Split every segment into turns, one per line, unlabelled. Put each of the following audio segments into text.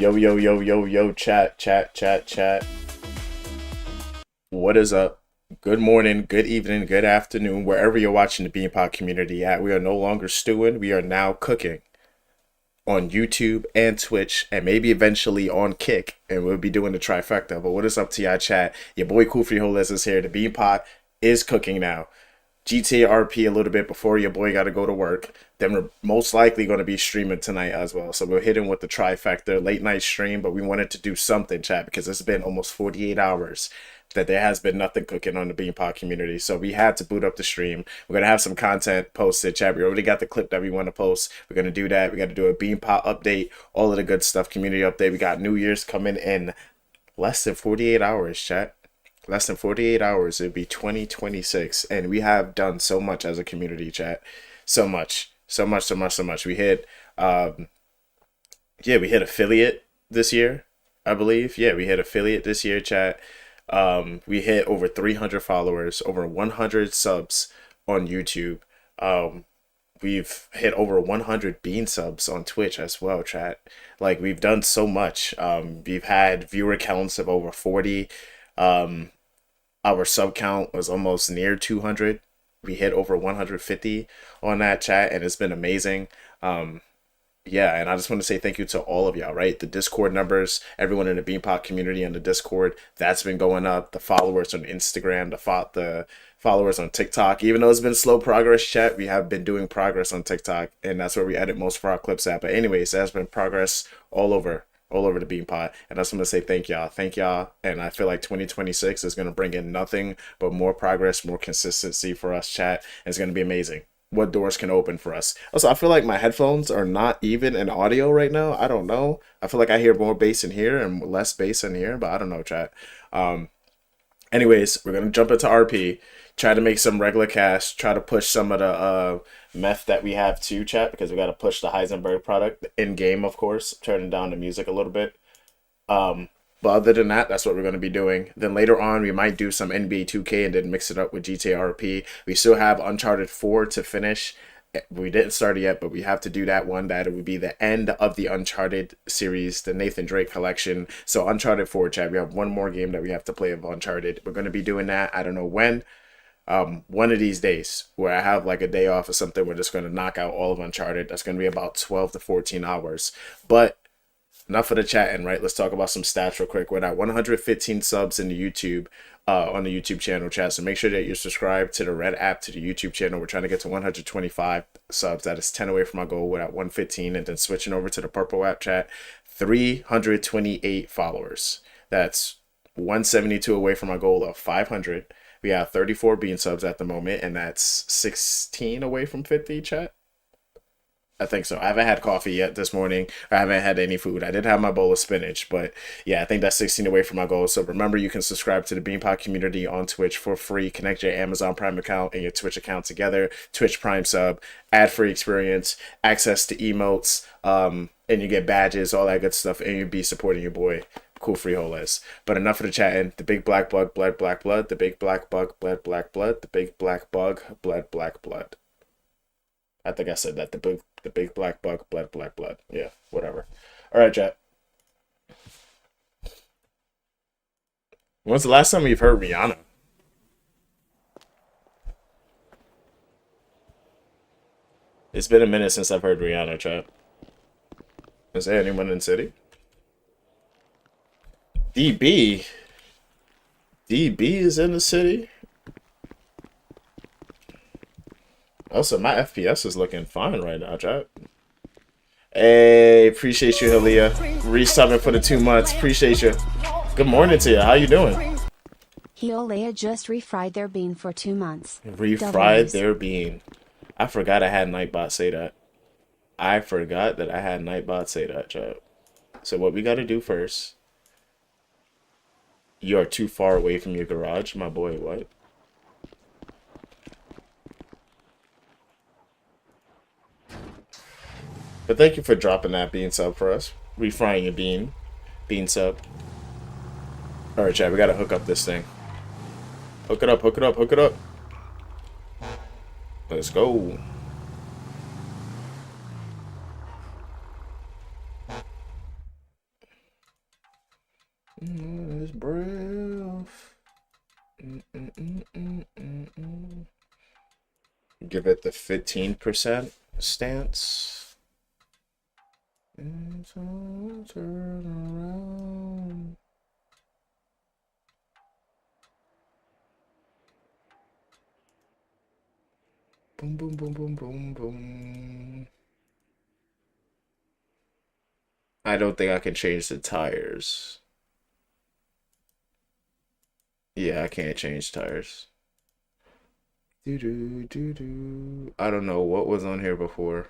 Yo, yo, yo, yo, yo, chat, chat, chat, chat. What is up? Good morning, good evening, good afternoon, wherever you're watching the BeanPot community at. We are no longer stewing, we are now cooking on YouTube and Twitch, and maybe eventually on Kick, and we'll be doing the trifecta. But what is up to y'all, chat? Your boy Cool Free Holes is here. The BeanPot is cooking now. Ccrp a little bit before your boy got to go to work. Then we're most likely going to be streaming tonight as well. So we're hitting with the trifecta late night stream, but we wanted to do something, chat, because it's been almost 48 hours that there has been nothing cooking on the BeanPot community. So we had to boot up the stream. We're going to have some content posted, chat. We already got the clip that we want to post. We're going to do that. We got to do a BeanPot update, all of the good stuff, community update. We got New Year's coming in less than 48 hours, chat. Less than 48 hours, it'd be 2026. And we have done so much as a community, chat. So much. So much, so much, so much. We hit, we hit affiliate this year, I believe. Yeah, we hit affiliate this year, chat. We hit over 300 followers, over 100 subs on YouTube. We've hit over 100 Bean subs on Twitch as well, chat. Like, we've done so much. We've had viewer counts of over 40. Our sub count was almost near 200. We hit over 150 on that, chat, and it's been amazing. Yeah, and I just want to say thank you to all of y'all, right? The Discord numbers, everyone in the BeanPot community on the Discord, that's been going up. The followers on Instagram, the followers on TikTok. Even though it's been slow progress, chat, we have been doing progress on TikTok, and that's where we edit most of our clips at. But anyways, there's been progress all over the BeanPot, and I just want to say thank y'all, and I feel like 2026 is going to bring in nothing but more progress, more consistency for us, chat, and it's going to be amazing what doors can open for us. Also, I feel like my headphones are not even in audio right now. I don't know. I feel like I hear more bass in here and less bass in here, but I don't know, chat. Anyways, we're going to jump into RP, try to make some regular cast, try to push some of the meth that we have too, chat, because we got to push the Heisenberg product in game, of course, turning down the music a little bit. But other than that, that's what we're going to be doing. Then later on, we might do some NBA 2K and then mix it up with GTRP. We still have Uncharted 4 to finish. We didn't start it yet, but we have to do that one. That it would be the end of the Uncharted series, the Nathan Drake collection. So Uncharted 4, chat, we have one more game that we have to play of Uncharted. We're going to be doing that. I don't know when. One of these days where I have like a day off or something, we're just going to knock out all of Uncharted. That's going to be about 12 to 14 hours. But enough of the chatting, right? Let's talk about some stats real quick. We're at 115 subs in the YouTube, on the YouTube channel, chat. So make sure that you're subscribed to the red app, to the YouTube channel. We're trying to get to 125 subs. That is 10 away from our goal. We're at 115, and then switching over to the purple app, chat. 328 followers. That's 172 away from our goal of 500. We have 34 Bean subs at the moment, and that's 16 away from 50, chat. I think so. I haven't had coffee yet this morning. I haven't had any food. I did have my bowl of spinach, but yeah, I think that's 16 away from my goal. So remember, you can subscribe to the BeanPot community on Twitch for free. Connect your Amazon Prime account and your Twitch account together. Twitch Prime sub, ad-free experience, access to emotes, and you get badges, all that good stuff, and you'll be supporting your boy, Cool Free Holes. But enough of the chatting. The big black bug bled black blood. The big black bug bled black blood. The big black bug bled black blood. I think I said that. The big black bug bled black blood. Yeah, whatever. All right, chat. When's the last time you've heard Rihanna? It's been a minute since I've heard Rihanna, chat. Is there anyone in the city? DB? DB is in the city? Also, my FPS is looking fine right now, chat. Hey, appreciate you, Halia. Resubbing for the 2 months. Appreciate you. Good morning to you. How you doing?
Hiolea just refried their bean for 2 months.
Refried their bean. I forgot I had Nightbot say that. I forgot that I had Nightbot say that, chat. So what we got to do first. You are too far away from your garage, my boy. What? But thank you for dropping that bean sub for us. Refrying your bean sub. Alright, chat, we gotta hook up this thing. Hook it up, hook it up, hook it up. Let's go. Give it the 15% stance. It's all turn around. Boom, boom, boom, boom, boom, boom. I don't think I can change the tires. Yeah, I can't change tires. Do do do do. I don't know what was on here before.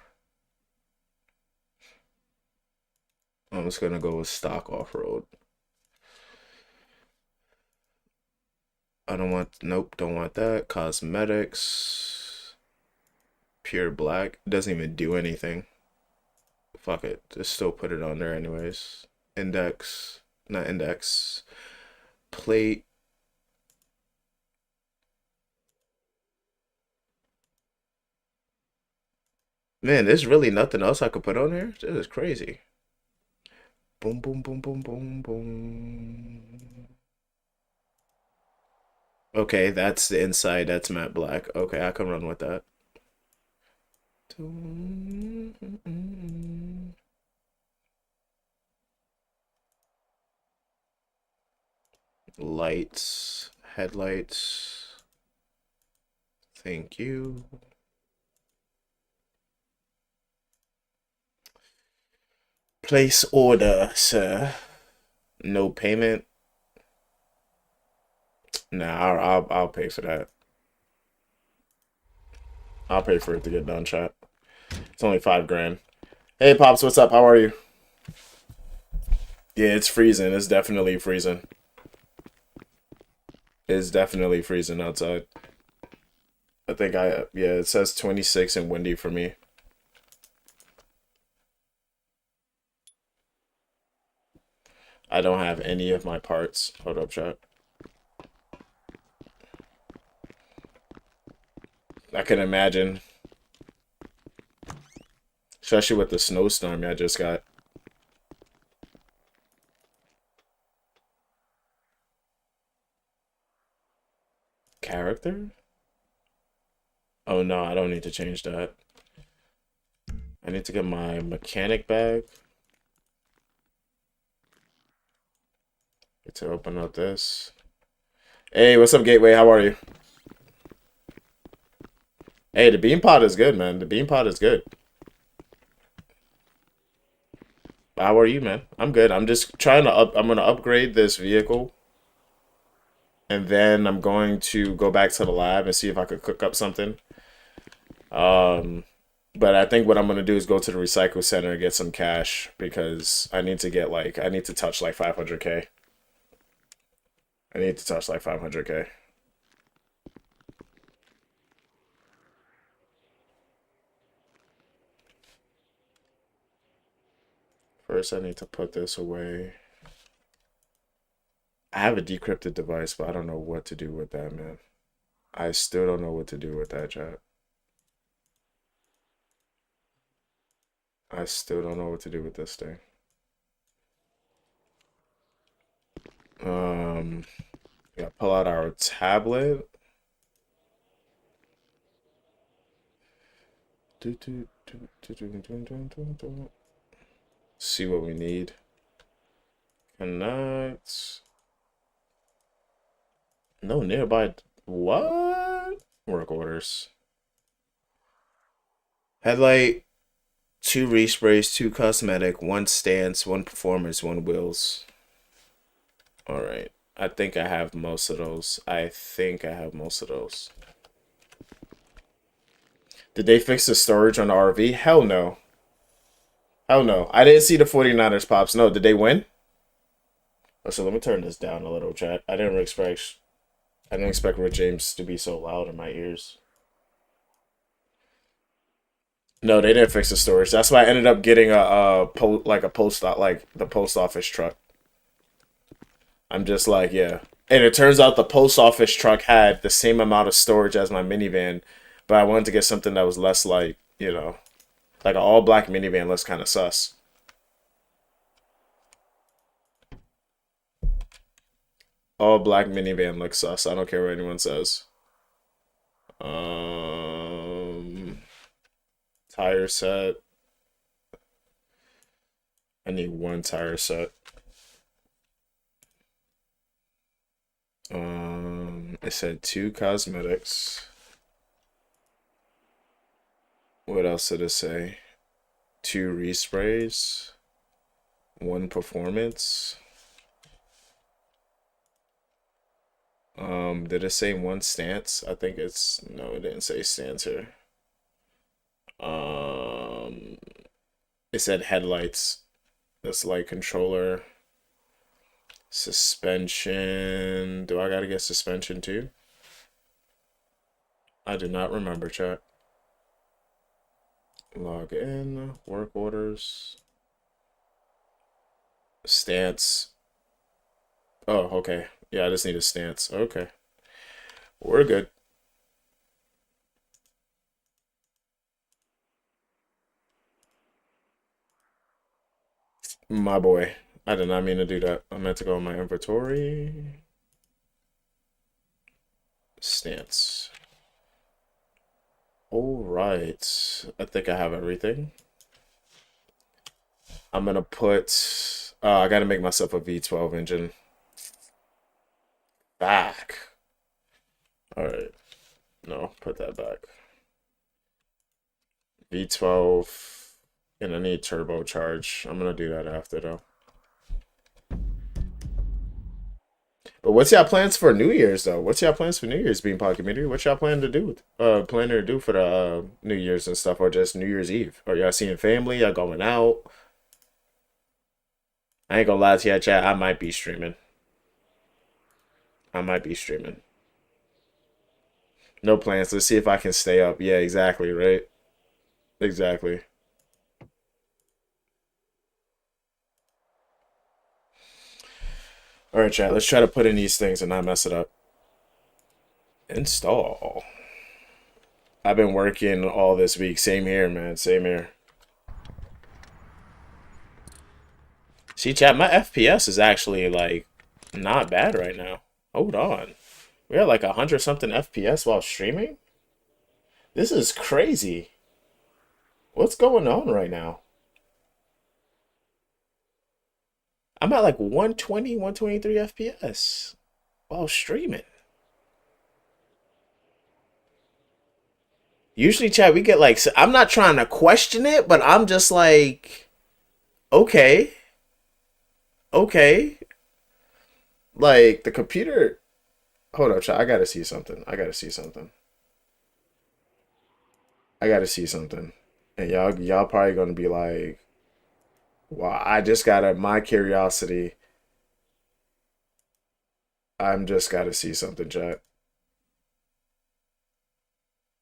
I'm just gonna go with stock off road. I don't want, nope, don't want that. Cosmetics. Pure black. Doesn't even do anything. Fuck it. Just still put it on there anyways. Index. Not index. Plate. Man, there's really nothing else I could put on here. This is crazy. Boom, boom, boom, boom, boom, boom. Okay, that's the inside. That's matte black. Okay, I can run with that. Lights, headlights. Thank you. Place order, sir. No payment. Nah, I'll pay for that. I'll pay for it to get done, chat. It's only 5 grand. Hey, Pops, what's up? How are you? Yeah, it's freezing. It's definitely freezing. It's definitely freezing outside. I think yeah, it says 26 and windy for me. I don't have any of my parts. Hold up, chat. I can imagine. Especially with the snowstorm I just got. Character? Oh no, I don't need to change that. I need to get my mechanic bag. Get to open up this. Hey, what's up, Gateway? How are you? Hey, the BeanPot is good, man. The BeanPot is good. How are you, man? I'm good. I'm just trying to I'm gonna upgrade this vehicle. And then I'm going to go back to the lab and see if I could cook up something. But I think what I'm gonna do is go to the recycle center and get some cash because I need to get like I need to touch like 500K. I need to touch like 500K. First, I need to put this away. I have a decrypted device, but I don't know what to do with that, man. I still don't know what to do with that, chat. I still don't know what to do with this thing. Yeah, pull out our tablet. See what we need. Connect. No nearby. What? Work orders. Headlight, 2 resprays, 2 cosmetic, 1 stance, 1 performance, 1 wheels. Alright. I think I have most of those. I think I have most of those. Did they fix the storage on the RV? Hell no. Hell no. I didn't see the 49ers, Pops. No, did they win? Oh, so let me turn this down a little, chat. I didn't expect Rick James to be so loud in my ears. No, they didn't fix the storage. That's why I ended up getting like a like the post office truck. I'm just like, yeah. And it turns out the post office truck had the same amount of storage as my minivan, but I wanted to get something that was less like, like an all black minivan looks kind of sus. All black minivan looks sus. I don't care what anyone says. Tire set. I need one tire set. It said two cosmetics. What else did it say? Two resprays. One performance. Did it say one stance? I think it's no, it didn't say stance here. Um, it said headlights. That's light controller. Suspension. Do I gotta get suspension too? I do not remember, chat. Log in, work orders, stance. Oh, okay. Yeah, I just need a stance. Okay. We're good. My boy. I did not mean to do that. I meant to go in my inventory. Stance. All right. I think I have everything. I'm gonna put. I gotta make myself a V12 engine. Back. All right. No, put that back. V12. And I need turbocharge. I'm gonna do that after though. But what's y'all plans for New Year's though? What's y'all plans for New Year's, BeanPot community? What y'all plan to do? Planning to do for the New Year's and stuff, or just New Year's Eve? Are y'all seeing family? Y'all going out? I ain't gonna lie to y'all, chat. I might be streaming. I might be streaming. No plans. Let's see if I can stay up. Yeah, exactly. Right. Exactly. All right, chat. Let's try to put in these things and not mess it up. Install. I've been working all this week. Same here, man. Same here. See, chat, my FPS is actually like not bad right now. Hold on. We're at like 100 something FPS while streaming? This is crazy. What's going on right now? I'm at like 120, 123 FPS while streaming. Usually, chat, we get like, I'm not trying to question it, but I'm just like, okay, okay. Like, the computer. Hold up, chat. I gotta see something. I gotta see something. I gotta see something. And y'all probably gonna be like, well, I just gotta, my curiosity. I'm just gotta see something, chat.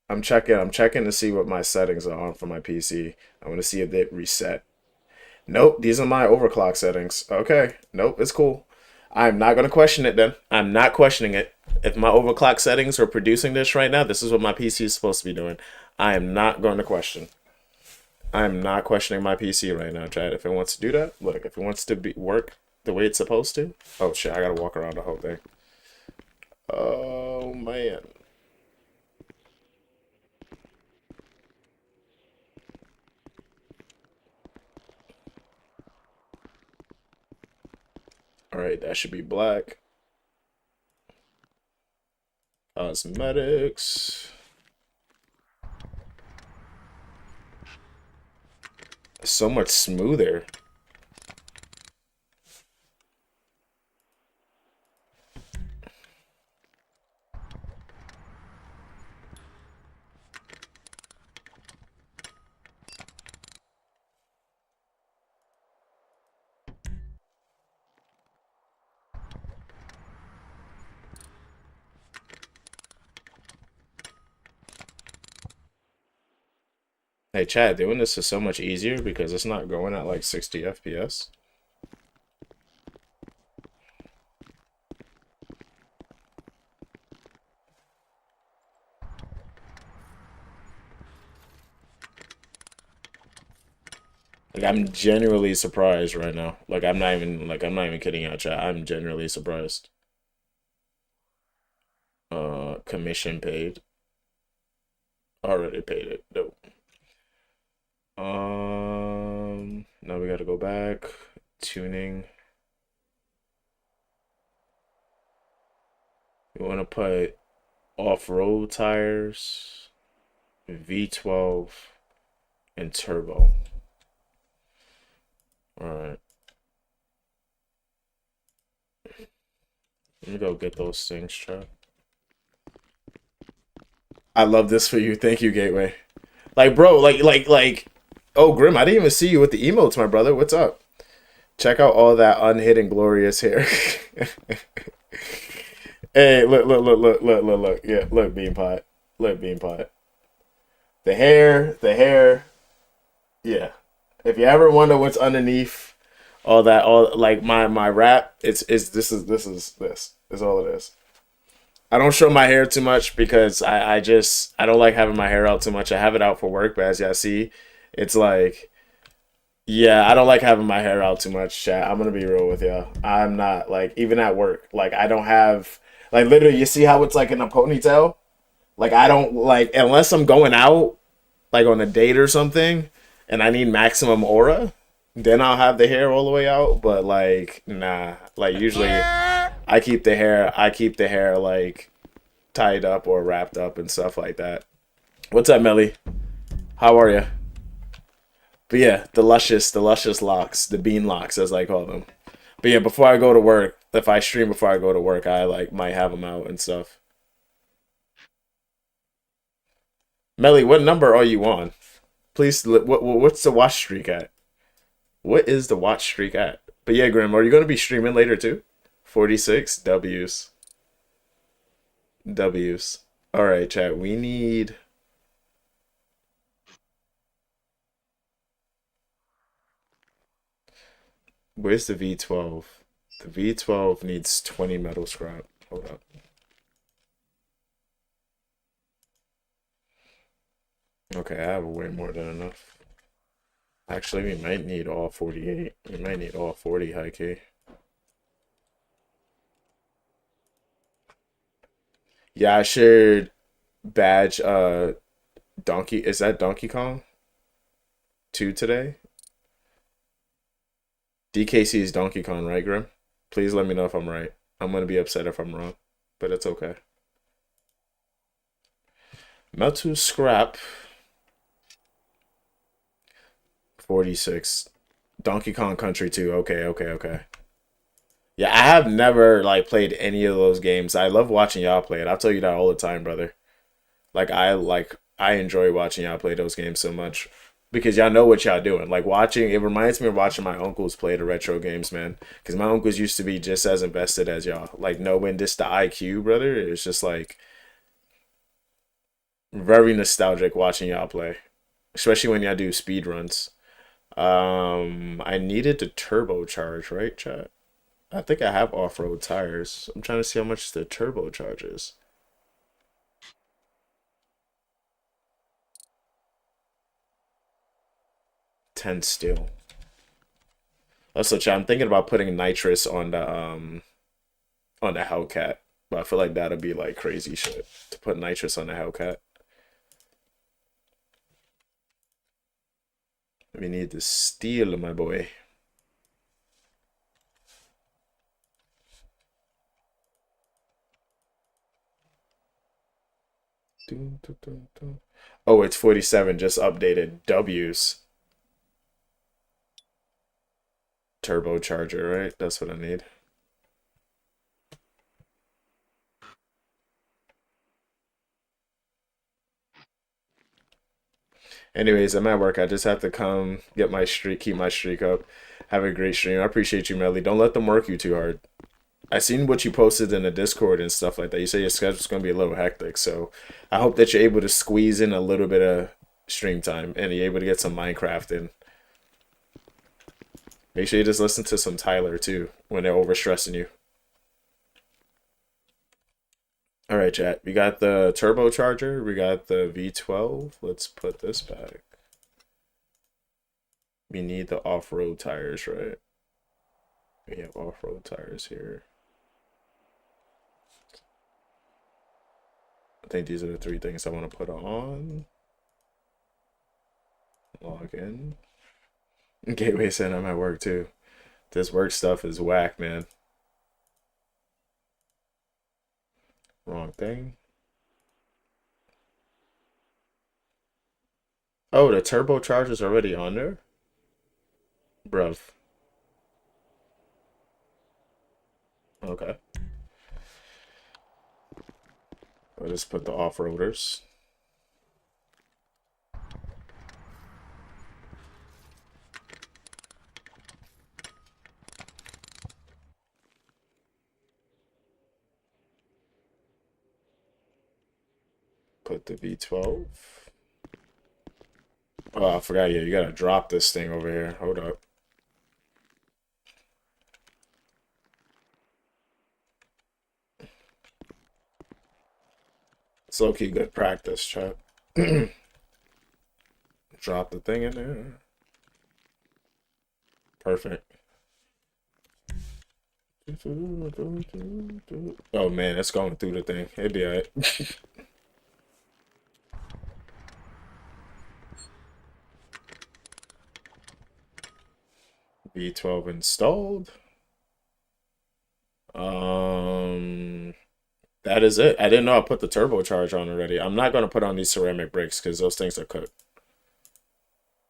I'm checking to see what my settings are on for my PC. I want to see if they reset. Nope, these are my overclock settings. Okay, nope, it's cool. I'm not gonna question it then. I'm not questioning it. If my overclock settings are producing this right now, this is what my PC is supposed to be doing. I am not going to question. I am not questioning my PC right now, Chad. If it wants to do that, look. If it wants to be work the way it's supposed to. Oh shit! I gotta walk around the whole thing. Oh man. All right, that should be black. Cosmetics. So much smoother. Hey, Chad, doing this is so much easier because it's not going at like 60 FPS. Like I'm genuinely surprised right now. Like I'm not even kidding out, chat. I'm genuinely surprised. Commission paid. Already paid it. Nope. Now we gotta go back. Tuning. We wanna put off-road tires, V12, and turbo. Alright. Let me go get those things, Chuck. I love this for you. Thank you, Gateway. Like, bro, like. Oh, Grim, I didn't even see you with the emotes, my brother. What's up? Check out all that unhidden glorious hair. Hey, look. Yeah, look, BeanPot. Look, BeanPot. The hair. Yeah. If you ever wonder what's underneath all that, all like my wrap, it's this is all it is. I don't show my hair too much because I don't like having my hair out too much. I have it out for work, but as y'all see, it's like yeah, I don't like having my hair out too much, chat. I'm gonna be real with y'all. I'm not like even at work, like I don't have like literally you see how it's like in a ponytail? Like I don't like unless I'm going out like on a date or something and I need maximum aura, then I'll have the hair all the way out. But like nah. Like usually I keep the hair like tied up or wrapped up and stuff like that. What's up, Melly? How are you? But yeah, the luscious locks, the bean locks as I call them. But yeah, before I go to work, if I stream before I go to work, I like might have them out and stuff. Melly, what number are you on? Please, what's the watch streak at? What is the watch streak at? But yeah, Grim, are you going to be streaming later too? 46 W's. W's. All right, chat. We need. Where's the V12? The V12 needs 20 metal scrap. Hold up. Okay, I have way more than enough. Actually, we might need all 48. We might need all 40 high key. Yeah, I shared badge Donkey is that Donkey Kong 2 today? DKC is Donkey Kong, right, Grim? Please let me know if I'm right. I'm gonna be upset if I'm wrong, but it's okay. Metal scrap 46. Donkey Kong Country 2. Okay. Yeah, I have never like played any of those games. I love watching y'all play it. I'll tell you that all the time, brother. I enjoy watching y'all play those games so much because y'all know what y'all doing. Like watching, it reminds me of watching my uncles play the retro games, man. Because my uncles used to be just as invested as y'all. Like knowing this the IQ, brother, it's just like very nostalgic watching y'all play, especially when y'all do speed runs. I needed to turbocharge, right, chat? I think I have off-road tires. I'm trying to see how much the turbocharge is. 10 steel. Also, chat, I'm thinking about putting nitrous on the Hellcat, but I feel like that'd be like crazy shit to put nitrous on the Hellcat. We need the steel, my boy. Oh, it's 47. Just updated. W's turbocharger, right? That's what I need. Anyways, I'm at work. I just have to come get my streak, keep my streak up. Have a great stream. I appreciate you, Melly. Don't let them work you too hard. I seen what you posted in the Discord and stuff like that. You say your schedule's gonna be a little hectic, so I hope that you're able to squeeze in a little bit of stream time and you're able to get some Minecraft in. Make sure you just listen to some Tyler too when they're overstressing you. All right, chat. We got the turbocharger. We got the V12. Let's put this back. We need the off-road tires, right? We have off-road tires here. I think these are the three things I want to put on. Log in. Gateway saying I'm at work too. This work stuff is whack, man. Wrong thing. Oh, the turbocharger's already on there? Bruv. Okay. I'll just put the off-roaders. Put the V12. Oh, I forgot. Yeah, you gotta drop this thing over here. Hold up. It's low-key good practice, chat. Drop the thing in there. Perfect. Oh man, it's going through the thing. It'd be alright. V12 installed. That is it. I didn't know I put the turbocharge on already. I'm not gonna put on these ceramic brakes because those things are cooked.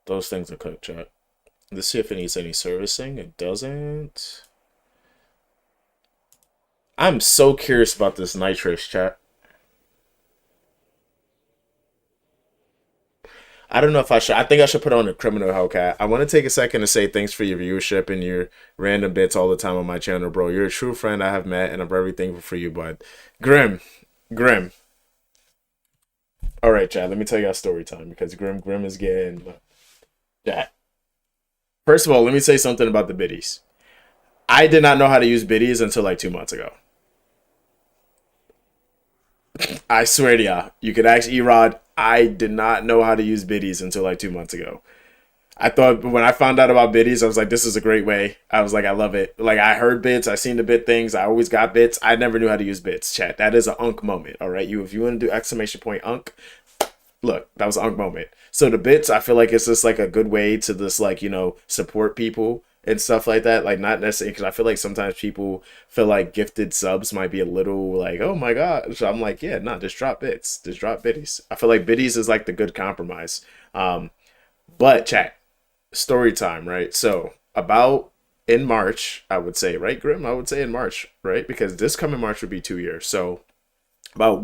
Those things are cooked, chat. Let's see if it needs any servicing. It doesn't. I'm so curious about this nitrous, chat. I don't know if I should. I think I should put on a criminal Hellcat. I want to take a second to say thanks for your viewership and your random bits all the time on my channel, bro. You're a true friend I have met, and I'm very thankful for you, bud. Grim, Grim. All right, Chad. Let me tell you a story time because Grim is getting. Yeah. First of all, let me say something about the biddies. I did not know how to use biddies until like 2 months ago. I swear to ya, you could ask Erod. I did not know how to use biddies until like 2 months ago. I thought when I found out about biddies, I was like, this is a great way. I was like, I love it. Like I heard bits, I seen the bit things. I always got bits. I never knew how to use bits. Chat. That is an unk moment. All right, you if you want to do exclamation point unk, look, that was an unk moment. So the bits, I feel like it's just like a good way to just like support people and stuff like that. Like not necessarily because I feel like sometimes people feel like gifted subs might be a little like, oh my god. So I'm like, yeah, no, just drop bits, just drop biddies. I feel like biddies is like the good compromise. But chat. Story time, right? So about in March, I would say, right, Grim? I would say in March, right? Because this coming March would be 2 years. So about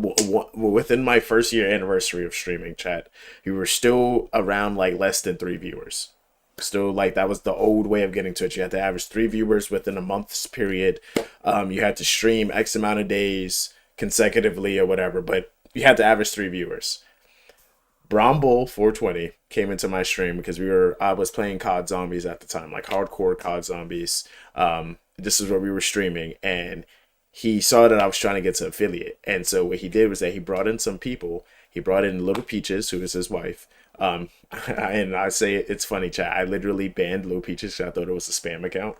within my first year anniversary of streaming, chat, you were still around like less than 3 viewers. Still, like that was the old way of getting Twitch. You had to average 3 viewers within a month's period. You had to stream X amount of days consecutively or whatever, but you had to average 3 viewers. Brombull 420 came into my stream because I was playing COD Zombies at the time, like hardcore COD Zombies. This is what we were streaming, and he saw that I was trying to get to affiliate, and so what he did was that he brought in some people. He brought in Little Peaches, who was his wife. And I say it's funny, chat. I literally banned Little Peaches because I thought it was a spam account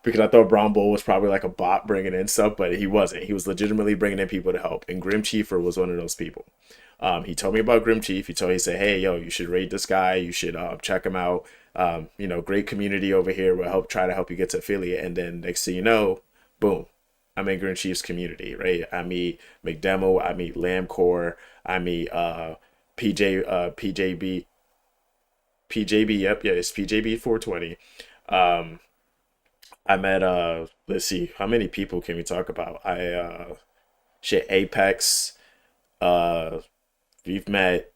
because I thought Brown Bull was probably like a bot bringing in stuff, but he wasn't. He was legitimately bringing in people to help, and Grim Chiefer was one of those people. He told me about Grim Chief. He said, hey, yo, you should rate this guy. You should check him out. Great community over here. We'll try to help you get to affiliate. And then next thing you know, boom, I'm in Grim Chief's community, right? I meet McDemo. I meet Lambcore. I meet PJB. PJB, yep, yeah, it's PJB 420. I met let's see, how many people can we talk about? Shit, Apex, uh we've met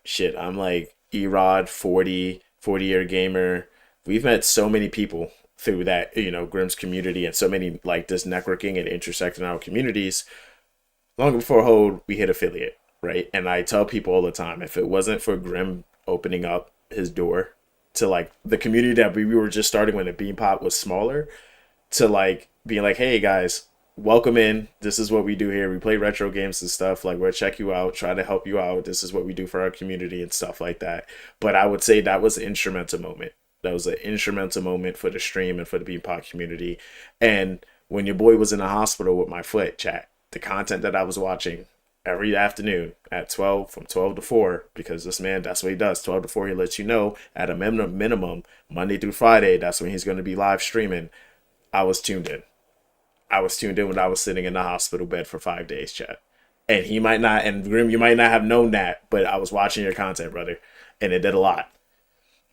shit, I'm like Erod 40-year gamer. We've met so many people through that, Grim's community and so many like this networking and intersecting our communities. Long before Hold, we hit affiliate, right? And I tell people all the time, if it wasn't for Grim opening up his door to like the community that we were just starting when the BeanPot was smaller, to like being like, hey guys, welcome in. This is what we do here. We play retro games and stuff. Like we'll check you out, try to help you out. This is what we do for our community and stuff like that. But I would say that was an instrumental moment. That was an instrumental moment for the stream and for the BeanPot community. And when your boy was in the hospital with my foot, chat, the content that I was watching, every afternoon at 12, from 12 to 4, because this man, that's what he does. 12 to 4, he lets you know at a minimum, Monday through Friday, that's when he's going to be live streaming. I was tuned in. I was tuned in when I was sitting in the hospital bed for 5 days, chat. And he might not, and Grim, you might not have known that, but I was watching your content, brother, and it did a lot.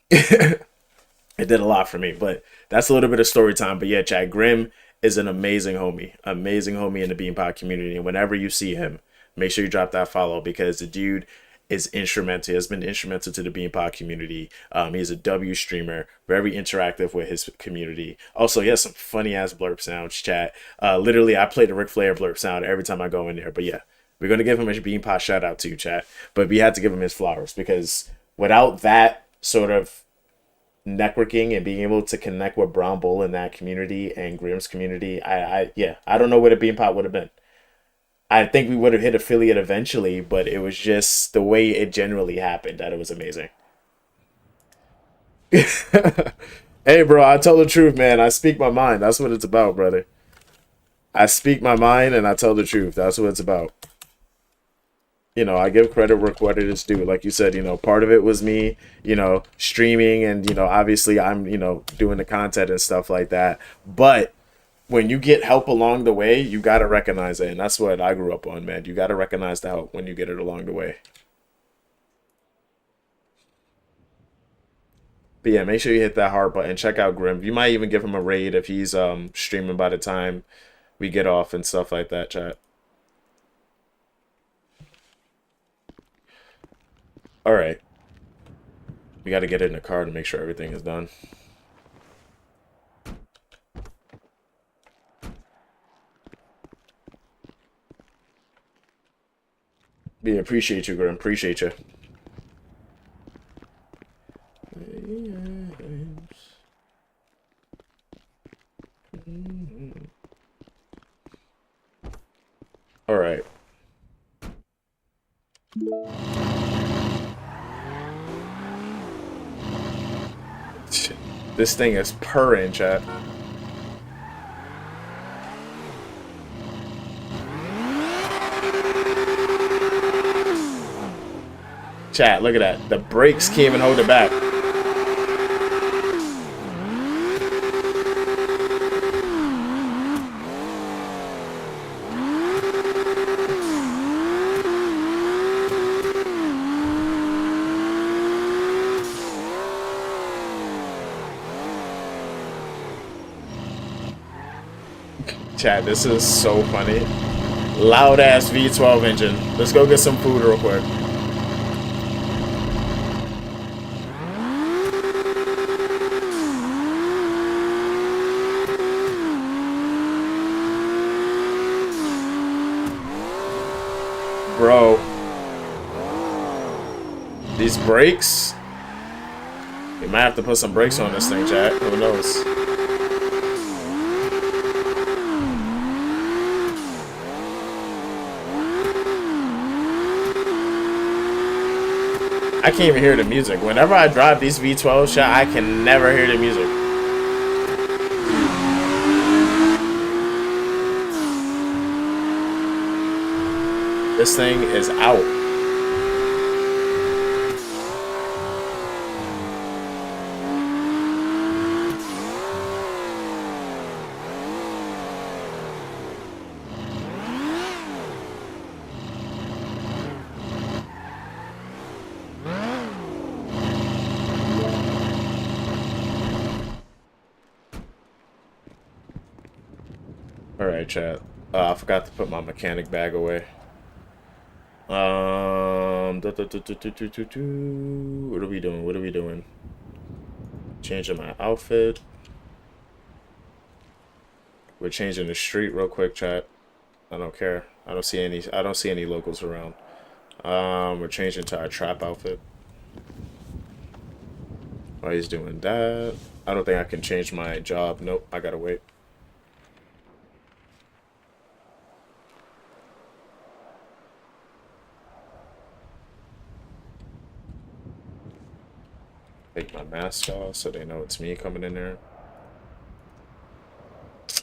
It did a lot for me, but that's a little bit of story time. But yeah, Chad, Grim is an amazing homie in the BeanPot community. And whenever you see him, make sure you drop that follow, because the dude is instrumental. He has been instrumental to the BeanPot community. He's a W streamer, very interactive with his community. Also, he has some funny ass blurb sounds, chat. Literally, I play the Ric Flair blurb sound every time I go in there. But yeah, we're gonna give him a BeanPot shout out too, chat. But we had to give him his flowers, because without that sort of networking and being able to connect with Brown Bull in that community and Grimm's community, I don't know what a BeanPot would have been. I think we would have hit affiliate eventually, but it was just the way it generally happened that it was amazing. Hey, bro, I tell the truth, man. I speak my mind. That's what it's about, brother. I speak my mind and I tell the truth. That's what it's about. I give credit where credit is due. Like you said, part of it was me, streaming, and, obviously I'm, doing the content and stuff like that. But when you get help along the way, you got to recognize it. And that's what I grew up on, man. You got to recognize the help when you get it along the way. But yeah, make sure you hit that heart button. Check out Grim. You might even give him a raid if he's streaming by the time we get off and stuff like that, chat. All right. We got to get in the car to make sure everything is done. Yeah, appreciate you, Grim. Appreciate you. All right. This thing is purring, chat. Chat, look at that. The brakes can't even hold it back. Chat, this is so funny. Loud ass V12 engine. Let's go get some food real quick. Bro. These brakes. You might have to put some brakes on this thing, chat. Who knows? I can't even hear the music. Whenever I drive these V12 shot, I can never hear the music. This thing is out. Alright, chat. I forgot to put my mechanic bag away. What are we doing? What are we doing? Changing my outfit. We're changing the street real quick, chat. I don't care. I don't see any locals around. We're changing to our trap outfit. While he's doing that, I don't think I can change my job. Nope, I gotta wait. Take my mask off so they know it's me coming in there.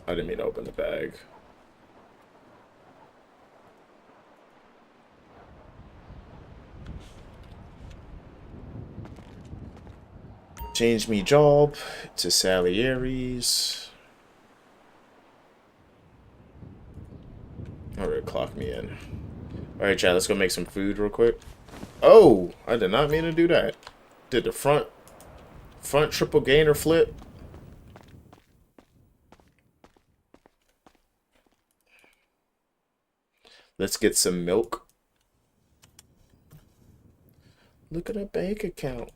I didn't mean to open the bag. Change me job to Salieri's. Alright, clock me in. Alright, chat, let's go make some food real quick. Oh, I did not mean to do that. Did the front triple gainer flip? Let's get some milk. Look at a bank account.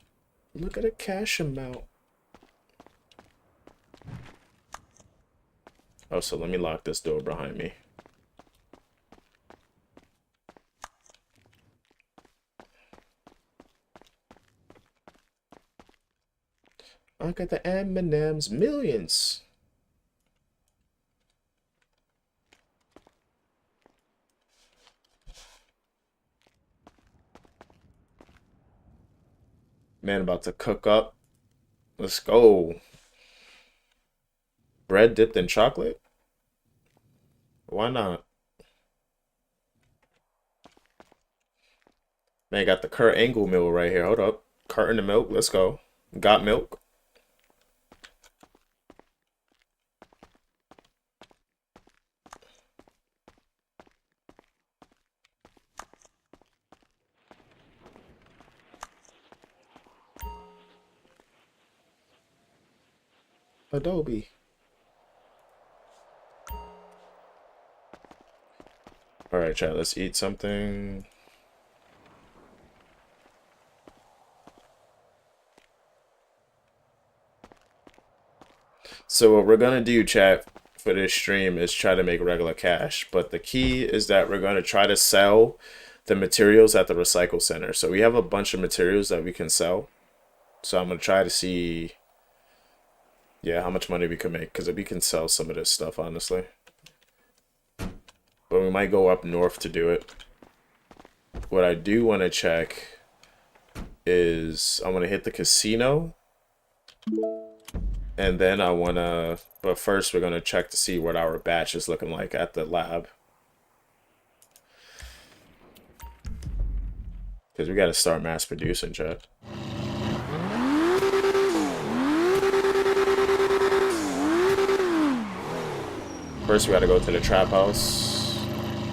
Look at a cash amount. Oh, so let me lock this door behind me. I got the M&M's millions. Man, about to cook up. Let's go. Bread dipped in chocolate? Why not? Man, got the Kurt Angle meal right here. Hold up. Carton of milk. Let's go. Got milk. Adobe. Alright, chat, let's eat something. So what we're gonna do, chat, for this stream is try to make regular cash. But the key is that we're gonna try to sell the materials at the recycle center. So we have a bunch of materials that we can sell. So I'm gonna try to see, yeah, how much money we can make. Because we can sell some of this stuff, honestly. But we might go up north to do it. What I do want to check is I'm going to hit the casino. And then I want to, but first we're going to check to see what our batch is looking like at the lab. Because we got to start mass producing, chat. First we got to go to the trap house.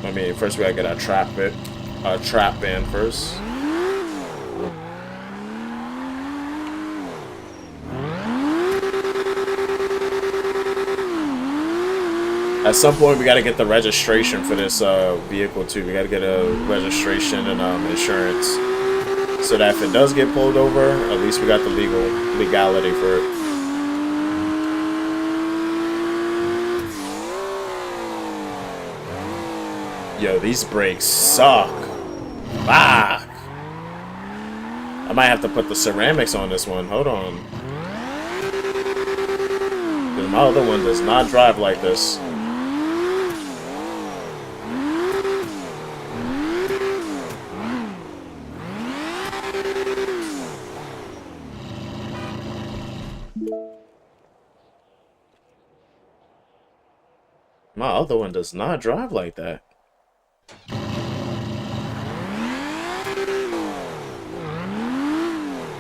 I mean, first we gotta get our trap van first. At some point, we gotta get the registration for this vehicle too. We gotta get a registration and insurance, so that if it does get pulled over, at least we got the legality for it. Yo, these brakes suck. Ah! I might have to put the ceramics on this one. Hold on. Because my other one does not drive like this. My other one does not drive like that.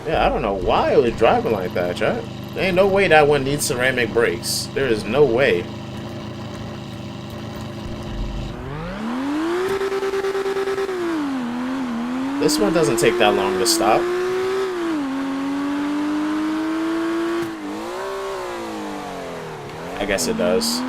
Yeah, I don't know why it was driving like that, chat. There ain't no way that one needs ceramic brakes. There is no way. This one doesn't take that long to stop. I guess it does.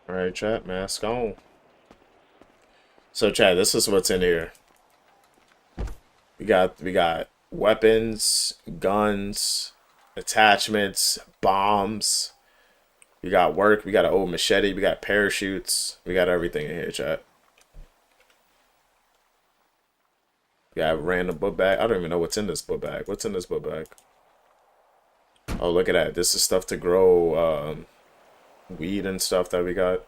Alright, chat, mask on. So, chat, this is what's in here. We got weapons, guns, attachments, bombs. We got work. We got an old machete. We got parachutes. We got everything in here, chat. We got a random book bag. I don't even know what's in this book bag. What's in this book bag? Oh, look at that. This is stuff to grow weed and stuff that we got.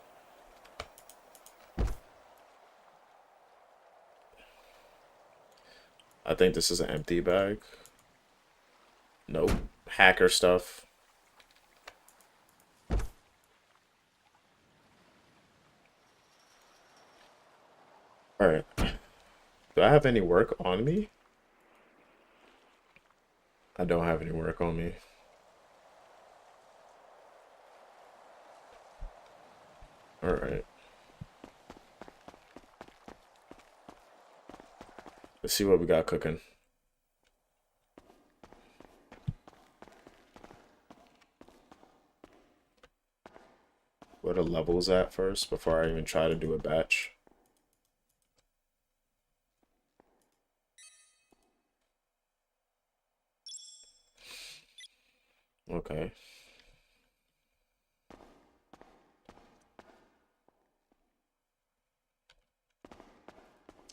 I think this is an empty bag. Nope. Hacker stuff. Alright. Do I have any work on me? I don't have any work on me. Alright. Let's see what we got cooking. Where the levels at first before I even try to do a batch. Okay.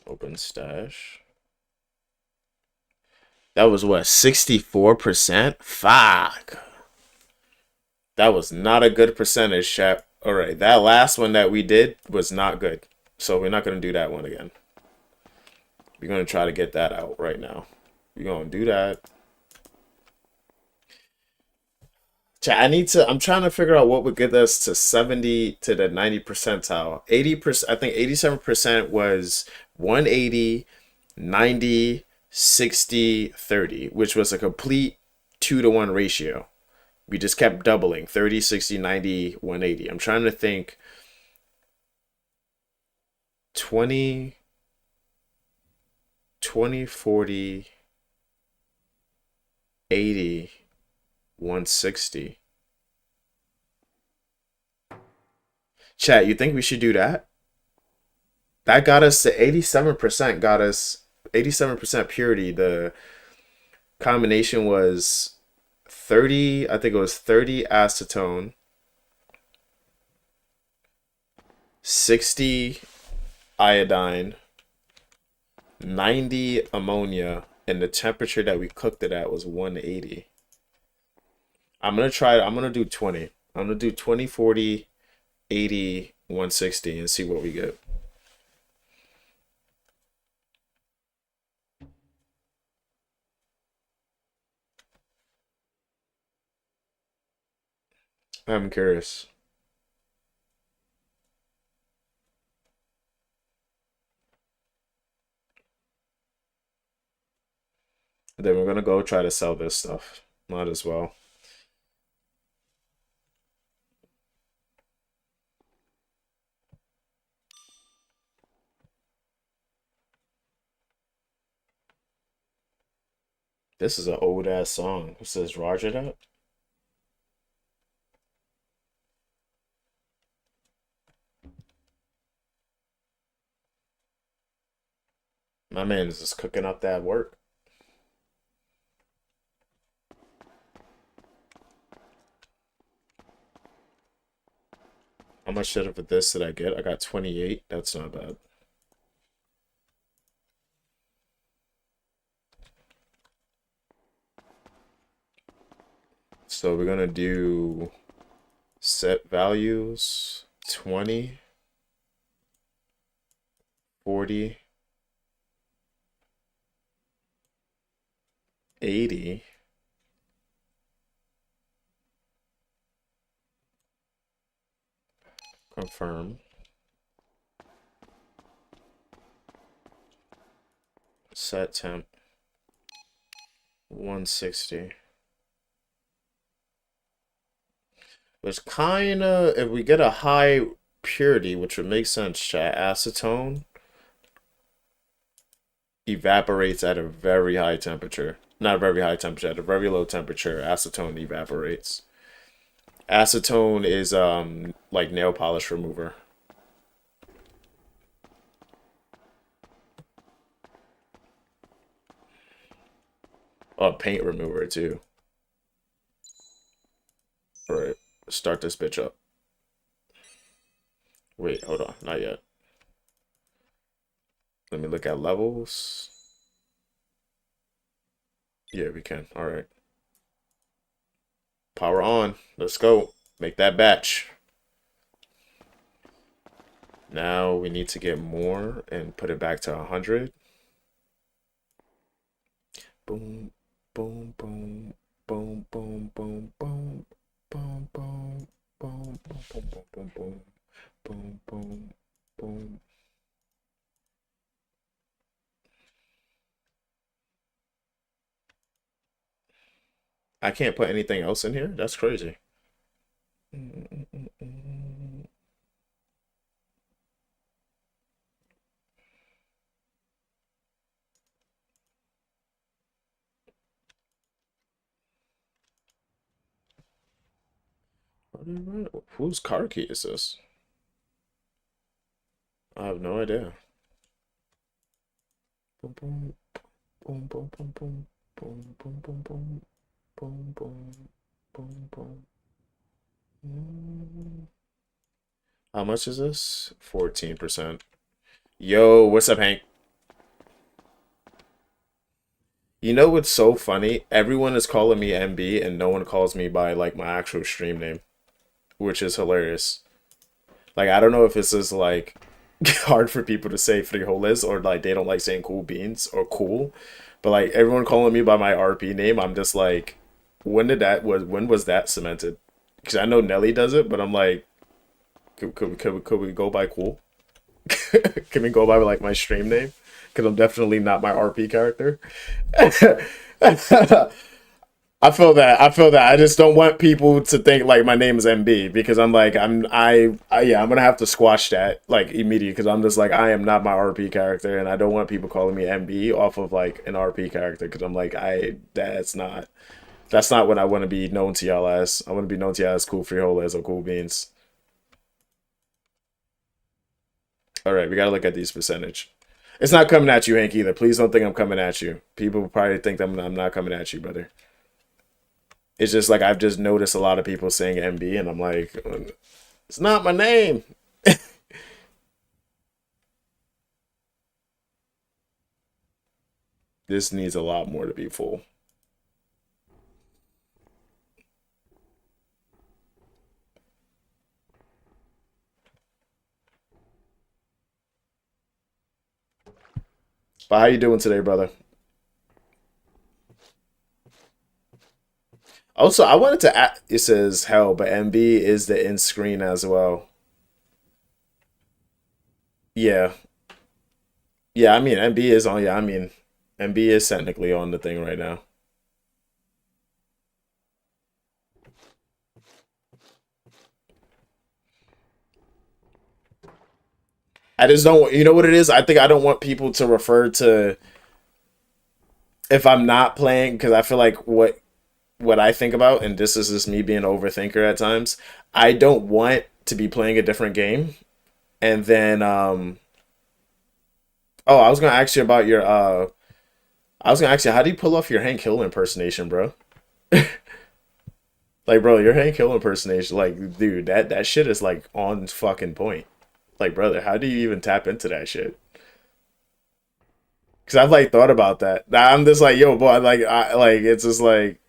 Open stash. That was what, 64%? Fuck. That was not a good percentage, chat. Alright, that last one that we did was not good. So we're not going to do that one again. We're going to try to get that out right now. We're going to do that. Chat, I'm trying to figure out what would get us to 70 to the 90 percentile. 80%, I think 87% was 180, 90, 60, 30, which was a complete 2-to-1 ratio. We just kept doubling 30, 60, 90, 180. I'm trying to think 20, 40, 80, 160. Chat, you think we should do that? That got us to 87%, got us 87% purity. The combination was 30, I think it was 30 acetone, 60 iodine, 90 ammonia, and the temperature that we cooked it at was 180. I'm gonna do 20. I'm gonna do 20, 40, 80, 160 and see what we get. I'm curious. Then we're gonna go try to sell this stuff. Might as well. This is an old ass song. It says Roger that. My man is just cooking up that work. How much shit of this did I get? I got 28. That's not bad. So we're gonna do set values 20, 40, 80. Confirm. Set temp 160. Which kinda, if we get a high purity, which would make sense, chat, acetone evaporates at a very high temperature. Not a very high temperature, at a very low temperature, acetone evaporates. Acetone is like nail polish remover. Oh, paint remover too. All right, start this bitch up. Wait, hold on, not yet. Let me look at levels. Yeah, we can. All right, power on. Let's go. Make that batch. Now we need to get more and put it back to 100. Boom, boom, boom, boom, boom, boom, boom, boom, boom, boom, boom, boom, boom, boom, boom, boom, boom. I can't put anything else in here? That's crazy. Whose car key is this? I have no idea. Boom, boom, boom, boom, boom, boom, boom, boom, boom, boom, boom, boom, boom, boom. How much is this? 14%. Yo, what's up, Hank? You know what's so funny? Everyone is calling me MB and no one calls me by like my actual stream name, which is hilarious. Like I don't know if this is like hard for people to say frijoles or like they don't like saying cool beans or cool, but like everyone calling me by my RP name, I'm just like, when was that cemented? Because I know Nelly does it, but I'm like, could we go by cool? Can we go by like my stream name? Because I'm definitely not my RP character. I feel that. I feel that. I just don't want people to think like my name is MB because I'm like yeah, I'm gonna have to squash that like immediately because I'm just like I am not my RP character and I don't want people calling me MB off of like an RP character because I'm like that's not what I want to be known to y'all as. I want to be known to y'all as cool frijoles or cool beans. All right, we gotta look at these percentage. It's not coming at you, Hank, either. Please don't think I'm coming at you. People probably think that I'm not coming at you, brother. It's just like I've just noticed a lot of people saying MB, and I'm like, it's not my name. This needs a lot more to be full. But how you doing today, brother? Also, I wanted to add, it says hell, but MB is the end screen as well. Yeah. Yeah, I mean MB is on, yeah, I mean MB is technically on the thing right now. I just don't, you know what it is? I think I don't want people to refer to if I'm not playing because I feel like what I think about, and this is just me being an overthinker at times. I don't want to be playing a different game, and then oh, I was gonna ask you about your I was gonna ask you how do you pull off your Hank Hill impersonation, bro? Like, bro, your Hank Hill impersonation, like, dude, that shit is like on fucking point. Like, brother, how do you even tap into that shit? Because I've like thought about that. I'm just like, yo, boy, like it's just like,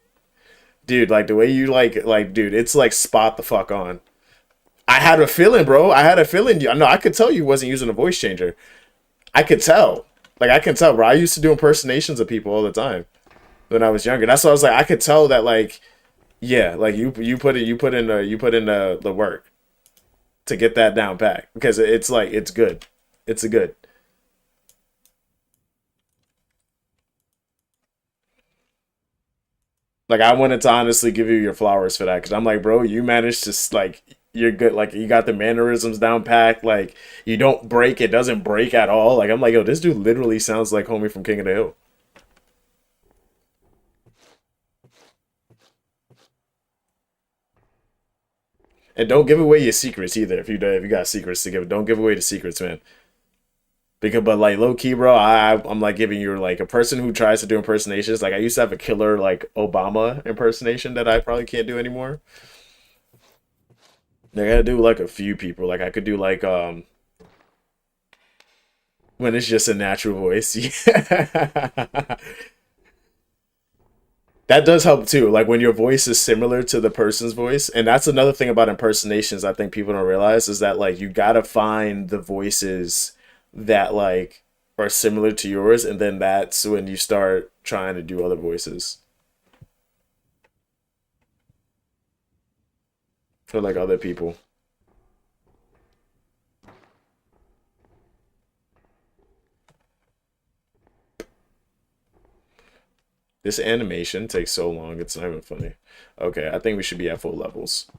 dude, like the way you like, dude, it's like spot the fuck on. I had a feeling, bro. I had a feeling. No, I could tell you wasn't using a voice changer. I could tell. Like I can tell, bro. I used to do impersonations of people all the time when I was younger. That's why I was like, I could tell that, like, yeah, like you put in the work to get that down pat because it's like it's good. It's a good. Like I wanted to honestly give you your flowers for that because I'm like, bro, you managed to like you're good. Like you got the mannerisms down packed. Like you don't break. It doesn't break at all. Like I'm like, yo, this dude literally sounds like homie from King of the Hill. And don't give away your secrets either. If you got secrets to give, don't give away the secrets, man. Because but like low key, bro, I'm like giving you like a person who tries to do impersonations. Like I used to have a killer like Obama impersonation that I probably can't do anymore. I gotta do like a few people. Like I could do like when it's just a natural voice. Yeah. That does help too. Like when your voice is similar to the person's voice. And that's another thing about impersonations I think people don't realize is that like you gotta find the voices that like are similar to yours, and then that's when you start trying to do other voices for like other people. This animation takes so long, it's not even funny. Okay, I think we should be at full levels.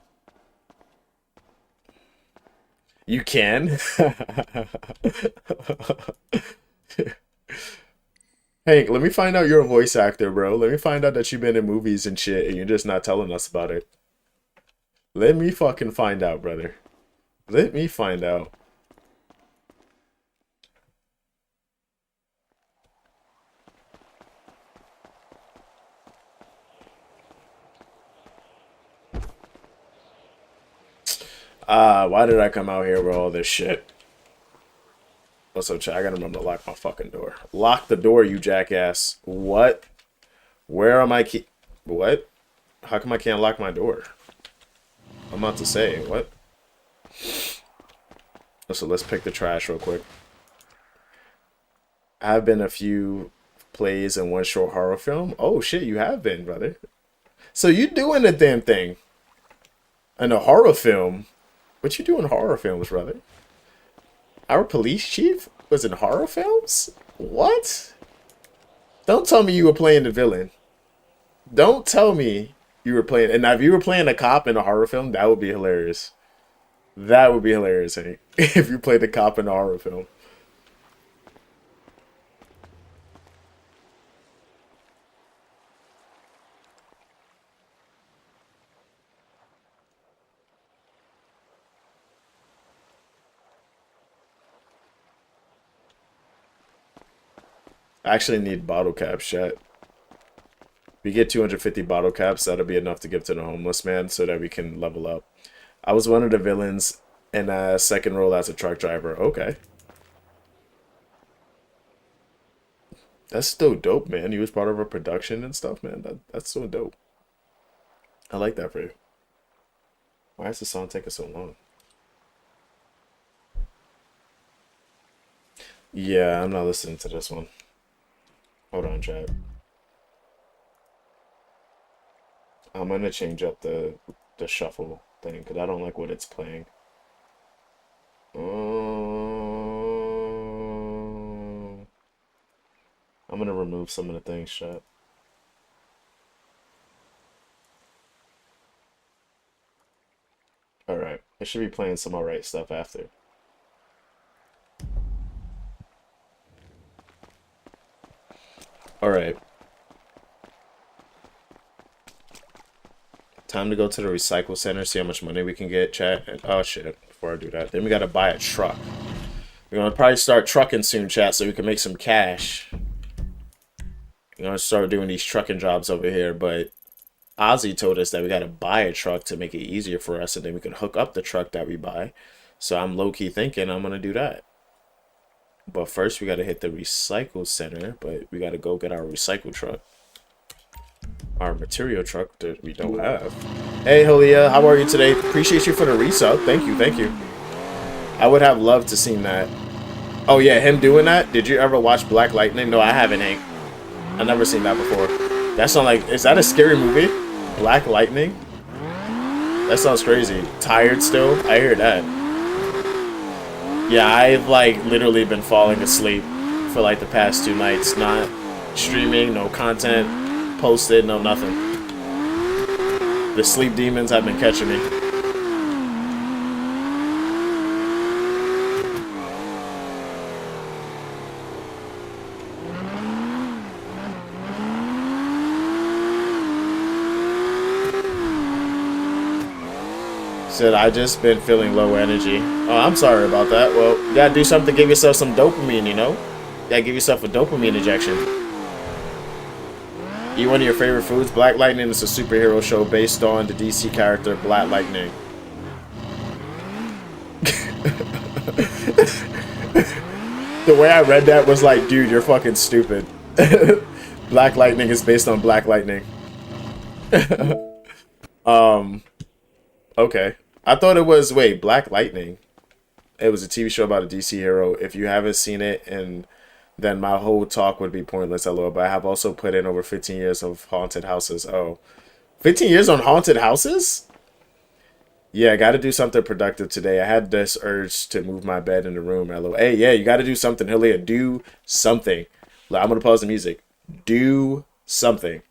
You can? Hank, let me find out you're a voice actor, bro. Let me find out that you've been in movies and shit and you're just not telling us about it. Let me fucking find out, brother. Let me find out. Why did I come out here with all this shit? What's up, chat? I gotta remember to lock my fucking door. Lock the door, you jackass. What? Where are my key? What? How come I can't lock my door? I'm about to say, what? So let's pick the trash real quick. I've been a few plays in one short horror film. Oh shit, you have been, brother. So you doing the damn thing in a horror film? What you do in horror films, brother? Our police chief was in horror films? What? Don't tell me you were playing the villain. Don't tell me you were playing. And now if you were playing a cop in a horror film, that would be hilarious. That would be hilarious, Hank. If you played the cop in a horror film. I actually need bottle caps, chat. We get 250 bottle caps, that'll be enough to give to the homeless man so that we can level up. I was one of the villains in a second role as a truck driver. Okay. That's still dope, man. You was part of a production and stuff, man. That's so dope. I like that for you. Why is the song taking so long? Yeah, I'm not listening to this one. Hold on, chat. I'm gonna change up the shuffle thing because I don't like what it's playing. I'm gonna remove some of the things, chat. All right, it should be playing some alright stuff after. All right. Time to go to the recycle center, see how much money we can get, chat. And, oh shit, before I do that, then we gotta buy a truck. We're gonna probably start trucking soon, chat, so we can make some cash. We're gonna start doing these trucking jobs over here, but Ozzy told us that we gotta buy a truck to make it easier for us, and then we can hook up the truck that we buy. So I'm low-key thinking I'm gonna do that. But first we gotta hit the recycle center, but we gotta go get our recycle truck. Our material truck that we don't have. Hey Holia, how are you today? Appreciate you for the resub. Thank you, thank you. I would have loved to seen that. Oh yeah, him doing that? Did you ever watch Black Lightning? No, I haven't, Hank. I've never seen that before. That sounds like, is that a scary movie? Black Lightning? That sounds crazy. Tired still? I hear that. Yeah, I've like literally been falling asleep for like the past 2 nights. Not streaming, no content posted, no nothing. The sleep demons have been catching me. Said I just been feeling low energy. Oh, I'm sorry about that. Well, you gotta do something to give yourself some dopamine, you know? You gotta give yourself a dopamine injection. Eat one of your favorite foods. Black Lightning is a superhero show based on the DC character Black Lightning. The way I read that was like, dude, you're fucking stupid. Black Lightning is based on Black Lightning. Okay. I thought it was, wait, Black Lightning. It was a TV show about a DC hero. If you haven't seen it, and then my whole talk would be pointless, lol. But I have also put in over 15 years of haunted houses. Oh, 15 years on haunted houses? Yeah, I got to do something productive today. I had this urge to move my bed in the room. Lol. Hey, yeah, you got to do something, Hilia. Do something. I'm going to pause the music. Do something.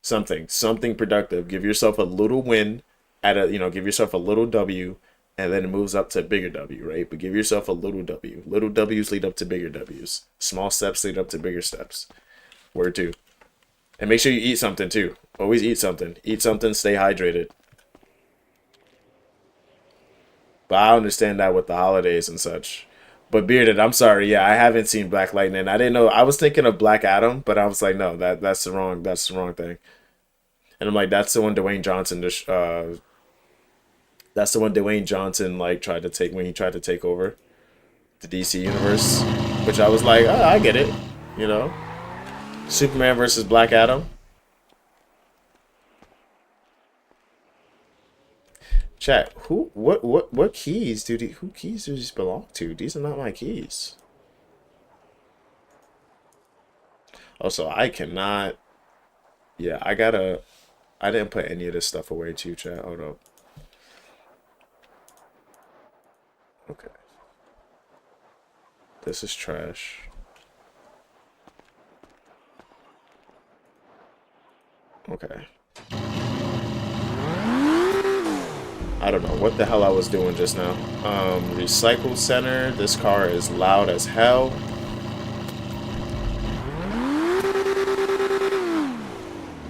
Something productive. Give yourself a little win give yourself a little W, and then it moves up to bigger W, right? But give yourself a little W. Little W's lead up to bigger W's. Small steps lead up to bigger steps. Word two. And make sure you eat something too. Always eat something. Eat something, stay hydrated. But I understand that with the holidays and such. But Bearded, I'm sorry, yeah, I haven't seen Black Lightning. I didn't know. I was thinking of Black Adam, but I was like, no, that's the wrong thing. And I'm like, that's the one Dwayne Johnson that's the one Dwayne Johnson like tried to take when he tried to take over the DC universe, which I was like, oh, I get it, you know. Superman versus Black Adam. Chat, what keys who keys do these belong to? These are not my keys. Also, I cannot. Yeah, I didn't put any of this stuff away too, chat. Hold up. Okay. This is trash. Okay. I don't know what the hell I was doing just now. Recycle center. This car is loud as hell.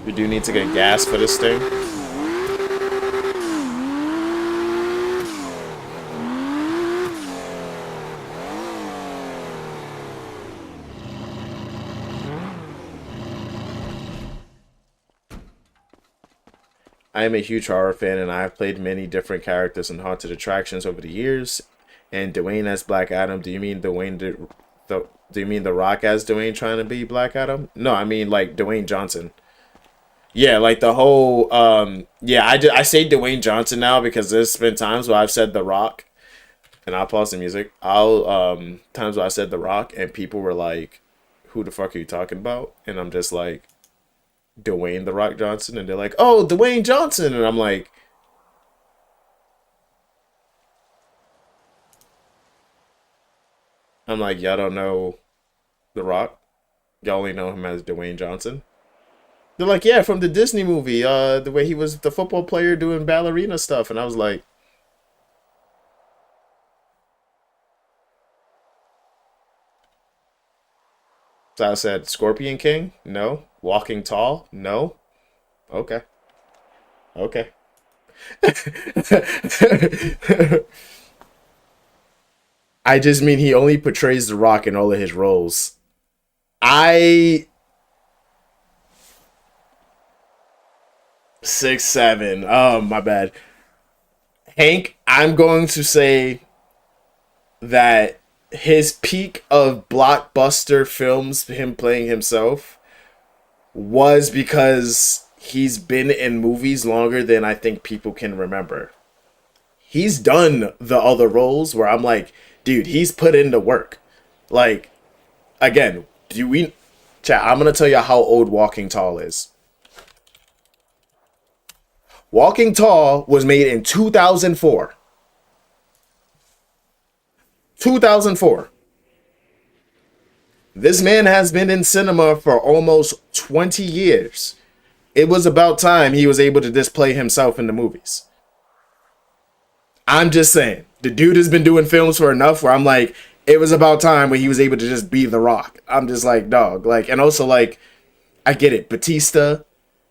We do need to get gas for this thing. I am a huge horror fan, and I have played many different characters in haunted attractions over the years. And Dwayne as Black Adam. Do you mean Do you mean The Rock as Dwayne trying to be Black Adam? No, I mean like Dwayne Johnson. Yeah, like the whole yeah, I say Dwayne Johnson now because there's been times where I've said The Rock, and I'll pause the music. I'll times where I said The Rock and people were like, "Who the fuck are you talking about?" And I'm just like, Dwayne The Rock Johnson, and they're like, "Oh, Dwayne Johnson," and I'm like, y'all don't know The Rock. Y'all only know him as Dwayne Johnson. They're like, yeah, from the Disney movie, the way he was the football player doing ballerina stuff, and I was like, so I said, Scorpion King? No. Walking Tall? No. Okay. Okay. I just mean he only portrays The Rock in all of his roles. I 6'7". Oh, my bad. Hank, I'm going to say that his peak of blockbuster films, him playing himself, was because he's been in movies longer than I think people can remember. He's done the other roles where I'm like, dude, he's put in the work. Like, again, do we... Chat, I'm going to tell you how old Walking Tall is. Walking Tall was made in 2004. 2004. This man has been in cinema for almost 20 years. It was about time he was able to display himself in the movies. I'm just saying, the dude has been doing films for enough where I'm like, it was about time when he was able to just be The Rock. I'm just like, dog. Like, and also like, I get it. Batista,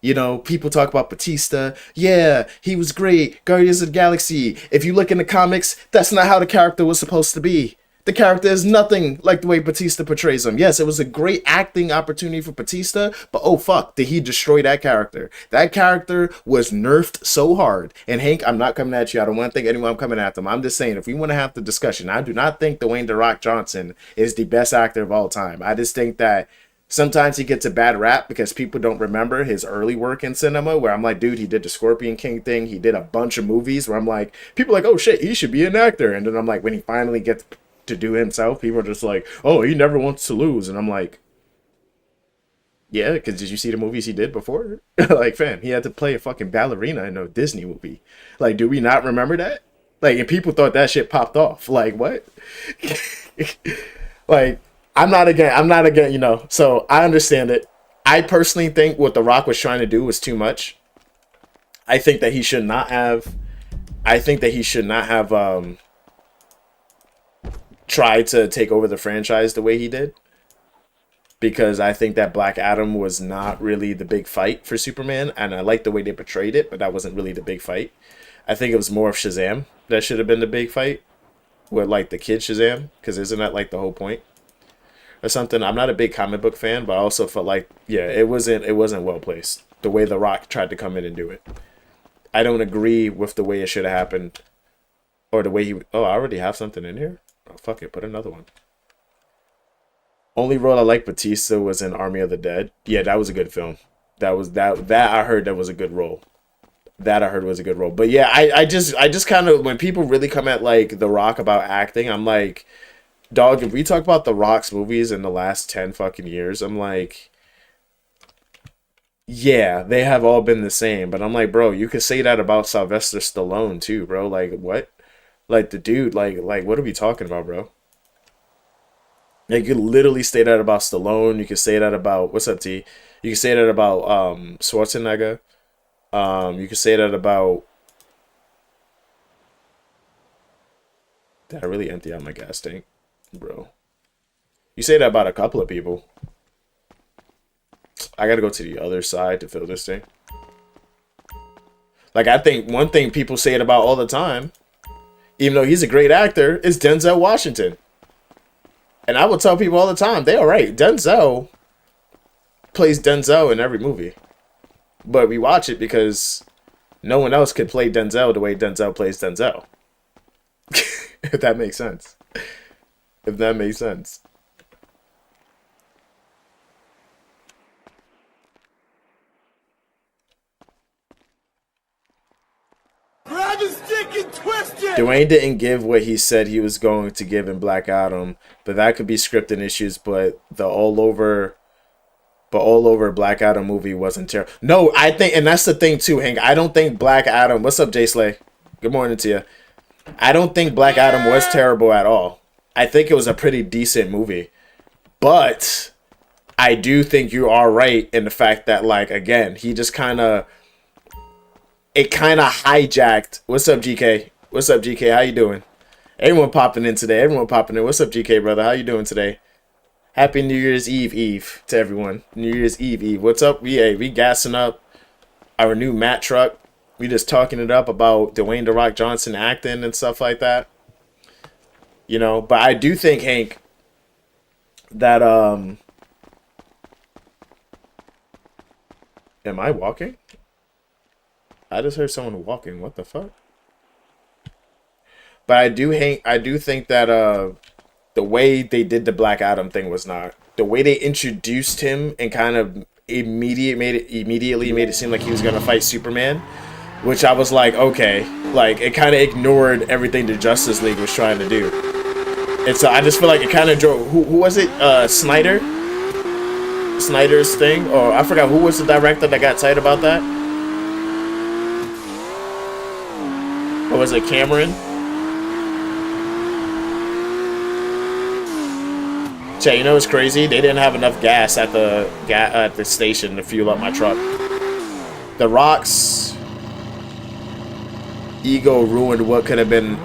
you know, people talk about Batista. Yeah, he was great. Guardians of the Galaxy. If you look in the comics, that's not how the character was supposed to be. The character is nothing like the way Batista portrays him. Yes, it was a great acting opportunity for Batista, but oh fuck, did he destroy that character? That character was nerfed so hard. And Hank, I'm not coming at you. I don't want to think anyone I'm coming at them. I'm just saying, if we want to have the discussion, I do not think Dwayne "The Rock" Johnson is the best actor of all time. I just think that sometimes he gets a bad rap because people don't remember his early work in cinema, where I'm like, dude, he did the Scorpion King thing. He did a bunch of movies where I'm like, people are like, oh shit, he should be an actor. And then I'm like, when he finally gets to do himself, people are just like, oh, he never wants to lose. And I'm like, yeah, because did you see the movies he did before? Like, fam, he had to play a fucking ballerina in a Disney movie. Like, do we not remember that? Like, and people thought that shit popped off. Like, what? Like, I'm not again, so I understand it. I personally think what The Rock was trying to do was too much. I think that he should not have, I think that he should not have, tried to take over the franchise the way he did, because I think that Black Adam was not really the big fight for Superman, and I like the way they portrayed it, but that wasn't really the big fight. I think it was more of Shazam that should have been the big fight, with like the kid Shazam, because isn't that like the whole point or something? I'm not a big comic book fan, but I also felt like, yeah, it wasn't well placed the way The Rock tried to come in and do it. I don't agree with the way it should have happened, or the way he. Oh, I already have something in here. Oh, fuck it, put another one. Only role I like Batista was in Army of the Dead. Yeah, that was a good film. That I heard that was a good role. That I heard was a good role. But yeah, I just kind of, when people really come at like The Rock about acting, I'm like, dog, if we talk about The Rock's movies in the last 10 fucking years, I'm like, yeah, they have all been the same. But I'm like, bro, you could say that about Sylvester Stallone too, bro. Like, what? Like the dude, like what are we talking about, bro? Like, you could literally say that about Stallone. You could say that about, what's up, T? You could say that about Schwarzenegger. You could say that about. Did I really empty out my gas tank, bro? You say that about a couple of people. I gotta go to the other side to fill this thing. Like, I think one thing people say it about all the time, even though he's a great actor, is Denzel Washington. And I will tell people all the time, they all right. Denzel plays Denzel in every movie. But we watch it because no one else could play Denzel the way Denzel plays Denzel. If that makes sense. If that makes sense.
Grab his stick and twist it!
Dwayne didn't give what he said he was going to give in Black Adam, but that could be scripting issues. But the all over Black Adam movie wasn't terrible. No, I think, and that's the thing too, Hank. I don't think Black Adam. What's up, Jay Slay? Good morning to you. I don't think Black Adam was terrible at all. I think it was a pretty decent movie, but I do think you are right in the fact that, like, again, he just kind of hijacked. What's up, GK? What's up, GK? How you doing? Everyone popping in today. Everyone popping in. What's up, GK, brother? How you doing today? Happy New Year's Eve to everyone. New Year's Eve. What's up? We gassing up our new Matt truck. We just talking it up about Dwayne "The Rock" Johnson acting and stuff like that. But I do think, Hank, that am I walking? I just heard someone walking. What the fuck? But I do think that the way they did the Black Adam thing was not. The way they introduced him and kind of immediately made it seem like he was gonna fight Superman, which I was like, okay, like it kind of ignored everything the Justice League was trying to do. And so I just feel like it kind of drove. Who was it? Snyder's thing, or I forgot who was the director that got tight about that. Or was it Cameron? Chat, what's crazy? They didn't have enough gas at the station to fuel up my truck. The Rock's ego ruined what could have been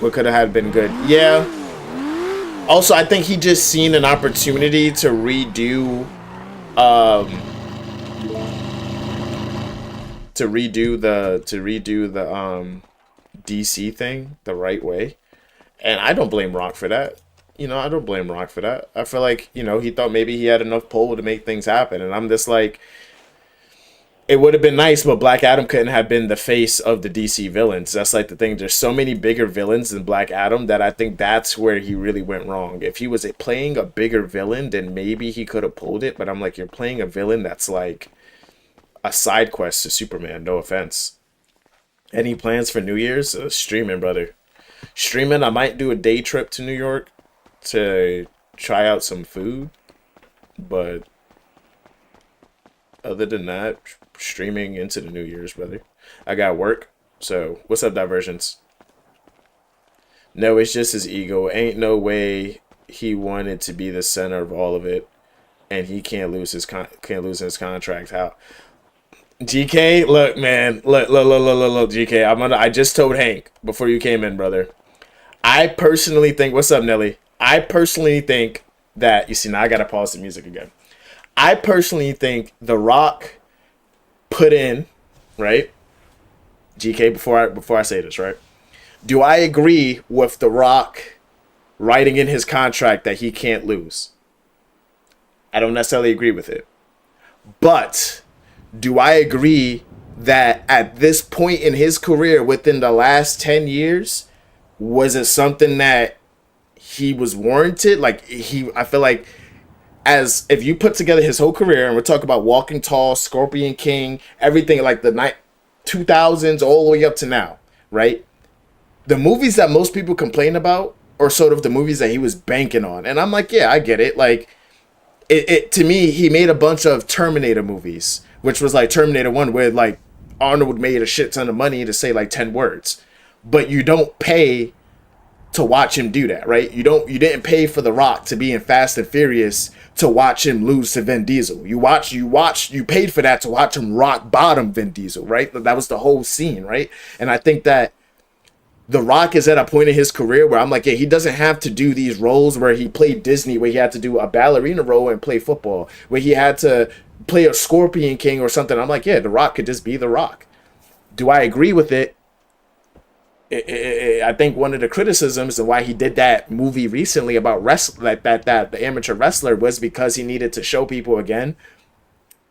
what could have been good. Yeah. Also, I think he just seen an opportunity to redo the DC thing the right way. And I don't blame Rock for that. I don't blame Rock for that. I feel like, he thought maybe he had enough pull to make things happen. And I'm just like, it would have been nice, but Black Adam couldn't have been the face of the DC villains. That's like the thing. There's so many bigger villains than Black Adam that I think that's where he really went wrong. If he was playing a bigger villain, then maybe he could have pulled it. But I'm like, you're playing a villain that's like a side quest to Superman. No offense. Any plans for New Year's? Streaming, brother. Streaming. I might do a day trip to New York to try out some food. But other than that, streaming into the New Year's, brother. I got work. So, what's up, Diversions? No, it's just his ego. Ain't no way he wanted to be the center of all of it, and he can't lose his contract. How? GK, look, man, look, GK. I just told Hank before you came in, brother. I personally think. What's up, Nelly? I personally think that you see now. I gotta pause the music again. I personally think The Rock put in, right? GK, before I say this, right? Do I agree with The Rock writing in his contract that he can't lose? I don't necessarily agree with it. But do I agree that at this point in his career, within the last 10 years, was it something that he was warranted? I feel like, as if you put together his whole career, and we're talking about Walking Tall, Scorpion King, everything like the 2000s all the way up to now, right? The movies that most people complain about are sort of the movies that he was banking on. And I'm like, yeah, I get it. Like, it to me, he made a bunch of Terminator movies, which was like Terminator 1, where like Arnold made a shit ton of money to say like 10 words. But you don't pay to watch him do that, right? You didn't pay for The Rock to be in Fast and Furious to watch him lose to Vin Diesel. You paid for that to watch him rock bottom Vin Diesel, right? That was the whole scene, right? And I think that The Rock is at a point in his career where I'm like, yeah, he doesn't have to do these roles where he played Disney, where he had to do a ballerina role and play football, where he had to play a Scorpion King or something. I'm like, yeah, The Rock could just be The Rock. Do I agree with it? I think one of the criticisms and why he did that movie recently about that the amateur wrestler was because he needed to show people again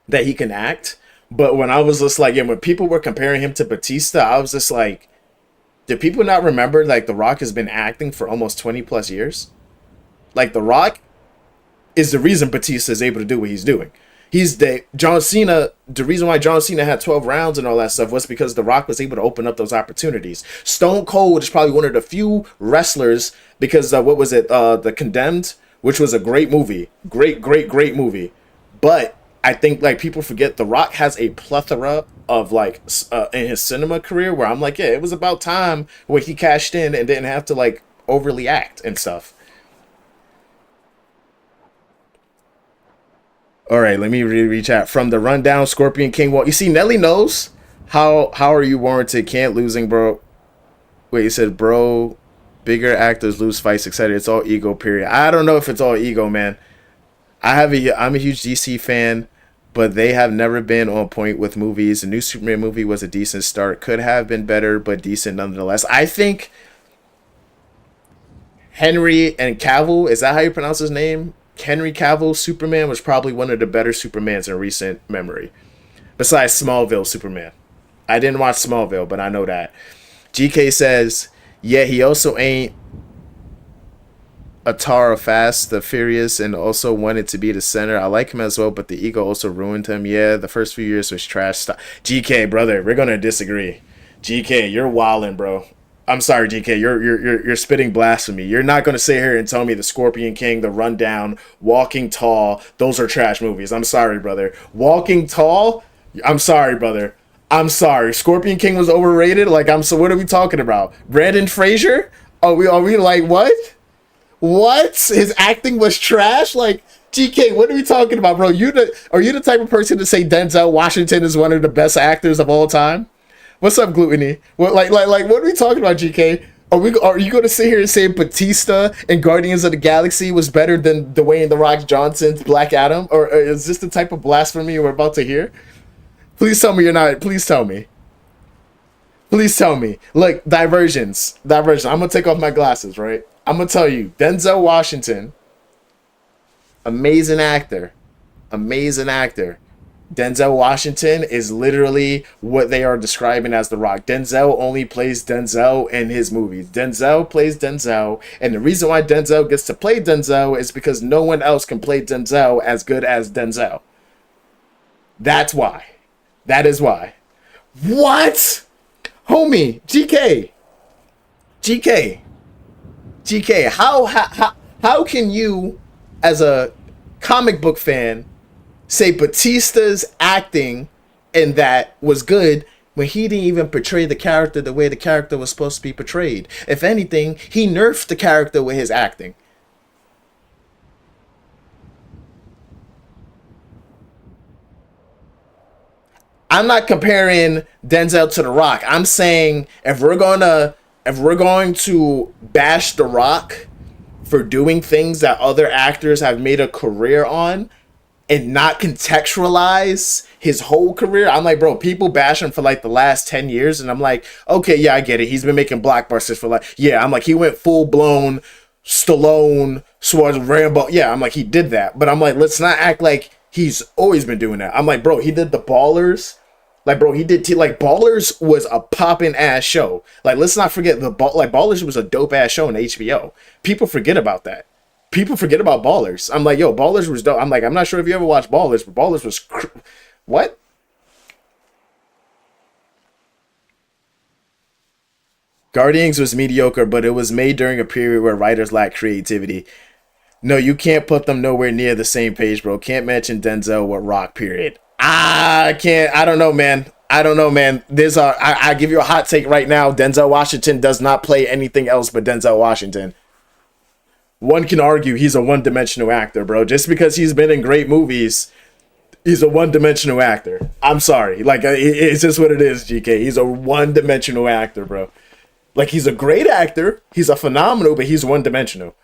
that he can act. But when I was just like, when people were comparing him to Batista, I was just like, do people not remember like The Rock has been acting for almost 20 plus years? Like, The Rock is the reason Batista is able to do what he's doing. He's John Cena. The reason why John Cena had 12 rounds and all that stuff was because The Rock was able to open up those opportunities. Stone Cold is probably one of the few wrestlers, because what was it? The Condemned, which was a great movie. Great movie. But I think like people forget The Rock has a plethora of like in his cinema career where I'm like, yeah, it was about time where he cashed in and didn't have to like overly act and stuff. All right, let me reach out from the rundown. Scorpion King. Well, you see, Nelly knows how are you warranted? Can't losing, bro. Wait, he said, bro, bigger actors lose fights, etc. It's all ego. Period. I don't know if it's all ego, man. I'm a huge DC fan, but they have never been on point with movies. The new Superman movie was a decent start. Could have been better, but decent nonetheless. I think Henry and Cavill, is that how you pronounce his name? Henry Cavill Superman was probably one of the better Supermans in recent memory. Besides Smallville Superman. I didn't watch Smallville, but I know that. GK says, yeah, he also ain't a tar of Fast, the Furious, and also wanted to be the center. I like him as well, but the ego also ruined him. Yeah, the first few years was trash. GK, brother, we're gonna disagree. GK, you're wildin', bro. I'm sorry, GK. You're spitting blasphemy. You're not gonna sit here and tell me the Scorpion King, the Rundown, Walking Tall, those are trash movies. I'm sorry, brother. Walking Tall, I'm sorry, brother. I'm sorry. Scorpion King was overrated. So what are we talking about? Brandon Fraser? Are we like what? What? His acting was trash? Like, GK, what are we talking about, bro? Are you the type of person to say Denzel Washington is one of the best actors of all time? What's up, Gluttony? What what are we talking about, GK? Are you going to sit here and say Batista and Guardians of the Galaxy was better than Dwayne "The Rock" Johnson's Black Adam? Or is this the type of blasphemy we're about to hear? Please tell me you're not. Please tell me. Please tell me. Look, diversions. Diversion. I'm gonna take off my glasses, right? I'm gonna tell you, Denzel Washington, amazing actor. Amazing actor. Denzel Washington is literally what they are describing as The Rock. Denzel only plays Denzel in his movies. Denzel plays Denzel, and the reason why Denzel gets to play Denzel is because no one else can play Denzel as good as Denzel. That's why. That is why. What? Homie, GK, how can you, as a comic book fan, say Batista's acting in that was good when he didn't even portray the character the way the character was supposed to be portrayed? If anything, he nerfed the character with his acting. I'm not comparing Denzel to The Rock. I'm saying if we're going to bash The Rock for doing things that other actors have made a career on and not contextualize his whole career, I'm like, bro, people bash him for like the last 10 years. And I'm like, okay, yeah, I get it. He's been making blockbusters for like, yeah, I'm like, he went full blown Stallone, Schwarzenegger, Rambo. Yeah, I'm like, he did that. But I'm like, let's not act like he's always been doing that. I'm like, bro, he did the Ballers. Like, bro, he did like Ballers was a poppin' ass show. Like, let's not forget like Ballers was a dope ass show on HBO. People forget about that. People forget about Ballers. I'm like, yo, Ballers was dope. I'm like, I'm not sure if you ever watched Ballers, but Ballers was what? Guardians was mediocre, but it was made during a period where writers lacked creativity. No, you can't put them nowhere near the same page, bro. Can't mention Denzel with Rock, period. I can't. I don't know, man. I don't know, man. I give you a hot take right now. Denzel Washington does not play anything else but Denzel Washington. One can argue he's a one-dimensional actor, bro. Just because he's been in great movies, he's a one-dimensional actor. I'm sorry. Like, it's just what it is, GK. He's a one-dimensional actor, bro. Like, he's a great actor. He's a phenomenal, but he's one-dimensional.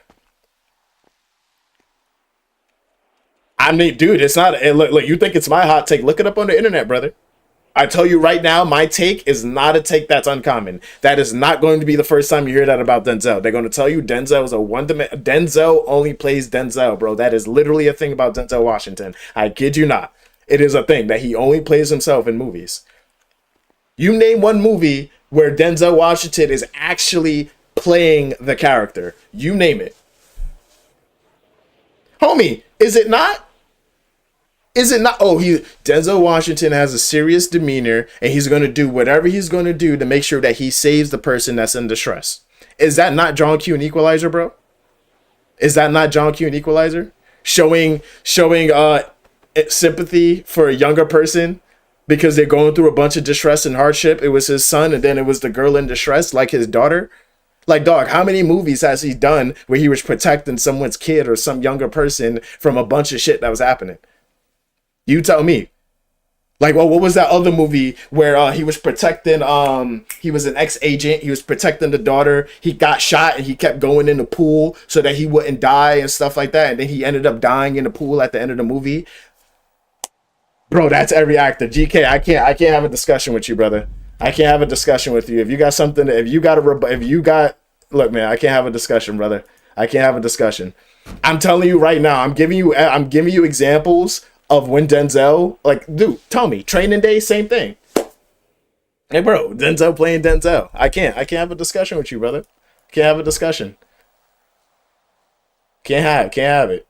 I mean, dude, it's not. Look, you think it's my hot take? Look it up on the internet, brother. I tell you right now, my take is not a take that's uncommon. That is not going to be the first time you hear that about Denzel. They're going to tell you Denzel is a one-dimensional. Denzel only plays Denzel, bro. That is literally a thing about Denzel Washington. I kid you not. It is a thing that he only plays himself in movies. You name one movie where Denzel Washington is actually playing the character. You name it. Homie, is it not? Is it not? Oh, Denzel Washington has a serious demeanor, and he's going to do whatever he's going to do to make sure that he saves the person that's in distress. Is that not John Q and Equalizer, bro? Is that not John Q and Equalizer? Showing sympathy for a younger person because they're going through a bunch of distress and hardship. It was his son, and then it was the girl in distress, like his daughter. Like, dog, how many movies has he done where he was protecting someone's kid or some younger person from a bunch of shit that was happening? You tell me. Like, well, what was that other movie where he was protecting, he was an ex-agent, he was protecting the daughter, he got shot and he kept going in the pool so that he wouldn't die and stuff like that, and then he ended up dying in the pool at the end of the movie. Bro, that's every actor. GK, I can't have a discussion with you, brother. I can't have a discussion with you. If you got something, look, man, I can't have a discussion, brother. I can't have a discussion. I'm telling you right now, I'm giving you examples of when Denzel, like, dude, tell me, Training Day, same thing. Hey, bro, Denzel playing Denzel. I can't have a discussion with you, brother. Can't have a discussion. Can't have it.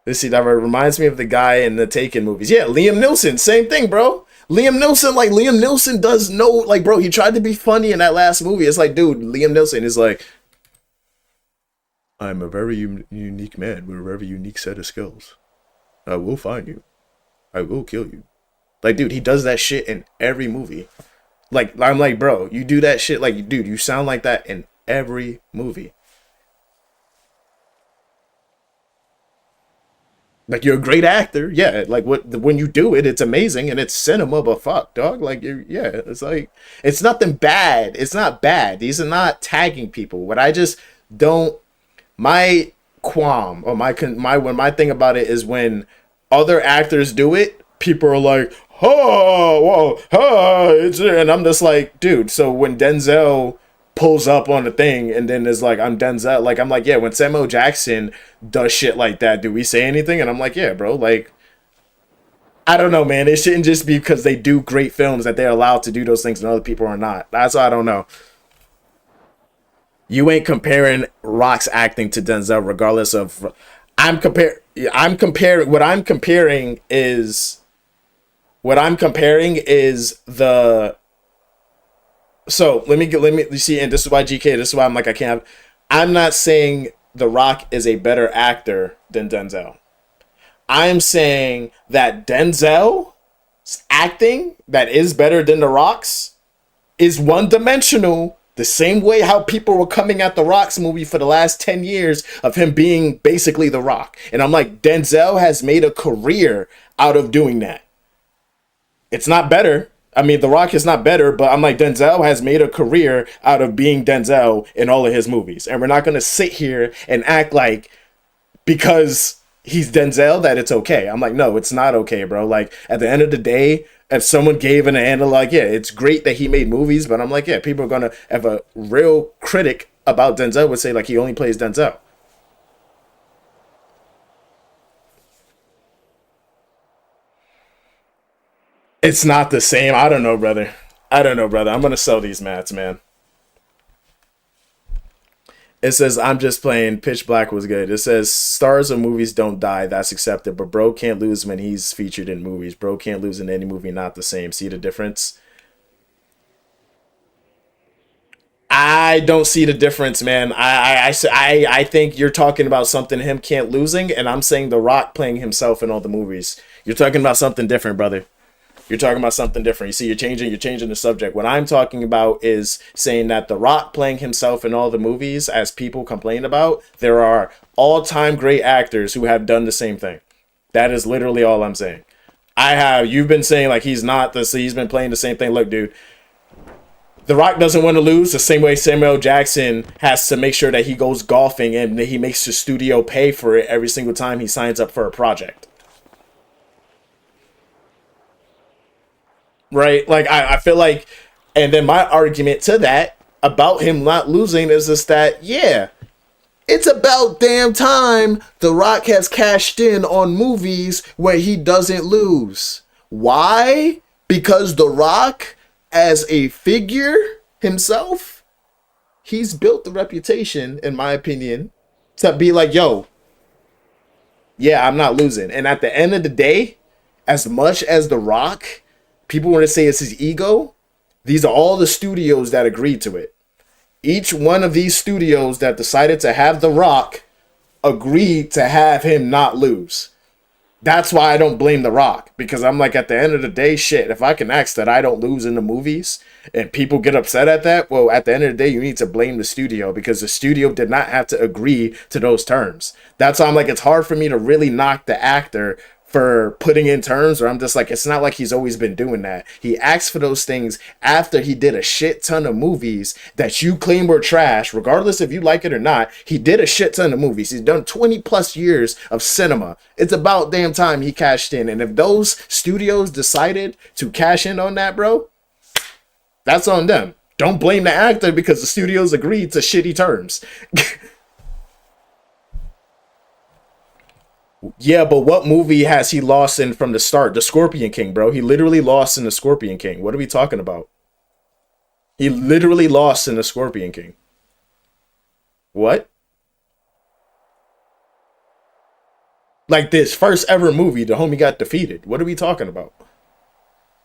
Let's see, that reminds me of the guy in the Taken movies. Yeah, Liam Neeson, same thing, bro. Liam Neeson does no, like, bro, he tried to be funny in that last movie. It's like, dude, Liam Neeson is like, I'm a very unique man with a very unique set of skills. I will find you. I will kill you. Like, dude, he does that shit in every movie. Like, I'm like, bro, you do that shit, like, dude, you sound like that in every movie. Like, you're a great actor, yeah. Like, when you do it, it's amazing and it's cinema. But fuck, dog. Like, yeah, it's like, it's nothing bad. It's not bad. These are not tagging people. What I just don't. My qualm or my thing about it is when other actors do it, people are like, oh, well, and I'm just like, dude. So when Denzel pulls up on the thing and then is like, I'm Denzel, like I'm like, yeah. When Samuel Jackson does shit like that, do we say anything? And I'm like, yeah, bro. Like, I don't know, man. It shouldn't just be because they do great films that they're allowed to do those things and other people are not. That's why I don't know. You ain't comparing Rock's acting to Denzel, regardless of. I'm compare. I'm comparing. What I'm comparing is the. So let me see, and this is why GK. This is why I'm like I can't. I'm not saying The Rock is a better actor than Denzel. I'm saying that Denzel's acting that is better than The Rock's is one dimensional. The same way how people were coming at The Rock's movie for the last 10 years of him being basically The Rock. And I'm like, Denzel has made a career out of doing that. It's not better. I mean, The Rock is not better, but I'm like, Denzel has made a career out of being Denzel in all of his movies. And we're not going to sit here and act like because he's Denzel that it's okay. I'm like, no, it's not okay, bro. Like at the end of the day, if someone gave an analog, like, yeah, it's great that he made movies, but I'm like, yeah, people are gonna have a real critic about Denzel would say like he only plays Denzel. It's not the same. I don't know, brother. I don't know, brother. I'm gonna sell these mats, man. It says I'm just playing. Pitch Black was good. It says stars of movies don't die. That's accepted, but bro can't lose when he's featured in movies. Bro can't lose in any movie. Not the same. See the difference? I don't see the difference, man. I think you're talking about something him can't losing, and I'm saying The Rock playing himself in all the movies. You're talking about something different, brother. You're talking about something different. You see, you're changing the subject. What I'm talking about is saying that The Rock playing himself in all the movies, as people complain about, there are all-time great actors who have done the same thing. That is literally all I'm saying. You've been saying like he's not this, he's been playing the same thing. Look, dude, The Rock doesn't want to lose the same way Samuel Jackson has to make sure that he goes golfing and that he makes the studio pay for it every single time he signs up for a project. Right? Like I feel like, and then my argument to that about him not losing is just that, yeah, it's about damn time The Rock has cashed in on movies where he doesn't lose. Why? Because The Rock, as a figure himself, he's built the reputation, in my opinion, to be like, yo, yeah, I'm not losing. And at the end of the day, as much as The Rock, people want to say it's his ego, these are all the studios that agreed to it. Each one of these studios that decided to have The Rock agreed to have him not lose. That's why I don't blame The Rock, because I'm like, at the end of the day, shit, if I can ask that I don't lose in the movies and people get upset at that, well, at the end of the day, you need to blame the studio because the studio did not have to agree to those terms. That's why I'm like, it's hard for me to really knock the actor for putting in terms where I'm just like, it's not like he's always been doing that. He asked for those things after he did a shit ton of movies that you claim were trash, regardless if you like it or not. He did a shit ton of movies. He's done 20 plus years of cinema. It's about damn time he cashed in. And if those studios decided to cash in on that, bro, that's on them. Don't blame the actor because the studios agreed to shitty terms. Yeah, but what movie has he lost in from the start? The Scorpion King, bro. He literally lost in the Scorpion King. What are we talking about? He literally lost in the Scorpion King. What? Like this first ever movie, the homie got defeated. What are we talking about?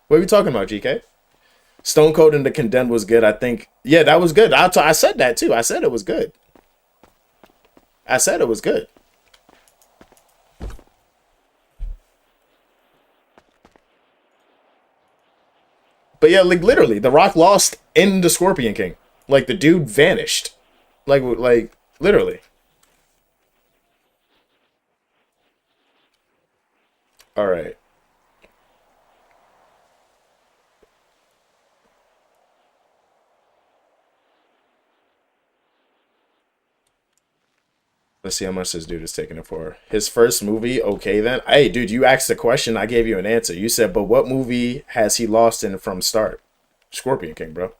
What are we talking about, GK? Stone Cold and the Condemned was good. I think, yeah, that was good. I said that too. I said it was good. I said it was good. But yeah, like literally, The Rock lost in the Scorpion King. Like the dude vanished. Like literally. All right. Let's see how much this dude is taking it for. His first movie, okay then. Hey, dude, you asked a question, I gave you an answer. You said, but what movie has he lost in from start? Scorpion King, bro.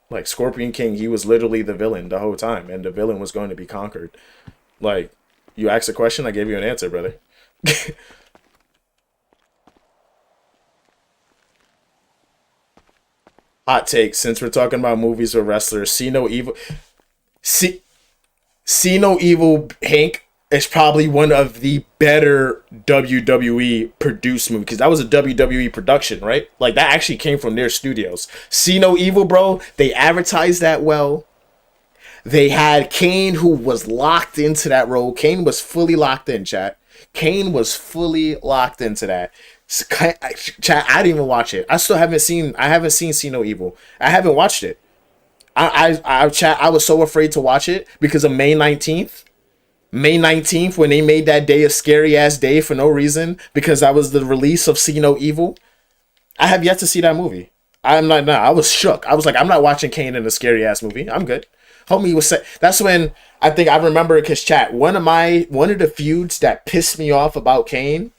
Like, Scorpion King, he was literally the villain the whole time, and the villain was going to be conquered. Like, you asked a question, I gave you an answer, brother. Hot take, since we're talking about movies or wrestlers, See No Evil. See No Evil, Hank, is probably one of the better WWE produced movies, because that was a WWE production, right? Like, that actually came from their studios. See No Evil, bro, they advertised that well. They had Kane, who was locked into that role. Kane was fully locked in, chat. Kane was fully locked into that. Chat, I didn't even watch it. I haven't seen See No Evil. I haven't watched it. Chat, I was so afraid to watch it because of May 19th. May 19th, when they made that day a scary ass day for no reason, because that was the release of See No Evil. I have yet to see that movie. I'm not, I was shook. I was like, I'm not watching Kane in a scary ass movie. I'm good. Homie was say, that's when I think I remember, because chat, one of the feuds that pissed me off about Kane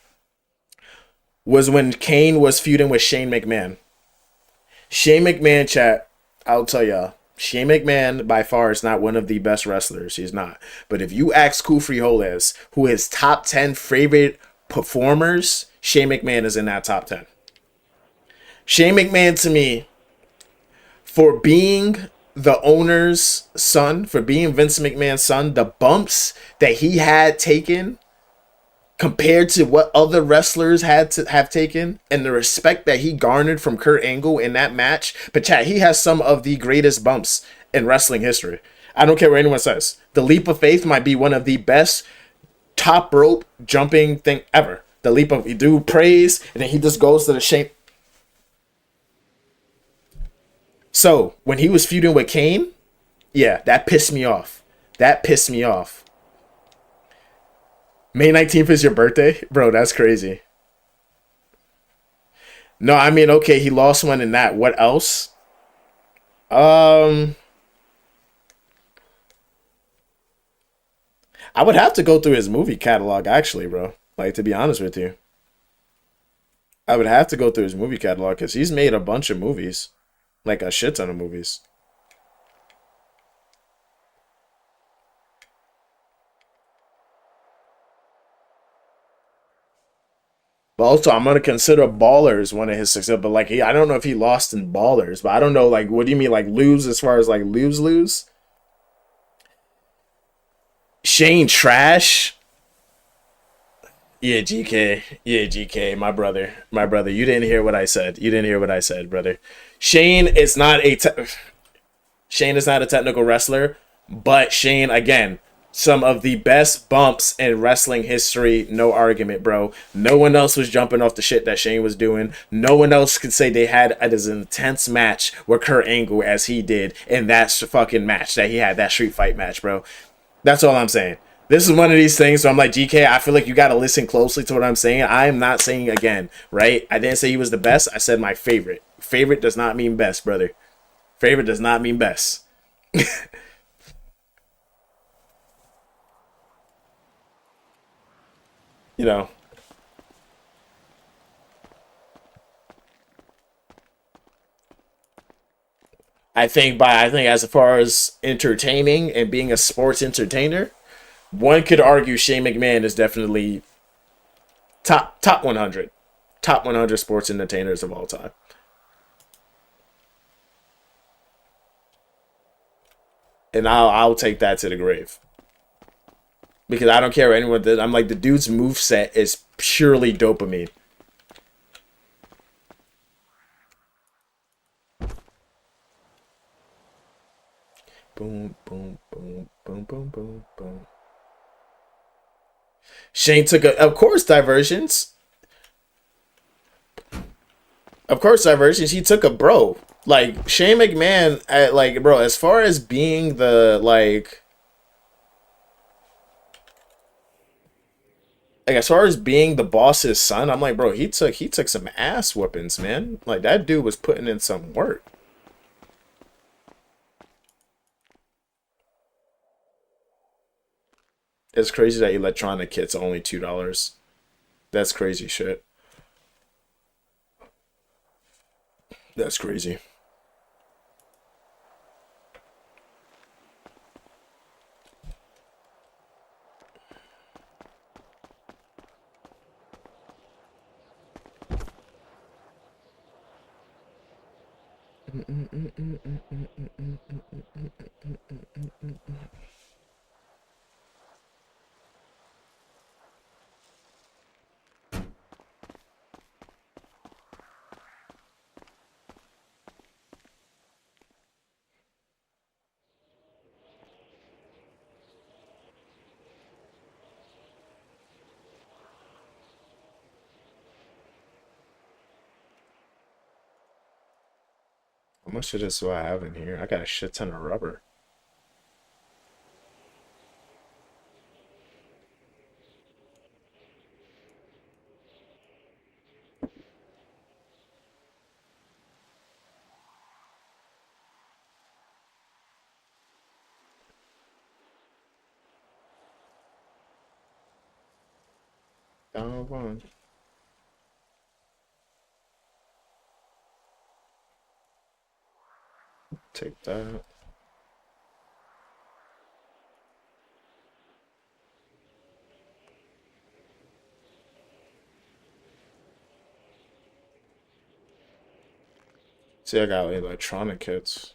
was when Kane was feuding with Shane McMahon. Shane McMahon, chat, I'll tell y'all, Shane McMahon by far is not one of the best wrestlers. He's not. But if you ask Frijoles, who his top 10 favorite performers, Shane McMahon is in that top 10. Shane McMahon, to me, for being the owner's son, for being Vince McMahon's son, the bumps that he had taken compared to what other wrestlers had to have taken, and the respect that he garnered from Kurt Angle in that match. But chat, he has some of the greatest bumps in wrestling history. I don't care what anyone says. The leap of faith might be one of the best top rope jumping thing ever. The leap of, you do praise, and then he just goes to the shape. So when he was feuding with Kane, yeah, that pissed me off. That pissed me off. May 19th is your birthday? Bro, that's crazy. No, I mean, okay, he lost one in that. What else? I would have to go through his movie catalog, actually, bro. Like, to be honest with you. I would have to go through his movie catalog, because he's made a bunch of movies. Like, a shit ton of movies. But also, I'm gonna consider Ballers one of his success. But like, I don't know if he lost in Ballers. But I don't know, like, what do you mean, like, lose as far as like lose? Shane trash. Yeah, GK. Yeah, GK. My brother. You didn't hear what I said. Brother. Shane is not a technical wrestler. But Shane, again, some of the best bumps in wrestling history, no argument, bro. No one else was jumping off the shit that Shane was doing. No one else could say they had as an intense match with Kurt Angle as he did in that fucking match that he had, that street fight match, bro. That's all I'm saying. This is one of these things, so I'm like, GK, I feel like you got to listen closely to what I'm saying. I am not saying, again, right? I didn't say he was the best. I said my favorite. Favorite does not mean best, brother. Favorite does not mean best. You know, I think as far as entertaining and being a sports entertainer, one could argue Shane McMahon is definitely top 100, top 100 sports entertainers of all time. And I'll take that to the grave. Because I don't care what anyone does. I'm like, the dude's moveset is purely dopamine. Boom, boom, boom, boom, boom, boom, boom. Shane took of course, diversions. Of course, diversions. He took a bro. Like, Shane McMahon, like, bro, as far as being the, like, as far as being the boss's son, I'm like, bro, he took some ass whoopings, man. Like, that dude was putting in some work. It's crazy that electronic kit's only $2. That's crazy shit. That's crazy. How much of this do I have in here? I got a shit ton of rubber. Down one. Take that. See, I got electronic kits.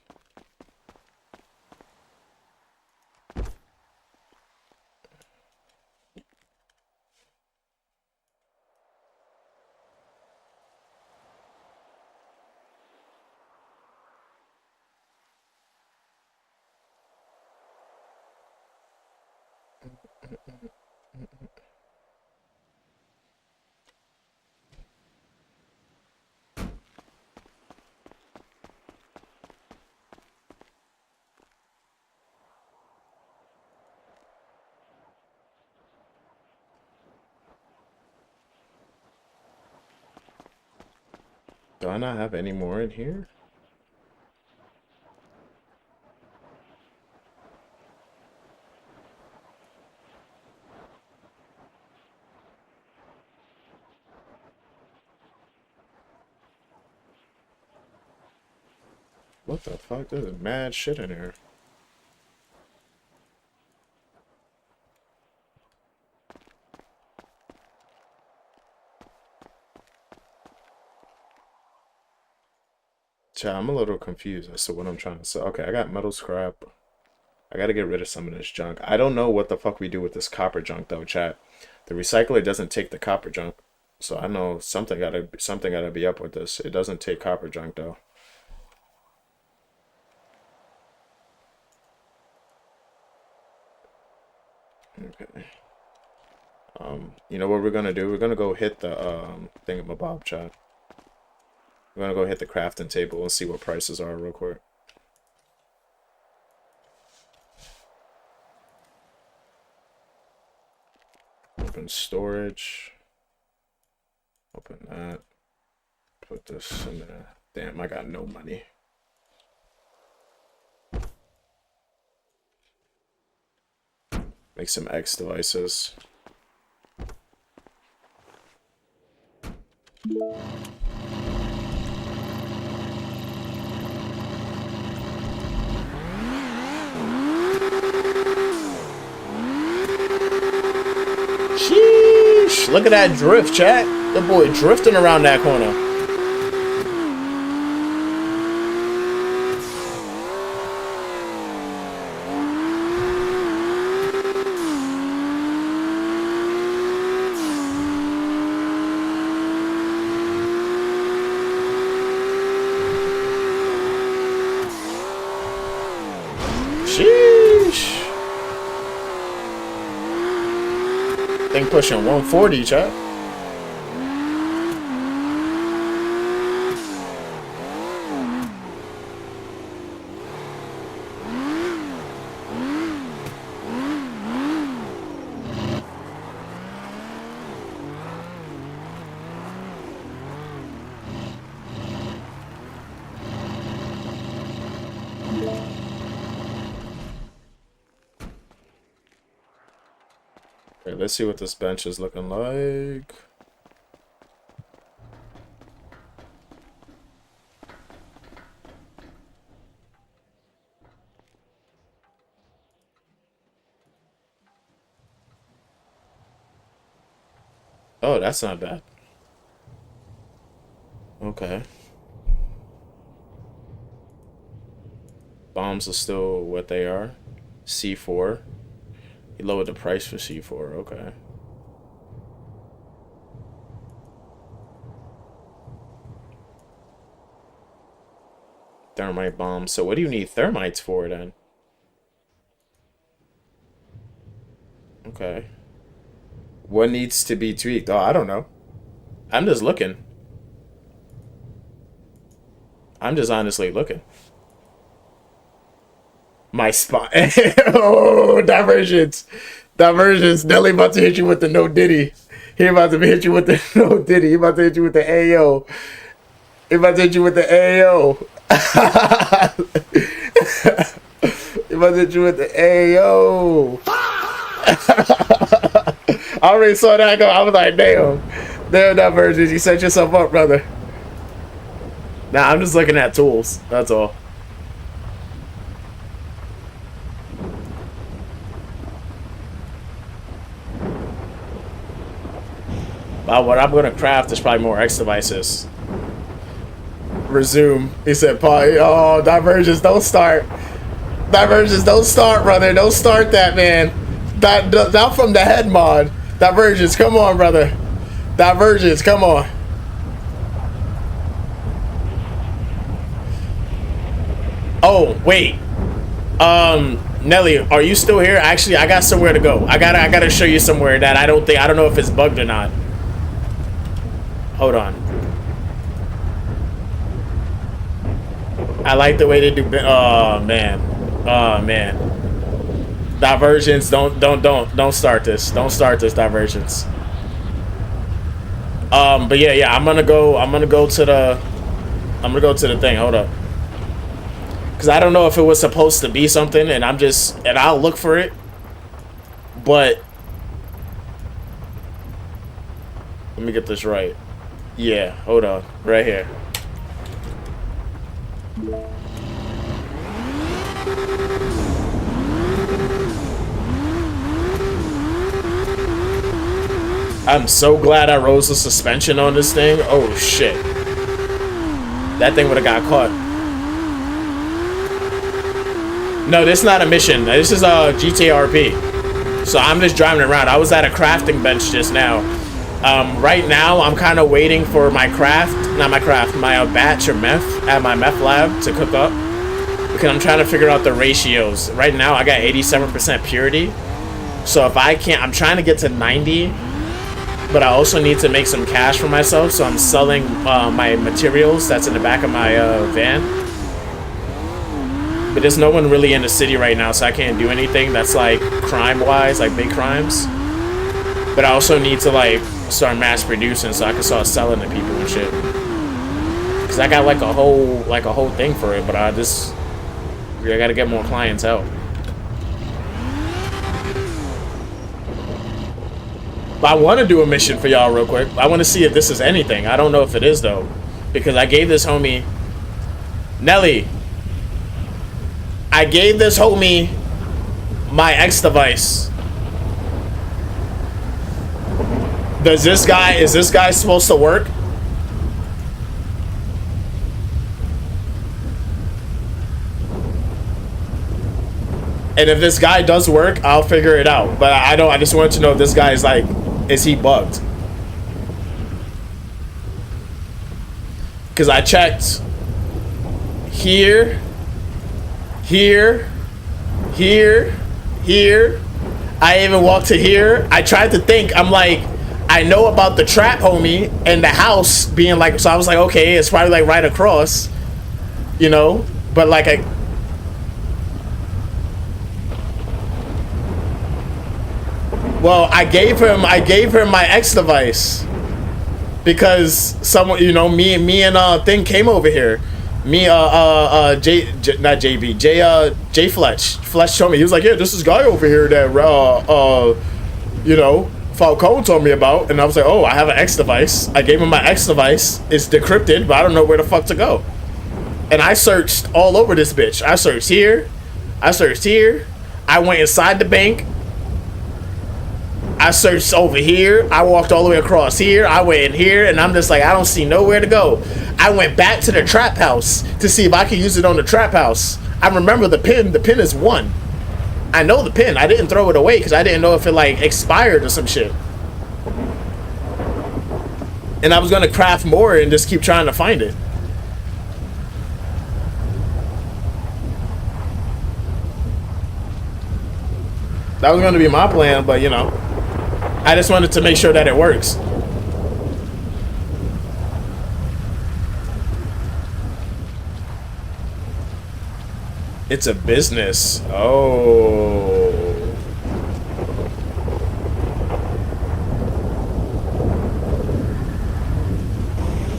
Do I not have any more in here? What the fuck? There's mad shit in here. Chat, I'm a little confused as to what I'm trying to say. Okay, I got metal scrap. I gotta get rid of some of this junk. I don't know what the fuck we do with this copper junk though, chat. The recycler doesn't take the copper junk. So I know something gotta be up with this. It doesn't take copper junk though. Okay. You know what we're gonna do? We're gonna go hit the thingamabob, chat. We're gonna go hit the crafting table and see what prices are real quick. Open storage. Open that. Put this in there. Damn, I got no money. Make some X devices. Sheesh! Look at that drift, chat. The boy drifting around that corner. Sheesh. Thing pushing 140, chat. Okay, let's see what this bench is looking like. Oh, that's not bad. Okay. Bombs are still what they are. C4. He lowered the price for C4. Okay. Thermite bombs. So what do you need thermites for then? Okay. What needs to be tweaked? Oh, I don't know. I'm just looking. I'm just honestly looking. My spot. Oh, diversions. Diversions. Nelly about to hit you with the no diddy. He about to hit you with the no diddy. He about to hit you with the AO. He about to hit you with the AO. He about to hit you with the AO. I already saw that go. I was like, damn. Damn, diversions. You set yourself up, brother. Nah, I'm just looking at tools. That's all. What I'm gonna craft is probably more X devices. Resume. He said, "Oh, divergence, don't start. Divergence, don't start, brother. Don't start that, man. Not from the head mod. Divergence, come on, brother. Divergence, come on." Oh, wait. Nelly, are you still here? Actually, I got somewhere to go. I gotta show you somewhere that I don't know if it's bugged or not. Hold on. I like the way they do. Oh man. Oh man. Divergence. Don't start this. Don't start this, divergence. But yeah. I'm gonna go to the thing. Hold up. Cause I don't know if it was supposed to be something, and I'll look for it. But let me get this right. Yeah, hold on. Right here. I'm so glad I rose the suspension on this thing. Oh shit. That thing would have got caught. No, this is not a mission. This is a Ccrp. So I'm just driving around. I was at a crafting bench just now. Right now, I'm kind of waiting for my batch of meth at my meth lab to cook up. Because I'm trying to figure out the ratios. Right now, I got 87% purity. So if I can't, I'm trying to get to 90. But I also need to make some cash for myself. So I'm selling my materials that's in the back of my van. But there's no one really in the city right now, so I can't do anything that's like crime-wise, like big crimes. But I also need to like start mass producing so I can start selling to people and shit. Cause I got like a whole thing for it, but I gotta get more clientele. But I want to do a mission for y'all real quick. I want to see if this is anything. I don't know if it is though, because I gave this homie Nelly. I gave this homie my X device. Is this guy supposed to work? And if this guy does work, I'll figure it out. But I just wanted to know if this guy is like, is he bugged? Because I checked here. I even walked to here. I tried to think. I'm like, I know about the trap, homie, and the house being like. So I was like, okay, it's probably like right across, you know. But like I gave him my X device because someone, you know, me and thing came over here. Jay Fletch told me, he was like, yeah, this is guy over here that you know, Falcone told me about, and I was like, oh, I have an X device. I gave him my X device. It's decrypted, but I don't know where the fuck to go. And I searched all over this bitch. I searched here. I searched here. I went inside the bank. I searched over here. I walked all the way across here. I went in here, and I'm just like, I don't see nowhere to go. I went back to the trap house to see if I could use it on the trap house. I remember the pin. The pin is 1. I know the pin. I didn't throw it away because I didn't know if it like expired or some shit. And I was gonna craft more and just keep trying to find it. That was gonna be my plan, but you know, I just wanted to make sure that it works. It's a business. Oh.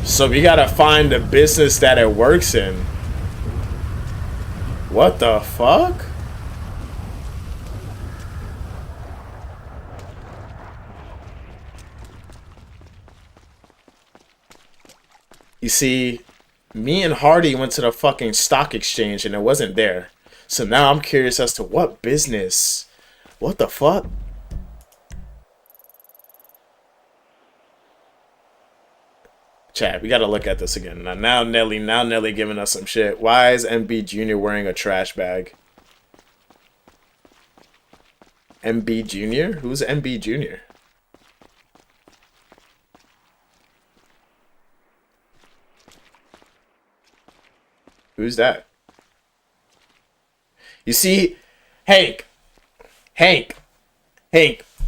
So we gotta find a business that it works in. What the fuck? You see, me and Hardy went to the fucking stock exchange and it wasn't there. So now I'm curious as to what business. What the fuck? Chat, we gotta look at this again. Now Nelly giving us some shit. Why is MB Jr. wearing a trash bag? MB Jr.? Who's MB Jr.? Who's that? You see, Hank,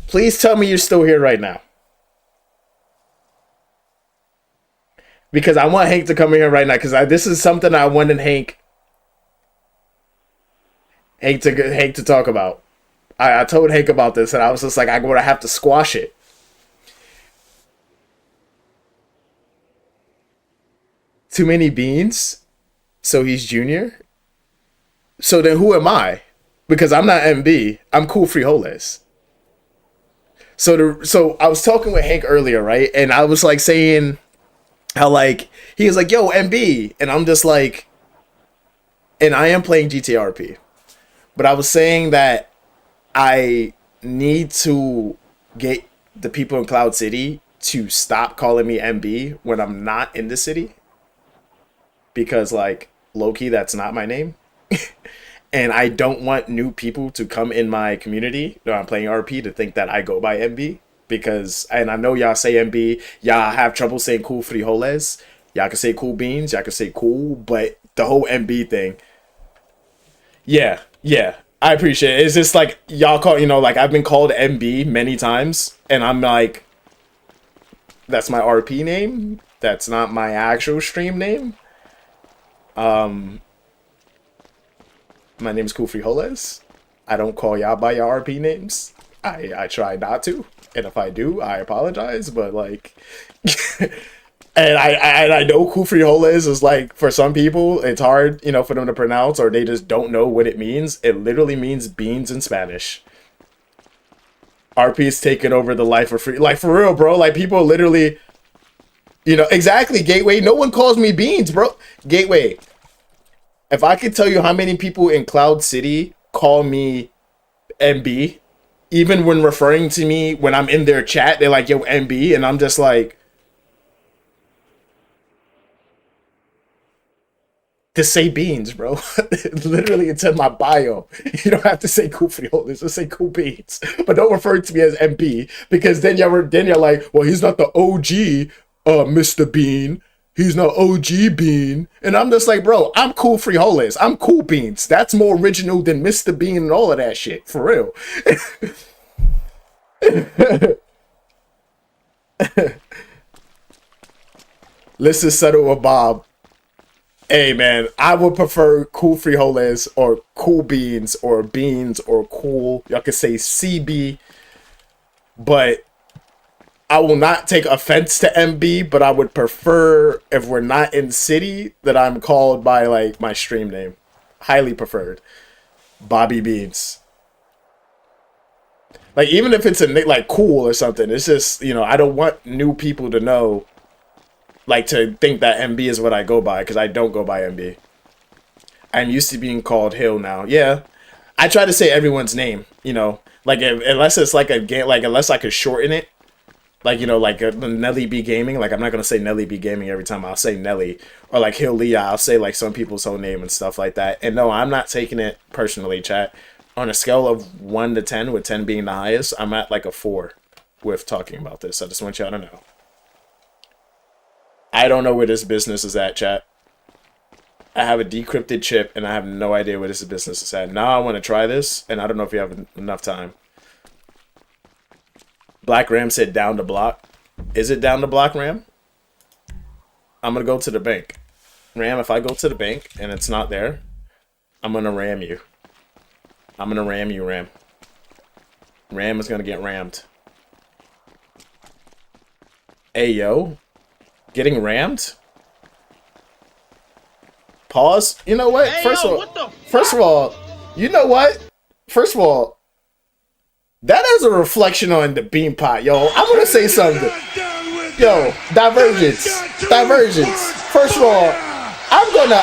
please tell me you're still here right now. Because I want Hank to come in here right now. Because this is something I wanted Hank to talk about. I told Hank about this, and I was just like, I'm going to have to squash it. Too many beans? So he's junior? So then who am I? Because I'm not MB. I'm Cool Frijoles. So I was talking with Hank earlier, right? And I was like saying how like he was like, yo, MB. And I'm just like, and I am playing GTRP. But I was saying that I need to get the people in Cloud City to stop calling me MB when I'm not in the city. Because like low-key, that's not my name. And I don't want new people to come in my community that I'm playing RP to think that I go by MB. Because, and I know y'all say MB, y'all have trouble saying Cool Frijoles. Y'all can say Cool Beans, y'all can say Cool, but the whole MB thing. Yeah, I appreciate it. It's just like, y'all call, you know, like I've been called MB many times. And I'm like, that's my RP name. That's not my actual stream name. My name is Cool Frijoles. I don't call y'all by your RP names. I try not to, and if I do, I apologize. But like, and I know Cool Frijoles is like for some people it's hard, you know, for them to pronounce, or they just don't know what it means. It literally means beans in Spanish. RP is taking over the life of free, like for real, bro. Like people literally, you know, exactly. Gateway. No one calls me beans, bro. Gateway. If I could tell you how many people in Cloud City call me MB, even when referring to me when I'm in their chat, they're like, yo, MB, and I'm just like, just say beans, bro. Literally, it's in my bio. You don't have to say Cool Frijoles, just say Cool Beans. But don't refer to me as MB, because then you're like, well, he's not the OG Mr. Bean. He's not OG Bean. And I'm just like, bro, I'm Cool Frijoles. I'm Cool Beans. That's more original than Mr. Bean and all of that shit. For real. Let's just settle with Bob. Hey, man, I would prefer Cool Frijoles or Cool Beans or Beans or Cool. Y'all can say CB. But I will not take offense to MB, but I would prefer, if we're not in city, that I'm called by like my stream name. Highly preferred. Bobby Beans. Like, even if it's a like cool or something, it's just, you know, I don't want new people to know, like, to think that MB is what I go by, because I don't go by MB. I'm used to being called Hill now. Yeah, I try to say everyone's name, you know, like, unless it's like a game, like, unless I could shorten it, like, you know, like Nelly B Gaming. Like, I'm not gonna say Nelly B Gaming every time. I'll say Nelly, or like Hill Leah. I'll say like some people's whole name and stuff like that. And no, I'm not taking it personally, chat. On a scale of 1 to 10, with 10 being the highest, I'm at like a 4 with talking about this. I just want y'all to know. I don't know where this business is at, chat. I have a decrypted chip, and I have no idea where this business is at. Now I want to try this, and I don't know if you have enough time. Black Ram said down the block. Is it down the block, Ram? I'm going to go to the bank. Ram, if I go to the bank and it's not there, I'm going to ram you. I'm going to ram you, Ram. Ram is going to get rammed. Hey, yo. Getting rammed? Pause. You know what?
Hey,
First
yo,
of all, you know what? First of all, that is a reflection on the BeanPot, yo. I'm gonna say something. Yo, divergence. First of all, I'm gonna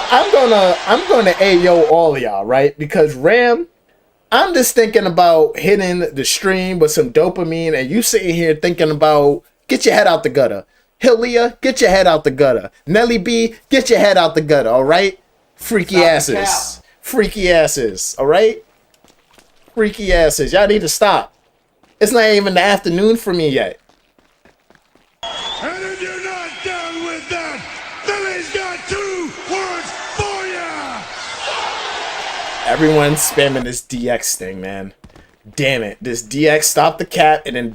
ayo all of y'all, right? Because Ram, I'm just thinking about hitting the stream with some dopamine, and you sitting here thinking about get your head out the gutter. Hillia, get your head out the gutter. Nelly B, get your head out the gutter, all right? Freaky asses. Freaky asses, all right? Freaky asses. Y'all need to stop. It's not even the afternoon for me yet.
And if you're not down with that, Philly's got 2 words for ya!
Everyone's spamming this DX thing, man. Damn it. This DX, stop the cat, and then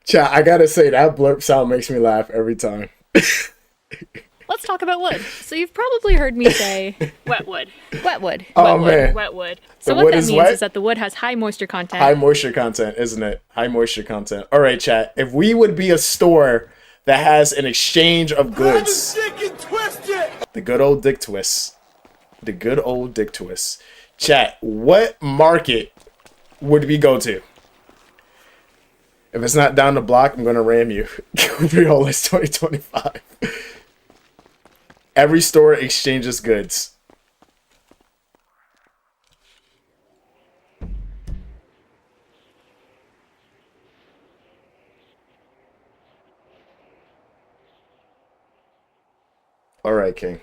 Chat, I gotta say, that blurp sound makes me laugh every time.
Let's talk about wood. So you've probably heard me say wet wood. Wet wood.
Oh,
wet
man.
wood. Wet wood. So
The
what
wood
that
is
means
wet?
is that the wood has high moisture content.
High moisture content, isn't it? High moisture content. All right, chat. If we would be a store that has an exchange of goods, the good old dick twists. The good old dick twists. Chat, what market would we go to? If it's not down the block, I'm gonna ram you. Riolas 2025. Every store exchanges goods. All right, King.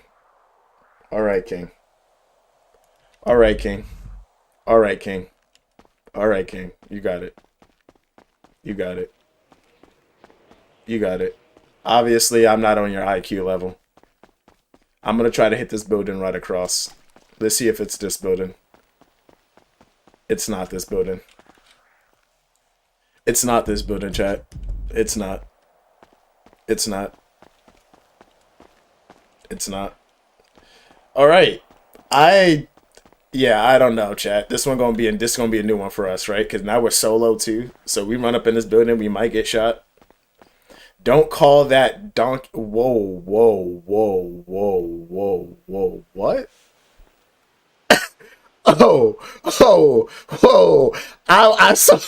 All right, King. All right, King. All right, King. All right, King. You got it. You got it. You got it. Obviously, I'm not on your IQ level. I'm going to try to hit this building right across. Let's see if it's this building. It's not this building. It's not this building, chat. It's not. It's not. It's not. All right. Yeah, I don't know, chat. This gonna be a new one for us, right? Because now we're solo too. So we run up in this building, we might get shot. Don't call that donk. Whoa, whoa, whoa, whoa, whoa, whoa. What? Oh, whoa, whoa. I saw.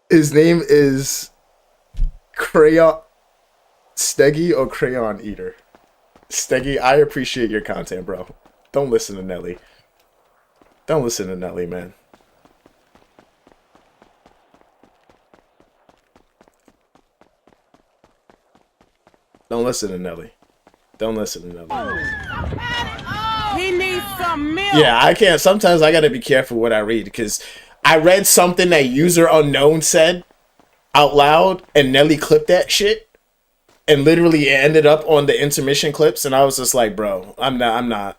His name is Crayon Steggy or Crayon Eater. Steggy, I appreciate your content, bro. Don't listen to Nelly. Don't listen to Nelly, man. Don't listen to Nelly. Don't listen to Nelly.
He needs some milk.
Yeah, I can't. Sometimes I gotta be careful what I read, because I read something that user unknown said out loud, and Nelly clipped that shit. And literally it ended up on the intermission clips, and I was just like, bro, I'm not.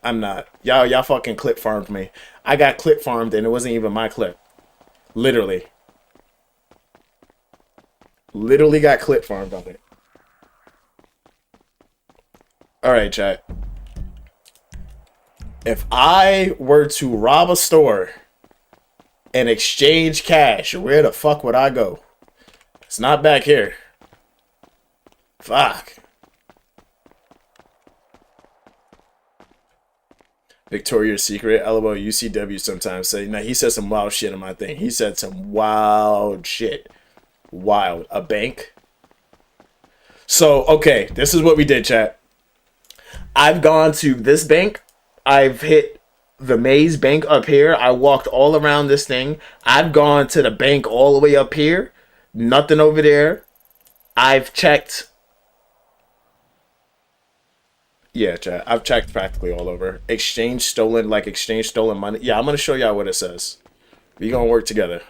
Y'all fucking clip farmed me. I got clip farmed, and it wasn't even my clip. Literally. Literally got clip farmed on it. Alright, chat. If I were to rob a store and exchange cash, where the fuck would I go? It's not back here. Fuck. Victoria's Secret, LOL, UCW sometimes say. Now, he said some wild shit in my thing. He said some wild shit. Wild. A bank? So, okay, this is what we did, chat. I've gone to this bank. I've hit the Maze Bank up here. I walked all around this thing. I've gone to the bank all the way up here. Nothing over there. I've checked. Yeah, chat. I've checked practically all over. Exchange stolen money. Yeah, I'm going to show y'all what it says. We going to work together.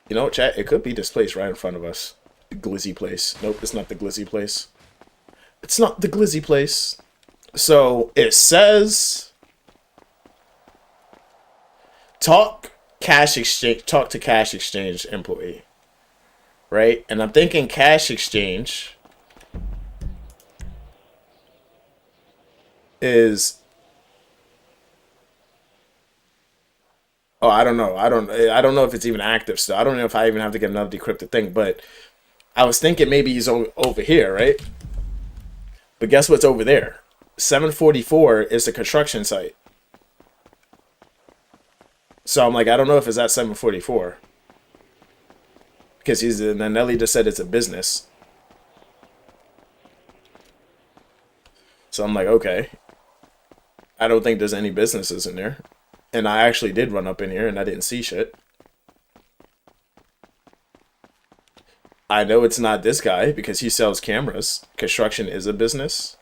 You know what, chat? It could be this place right in front of us. The Glizzy place. Nope, it's not the Glizzy place. It's not the Glizzy place. So, it says... Talk to cash exchange employee. Right? And I'm thinking cash exchange is... Oh, I don't know. I don't know if it's even active still. I don't know if I even have to get another decrypted thing, but I was thinking maybe he's over here, right? But guess what's over there? 744 is the construction site. So I'm like, I don't know if it's at 744. Because and then Nelly just said it's a business. So I'm like, okay. I don't think there's any businesses in there. And I actually did run up in here and I didn't see shit. I know it's not this guy because he sells cameras. Construction is a business.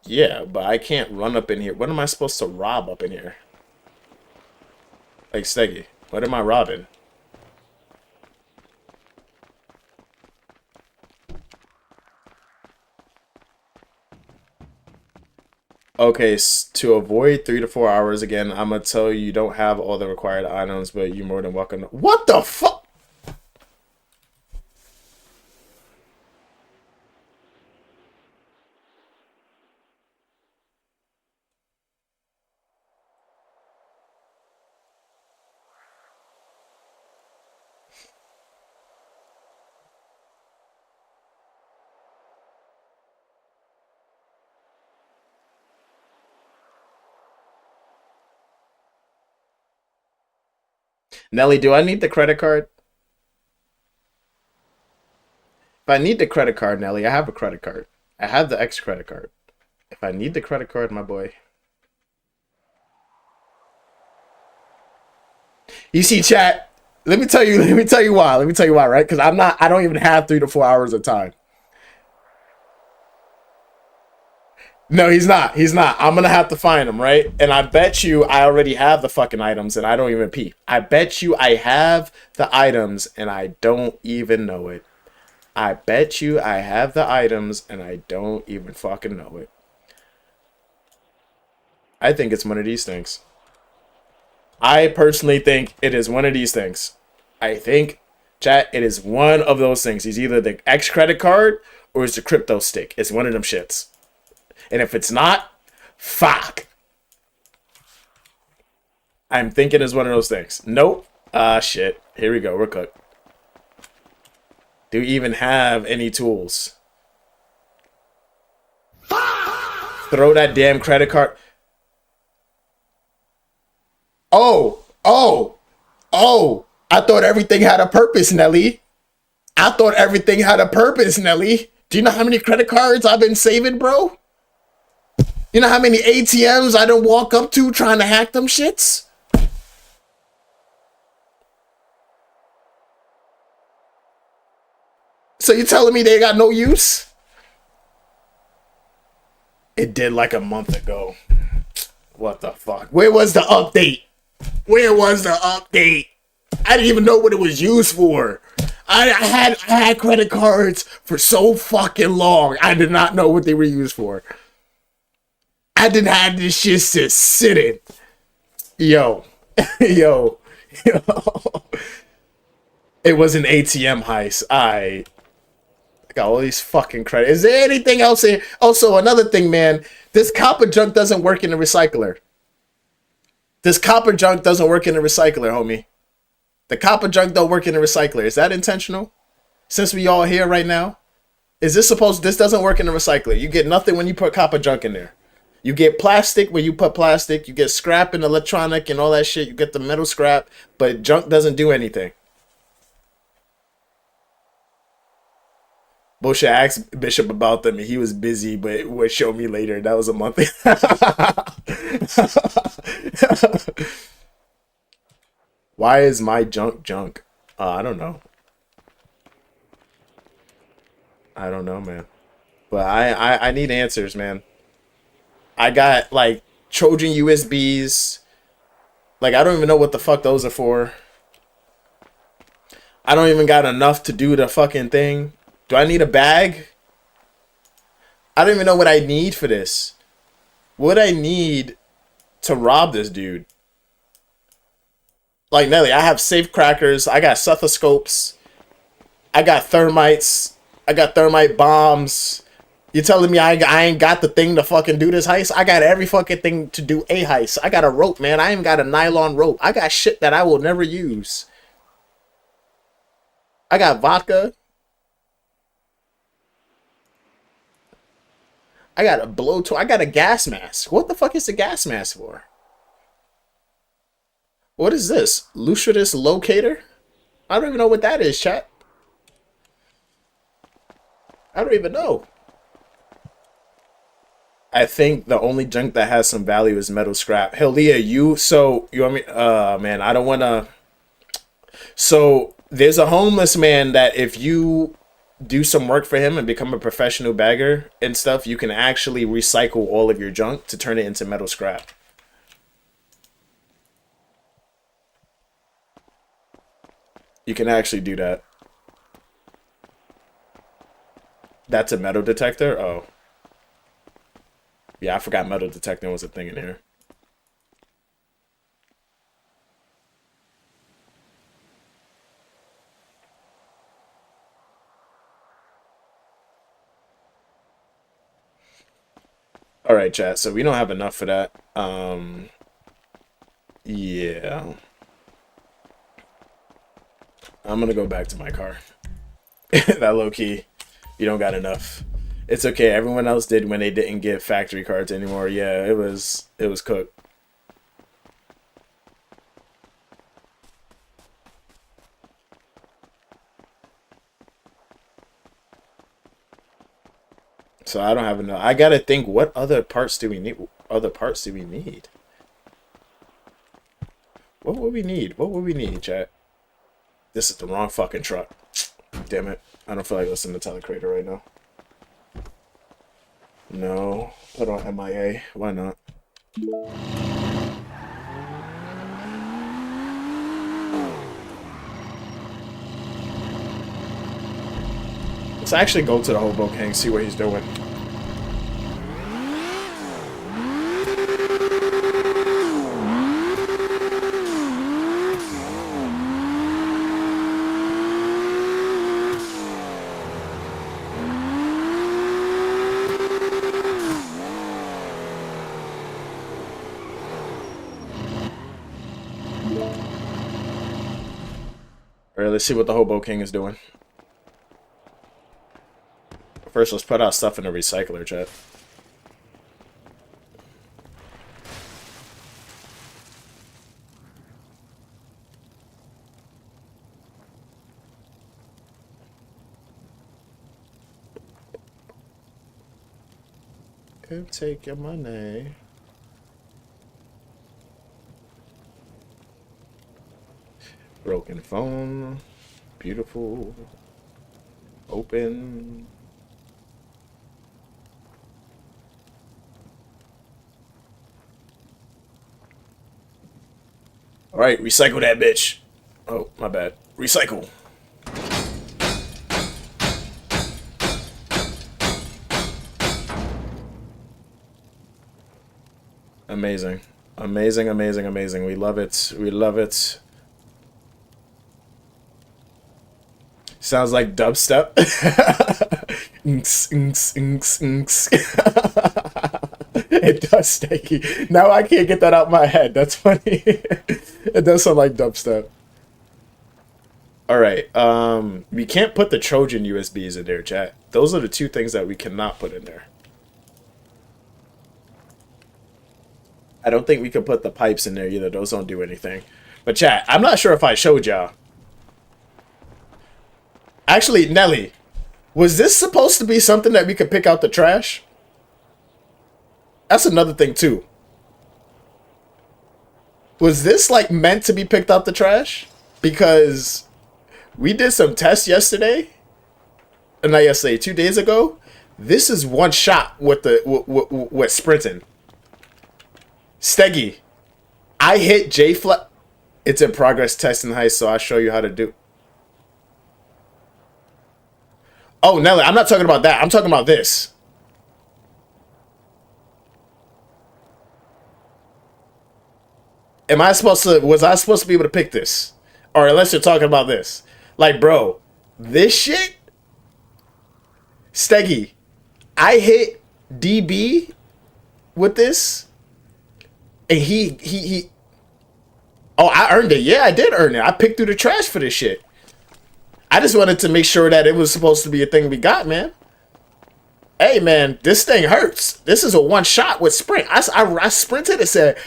Yeah, but I can't run up in here. What am I supposed to rob up in here? Like, Steggy, what am I robbing? Okay, to avoid 3 to 4 hours again, I'm gonna tell you don't have all the required items, but you're more than welcome to... What the fuck? Nelly, do I need the credit card? If I need the credit card, Nelly, I have a credit card. I have the X credit card. If I need the credit card, my boy. You see, chat, let me tell you why, right? Because I don't even have 3 to 4 hours of time. No, he's not. He's not. I'm going to have to find him, right? And I bet you I already have the fucking items and I don't even peep. I bet you I have the items and I don't even know it. I bet you I have the items and I don't even fucking know it. I think it's one of these things. I personally think it is one of these things. I think, chat, it is one of those things. It's either the X credit card or it's the crypto stick. It's one of them shits. And if it's not, fuck. I'm thinking it's one of those things. Nope. Shit. Here we go. We're cooked. Do we even have any tools? Throw that damn credit card. Oh. I thought everything had a purpose, Nelly. I thought everything had a purpose, Nelly. Do you know how many credit cards I've been saving, bro? You know how many ATMs I don't walk up to trying to hack them shits? So you telling me they got no use? It did like a month ago. What the fuck? Where was the update? Where was the update? I didn't even know what it was used for. I had credit cards for so fucking long. I did not know what they were used for. I didn't have this shit to sit in. Yo. It was an ATM heist. Got all these fucking credits. Is there anything else here? Also, another thing, man. This copper junk doesn't work in the recycler. This copper junk doesn't work in the recycler, homie. The copper junk don't work in the recycler. Is that intentional? Since we all here right now? Is this supposed... This doesn't work in the recycler. You get nothing when you put copper junk in there. You get plastic when you put plastic. You get scrap and electronic and all that shit. You get the metal scrap. But junk doesn't do anything. Bullshit asked Bishop about them and he was busy, but would show me later. That was a month. Why is my junk? I don't know. I don't know, man. But I need answers, man. I got like Trojan USBs. Like I don't even know what the fuck those are for. I don't even got enough to do the fucking thing. Do I need a bag? I don't even know what I need for this. What I need to rob this dude? Like Nelly, I have safe crackers. I got stethoscopes. I got thermites. I got thermite bombs. You telling me I ain't got the thing to fucking do this heist? I got every fucking thing to do a heist. I got a rope, man. I even got a nylon rope. I got shit that I will never use. I got vodka. I got a blowtorch. I got a gas mask. What the fuck is the gas mask for? What is this? Lucidus locator? I don't even know what that is, chat. I don't even know. I think the only junk that has some value is metal scrap. Hell, Leah, you want me? Man, I don't want to. So there's a homeless man that if you do some work for him and become a professional bagger and stuff, you can actually recycle all of your junk to turn it into metal scrap. You can actually do that. That's a metal detector? Oh. Yeah, I forgot metal detecting was a thing in here. All right, chat. So we don't have enough for that. Yeah. I'm gonna go back to my car. That low key, you don't got enough. It's okay. Everyone else did when they didn't get factory cards anymore. Yeah, it was cooked. So I don't have enough. I gotta think. What other parts do we need? Other parts do we need? What would we need? What would we need, chat? This is the wrong fucking truck. Damn it. I don't feel like listening to Telecrater right now. No. Put on MIA. Why not? Let's actually go to the Hoboken and see what he's doing. Alright, let's see what the Hobo King is doing. First, let's put our stuff in the recycler, chat. Could take your money. Broken phone. Beautiful. Open. Alright, recycle that bitch. Oh, my bad. Recycle. Amazing. Amazing, amazing, amazing. We love it. We love it. Sounds like dubstep. Nks, nks, nks, nks. It does, Stakey. Now I can't get that out my head. That's funny. It does sound like dubstep. All right. We can't put the Trojan USBs in there, chat. Those are the two things that we cannot put in there. I don't think we can put the pipes in there either. Those don't do anything. But chat, I'm not sure if I showed y'all. Actually, Nelly, was this supposed to be something that we could pick out the trash? That's another thing too. Was this like meant to be picked out the trash? Because we did some tests yesterday. Not yesterday, 2 days ago. This is one shot with the with sprinting. Steggy, I hit J flat. It's in progress testing heist, so I'll show you how to do. Oh, Nelly, I'm not talking about that. I'm talking about this. Am I supposed to, was I supposed to be able to pick this? Or unless you're talking about this. Like, bro, this shit? Steggy, I hit DB with this. And he oh, I earned it. Yeah, I did earn it. I picked through the trash for this shit. I just wanted to make sure that it was supposed to be a thing we got, man. Hey, man, this thing hurts. This is a one shot with sprint. I sprinted and said,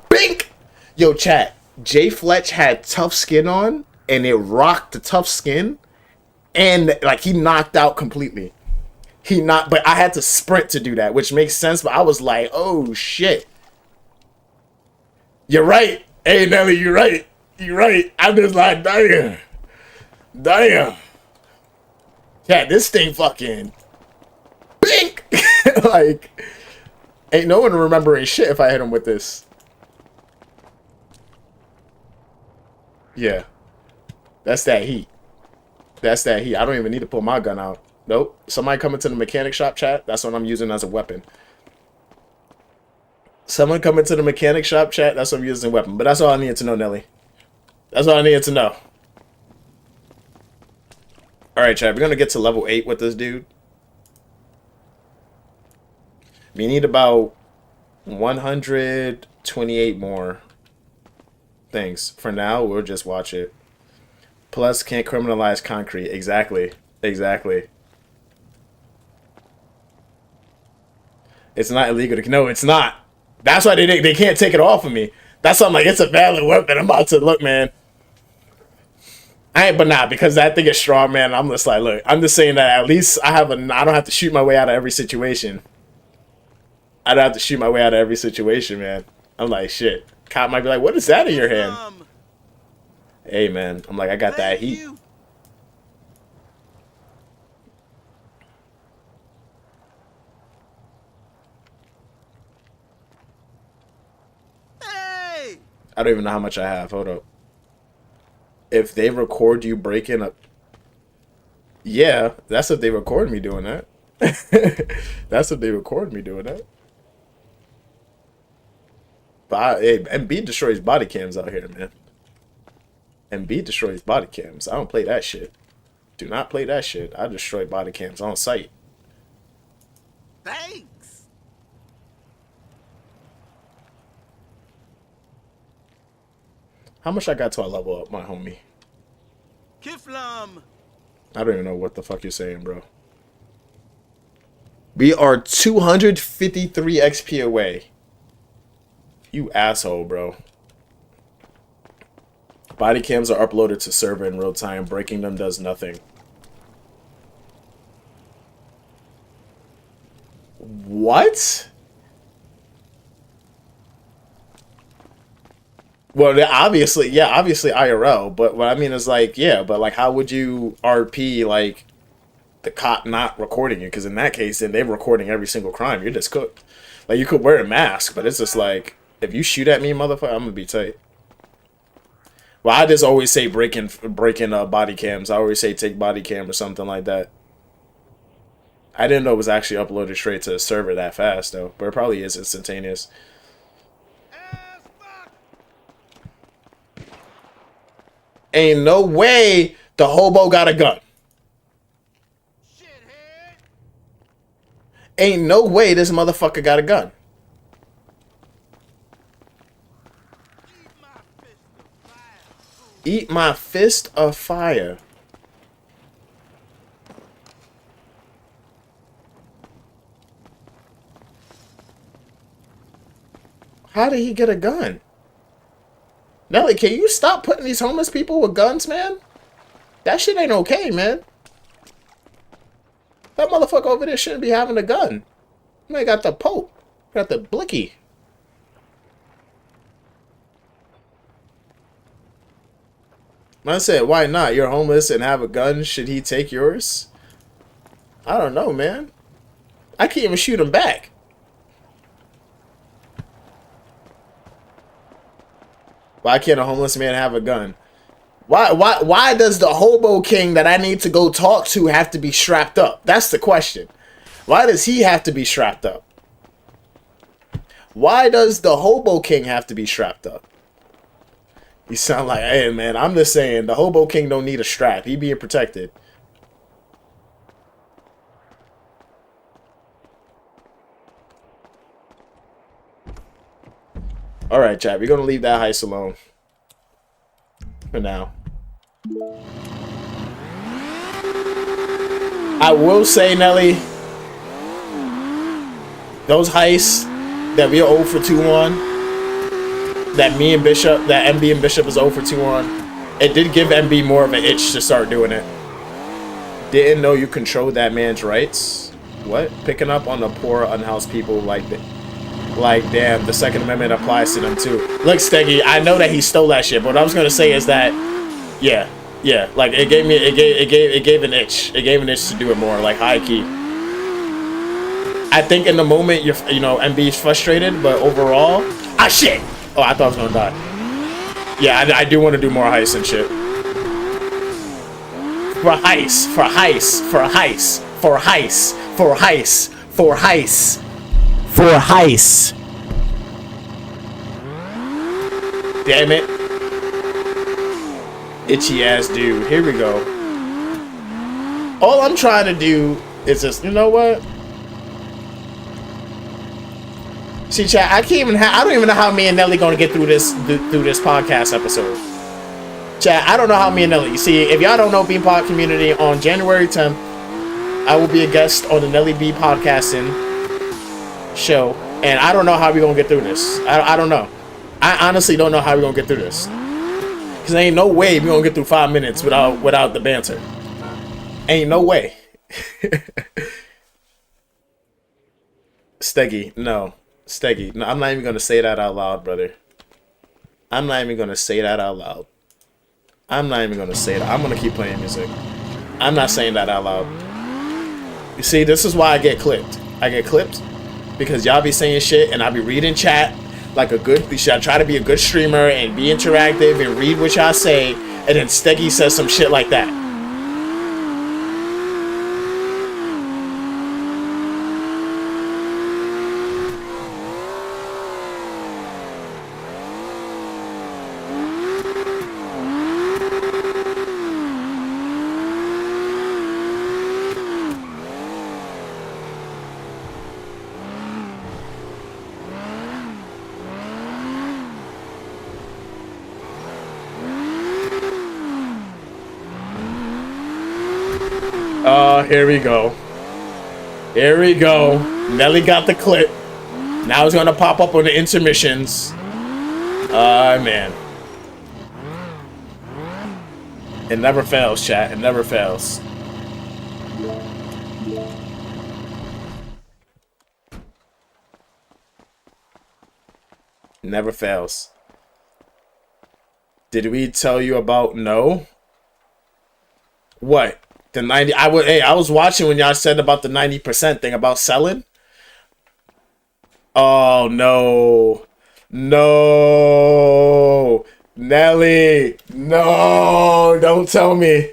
bink. Yo, chat, Jay Fletch had tough skin on, and it rocked the tough skin. And, like, he knocked out completely. But I had to sprint to do that, which makes sense. But I was like, oh, shit. You're right. Hey, Nelly, you're right. You're right. I'm just like, damn. Damn. Yeah, this thing fucking bink. Like, ain't no one remembering shit if I hit him with this. Yeah. That's that heat. That's that heat. I don't even need to pull my gun out. Nope. Somebody coming to the mechanic shop, chat. That's what I'm using as a weapon. Someone coming to the mechanic shop, chat. That's what I'm using as a weapon. But that's all I needed to know, Nelly. That's all I needed to know. Alright, chat. We're going to get to level 8 with this dude. We need about 128 more things. For now, we'll just watch it. Plus, can't criminalize concrete. Exactly. Exactly. It's not illegal to... No, it's not. That's why they can't take it off of me. That's why I'm like, it's a valid weapon. I'm about to... Look, man. I ain't... But nah, because that thing is strong, man. I'm just like, look. I'm just saying that at least I don't have to shoot my way out of every situation. I don't have to shoot my way out of every situation, man. I'm like, shit. Cop might be like, what is that in your hand? Hey, man. I'm like, I got that heat. I don't even know how much I have. Hold up. If they record you breaking up... Yeah, that's if they record me doing that. That's if they record me doing that. But hey, MB destroys body cams out here, man. MB destroys body cams. I don't play that shit. Do not play that shit. I destroy body cams on site.
Thanks.
How much I got till I level up, my homie?
Kiflam.
I don't even know what the fuck you're saying, bro. We are 253 XP away. You asshole, bro. Body cams are uploaded to server in real time. Breaking them does nothing. What? Well, obviously, yeah, obviously IRL, but what I mean is like, yeah, but like, how would you RP like the cop not recording you? Because in that case, then they're recording every single crime. You're just cooked. Like, you could wear a mask, but it's just like, if you shoot at me, motherfucker, I'm gonna be tight. Well, I just always say breaking body cams. I always say take body cam or something like that. I didn't know it was actually uploaded straight to the server that fast though, but it probably is instantaneous. Ain't no way the hobo got a gun. Ain't no way this motherfucker got a gun. Eat my fist of fire. How did he get a gun? Nelly, can you stop putting these homeless people with guns, man? That shit ain't okay, man. That motherfucker over there shouldn't be having a gun. Man got the Pope. Got the blicky. Man said, why not? You're homeless and have a gun. Should he take yours? I don't know, man. I can't even shoot him back. Why can't a homeless man have a gun? Why does the hobo king that I need to go talk to have to be strapped up? That's the question. Why does he have to be strapped up? Why does the hobo king have to be strapped up? You sound like, hey man, I'm just saying, the hobo king don't need a strap. He being protected. Alright, chat, we're gonna leave that heist alone. For now. I will say, Nelly, those heists that we are 0 for 2 on, that me and Bishop, that MB and Bishop is 0 for 2 on, it did give MB more of an itch to start doing it. Didn't know you controlled that man's rights. What? Picking up on the poor, unhoused people like that. Like, damn, the Second Amendment applies to them too. Look, Steggy, I know that he stole that shit, but what I was gonna say is that, yeah, like it gave an itch. It gave an itch to do it more, like high key. I think in the moment you know, MB's frustrated, but overall, ah shit. Oh, I thought I was gonna die. Yeah, I do want to do more heists and shit. For heists, for heists, for heists, for heists, for heists, for heists. For heist. Damn it. Itchy ass dude. Here we go. All I'm trying to do is just, you know what? See, chat, I don't even know how me and Nelly gonna get through this podcast episode. Chat, I don't know how me and Nelly. See, if y'all don't know BeanPot community, on January 10th, I will be a guest on the Nelly B podcasting show, and I don't know how we're gonna get through this. I don't know. I honestly don't know how we're gonna get through this, because there ain't no way we're gonna get through 5 minutes without the banter. Ain't no way. Steggy, no. Steggy, no, I'm not even gonna say that out loud, brother. I'm not even gonna say that out loud. I'm not even gonna say that. I'm gonna keep playing music. I'm not saying that out loud. You see, this is why I get clipped. I get clipped because y'all be saying shit and I be reading chat like a good. I try to be a good streamer and be interactive and read what y'all say, and then Steggy says some shit like that. Here we go. Here we go. Nelly got the clip. Now it's gonna pop up on the intermissions. Man. It never fails, chat. It never fails. Never fails. Did we tell you about no? What? The 90, I was watching when y'all said about the 90% thing about selling. Oh no. No. Nelly. No, don't tell me.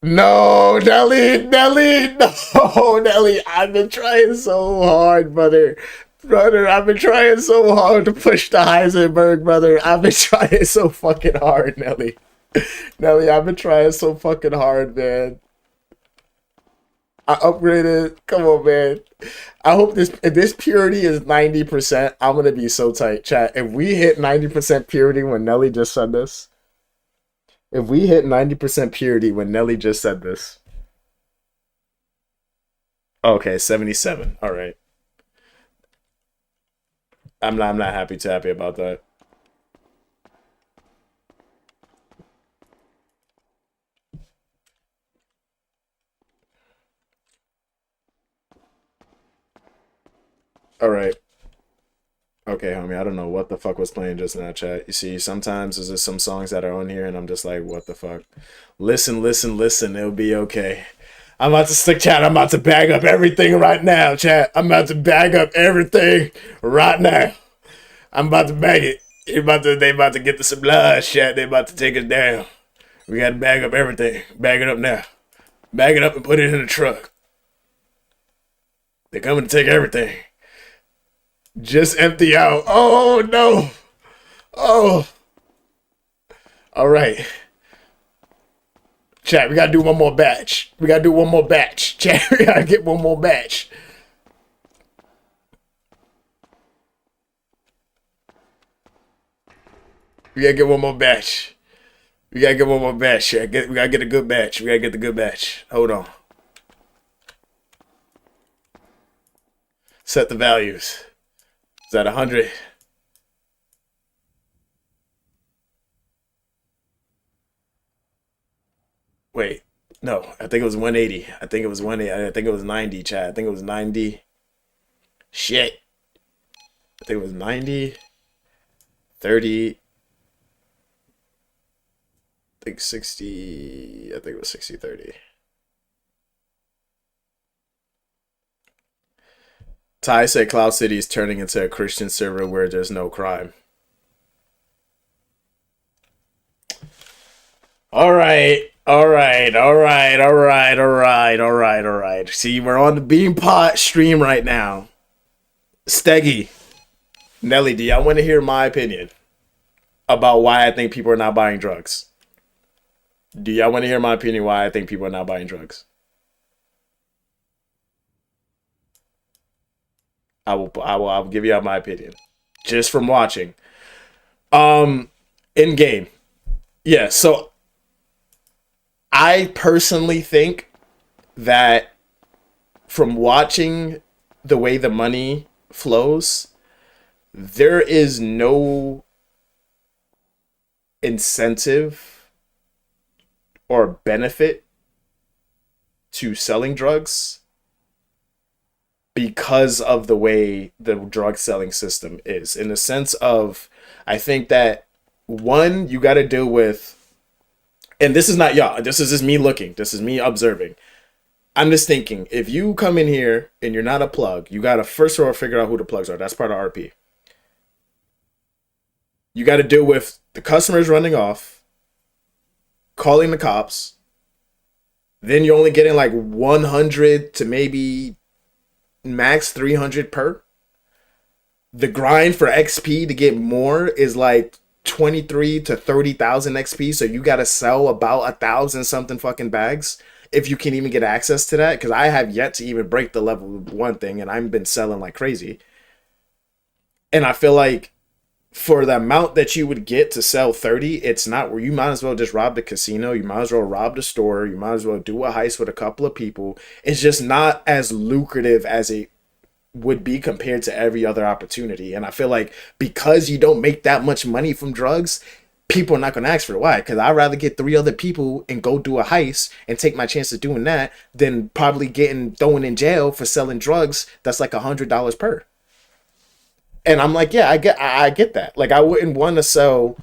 No, Nelly, no, Nelly. I've been trying so hard, brother. Brother, I've been trying so hard to push the Heisenberg, brother. I've been trying so fucking hard, Nelly. Nelly, I've been trying so fucking hard, man. I upgraded. Come on, man. I hope this if this purity is 90%, I'm gonna be so tight, chat. If we hit 90% purity when Nelly just said this, if we hit 90% purity when Nelly just said this. Okay, 77. All right. I'm not happy about that. All right. Okay, homie, I don't know what the fuck was playing just in that chat. You see, sometimes there's just some songs that are on here and I'm just like, what the fuck? Listen, listen, listen, it'll be okay. I'm about to stick chat. I'm about to bag up everything right now, chat. I'm about to bag up everything right now. I'm about to bag it. They about to get the sublime chat. They about to take us down. We gotta bag up everything. Bag it up now. Bag it up and put it in the truck. They're coming to take everything. Just empty out. Oh no. Oh. All right. Chat, we gotta do one more batch. We gotta do one more batch. Chat, we gotta get one more batch. We gotta get one more batch. We gotta get one more batch. We gotta get a good batch. We gotta get the good batch. Hold on. Set the values. Is that 100? Wait. No, I think it was 180. I think it was 180. I think it was 90, chat. I think it was 90. Shit. I think it was 90. 30. I think 60. I think it was 60, 30. Ty said Cloud City is turning into a Christian server where there's no crime. All right. All right. All right. All right. All right. All right. All right. See, we're on the BeanPot stream right now. Steggy. Nelly, do y'all want to hear my opinion about why I think people are not buying drugs? Do y'all want to hear my opinion why I think people are not buying drugs? I'll give you my opinion. Just from watching. In game. Yeah, so I personally think that from watching the way the money flows, there is no incentive or benefit to selling drugs because of the way the drug selling system is. In the sense of, I think that one, you got to deal with, and this is not y'all, this is just me looking, this is me observing. I'm just thinking, if you come in here and you're not a plug, you got to first of all figure out who the plugs are. That's part of RP. You got to deal with the customers running off, calling the cops. Then you're only getting like 100 to maybe max 300 per. The grind for XP to get more is like 23 to 30,000 XP. So you got to sell about 1,000 something fucking bags if you can even get access to that. Because I have yet to even break the level 1 thing, and I've been selling like crazy. And I feel like for the amount that you would get to sell 30, it's not where you might as well just rob the casino. You might as well rob the store. You might as well do a heist with a couple of people. It's just not as lucrative as it would be compared to every other opportunity. And I feel like because you don't make that much money from drugs, people are not going to ask for it. Why? Because I'd rather get 3 other people and go do a heist and take my chance of doing that than probably getting thrown in jail for selling drugs that's like $100 per. And I'm like, yeah, I get that. Like, I wouldn't want to sell,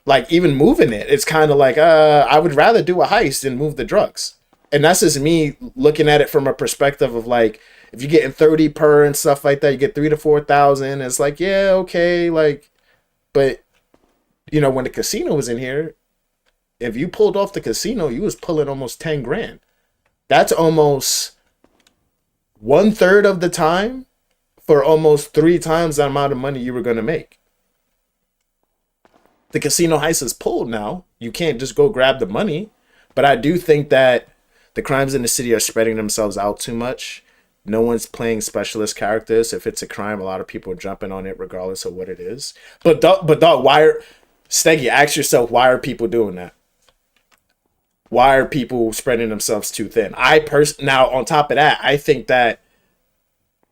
like, even moving it. It's kind of like, I would rather do a heist than move the drugs. And that's just me looking at it from a perspective of, like, if you're getting 30 per and stuff like that, you get 3,000 to 4,000. It's like, yeah, okay, like, but you know, when the casino was in here, if you pulled off the casino, you was pulling almost 10 grand. That's almost 1/3 of the time for almost 3 times the amount of money you were going to make. The casino heist is pulled now. You can't just go grab the money. But I do think that The crimes in the city are spreading themselves out too much. No one's playing specialist characters. If it's a crime, a lot of people are jumping on it regardless of what it is. But dog, Steggy, ask yourself, why are people doing that? Why are people spreading themselves too thin? Now, on top of that, I think that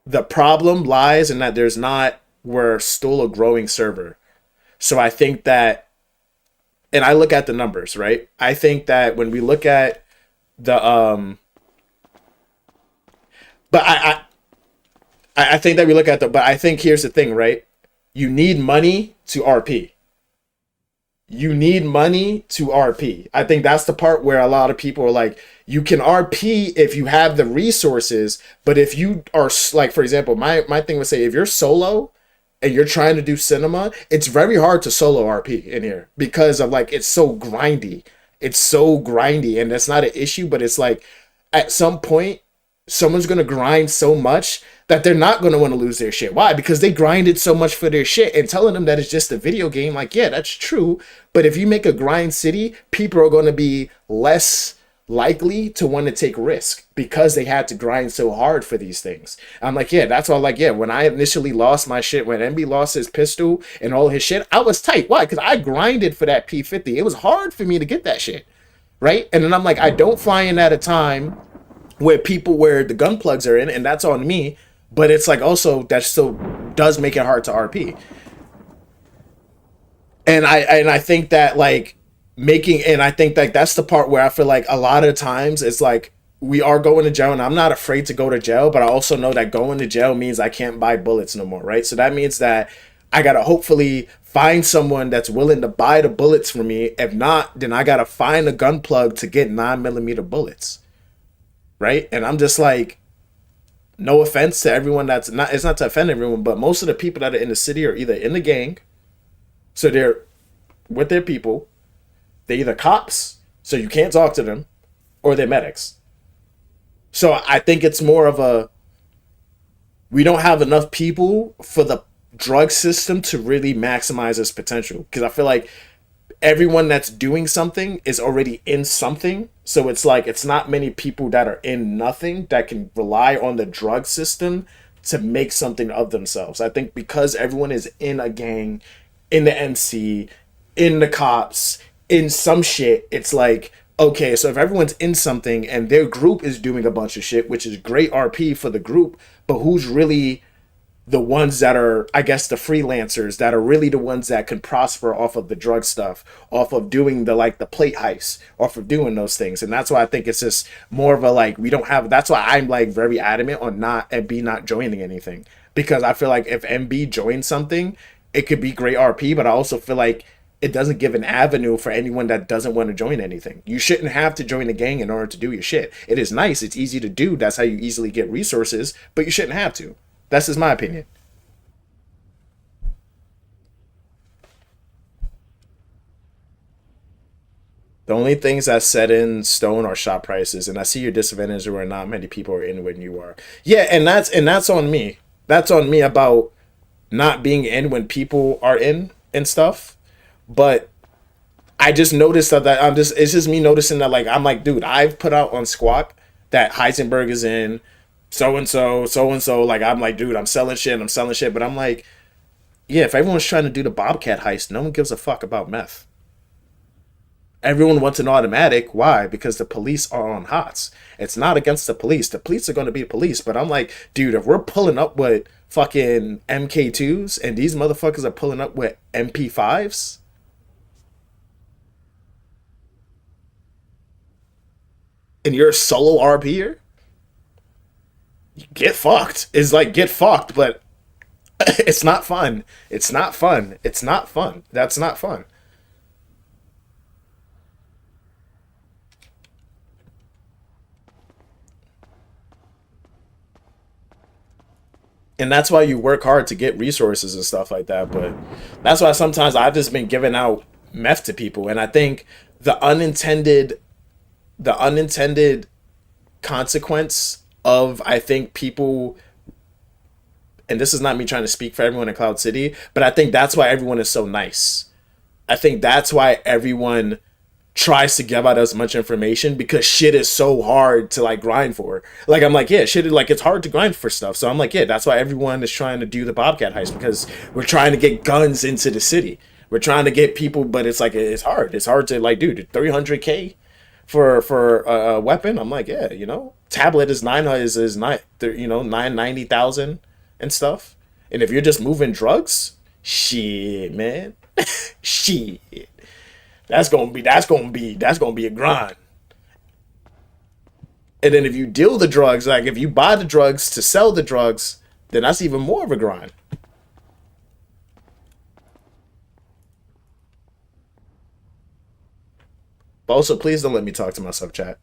the problem lies in that we're still a growing server. So I think that, and I look at the numbers, right? I think that when we look at the, but I think that we look at but I think here's the thing, right? You need money to RP. You need money to RP. I think that's the part where a lot of people are like, you can RP if you have the resources, but if you are, like, for example, my thing would say, if you're solo and you're trying to do cinema, it's very hard to solo RP in here because of, like, it's so grindy. It's so grindy, and that's not an issue, but it's like, at some point, someone's going to grind so much that they're not going to want to lose their shit. Why? Because they grinded so much for their shit, and telling them that it's just a video game, like, yeah, that's true. But if you make a grind city, people are going to be less likely to want to take risk because they had to grind so hard for these things. I'm like, yeah, that's all. Like, yeah, when I initially lost my shit, when MB lost his pistol and all his shit, I was tight. Why? Because I grinded for that P50. It was hard for me to get that shit, right? And then I'm like, I don't fly in at a time where the gun plugs are in, and that's on me. But it's like, also, that still does make it hard to RP. And I think that, like, I think that that's the part where I feel like a lot of times it's like, we are going to jail, and I'm not afraid to go to jail, but I also know that going to jail means I can't buy bullets no more, right? So that means that I gotta hopefully find someone that's willing to buy the bullets for me. If not, then I gotta find a gun plug to get 9mm bullets, right? And I'm just like, no offense to everyone it's not to offend everyone, but most of the people that are in the city are either in the gang, so they're with their people, they're either cops, so you can't talk to them, or they're medics. So I think it's more of we don't have enough people for the drug system to really maximize its potential. Because I feel like everyone that's doing something is already in something. So it's like, it's not many people that are in nothing that can rely on the drug system to make something of themselves. I think because everyone is in a gang, in the MC, in the cops, in some shit, it's like, okay, so if everyone's in something and their group is doing a bunch of shit, which is great RP for the group, but who's really the ones that are, I guess, the freelancers that are really the ones that can prosper off of the drug stuff, off of doing the plate heist, off of doing those things. And that's why I think it's just more of a, like, we don't have, that's why I'm, like, very adamant on MB not joining anything. Because I feel like if MB joins something, it could be great RP, but I also feel like it doesn't give an avenue for anyone that doesn't want to join anything. You shouldn't have to join a gang in order to do your shit. It is nice, it's easy to do, that's how you easily get resources, but you shouldn't have to. That's just my opinion. The only things that set in stone are shop prices, and I see your disadvantage where not many people are in when you are. Yeah, and that's on me. That's on me about not being in when people are in and stuff. But I just noticed that it's just me noticing that, like, I'm like, dude, I've put out on Squawk that Heisenberg is in, so and so. Like, I'm like, dude, I'm selling shit. But I'm like, yeah, if everyone's trying to do the Bobcat heist, no one gives a fuck about meth. Everyone wants an automatic. Why? Because the police are on hots. It's not against the police. The police are going to be police. But I'm like, dude, if we're pulling up with fucking MK2s and these motherfuckers are pulling up with MP5s, and you're a solo RPer, get fucked. It's like, get fucked, but it's not fun. It's not fun. It's not fun. That's not fun. And that's why you work hard to get resources and stuff like that. But that's why sometimes I've just been giving out meth to people. And I think the unintended consequence of, I think, people, and this is not me trying to speak for everyone in Cloud City, but I think that's why everyone is so nice. I think that's why everyone tries to give out as much information because shit is so hard to like grind for. Like I'm like, yeah, shit is like it's hard to grind for stuff. So I'm like, yeah, that's why everyone is trying to do the Bobcat heist because we're trying to get guns into the city. We're trying to get people, but it's like it's hard. It's hard to like, dude, 300K for a weapon. I'm like, yeah, tablet is nine, 990,000 and stuff. And if you're just moving drugs, shit, man, shit. That's gonna be a grind. And then if you deal the drugs, like if you buy the drugs to sell the drugs, then that's even more of a grind. But also, please don't let me talk to myself, chat.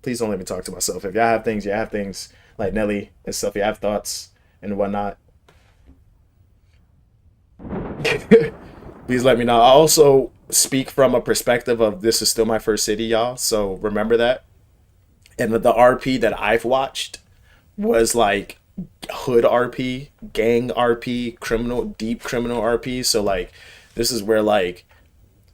Please don't let me talk to myself. If y'all have things, you have things like Nelly and stuff. You have thoughts and whatnot. Please let me know. I also speak from a perspective of this is still my first city, y'all. So remember that. And the RP that I've watched was like hood RP, gang RP, deep criminal RP. So like this is where like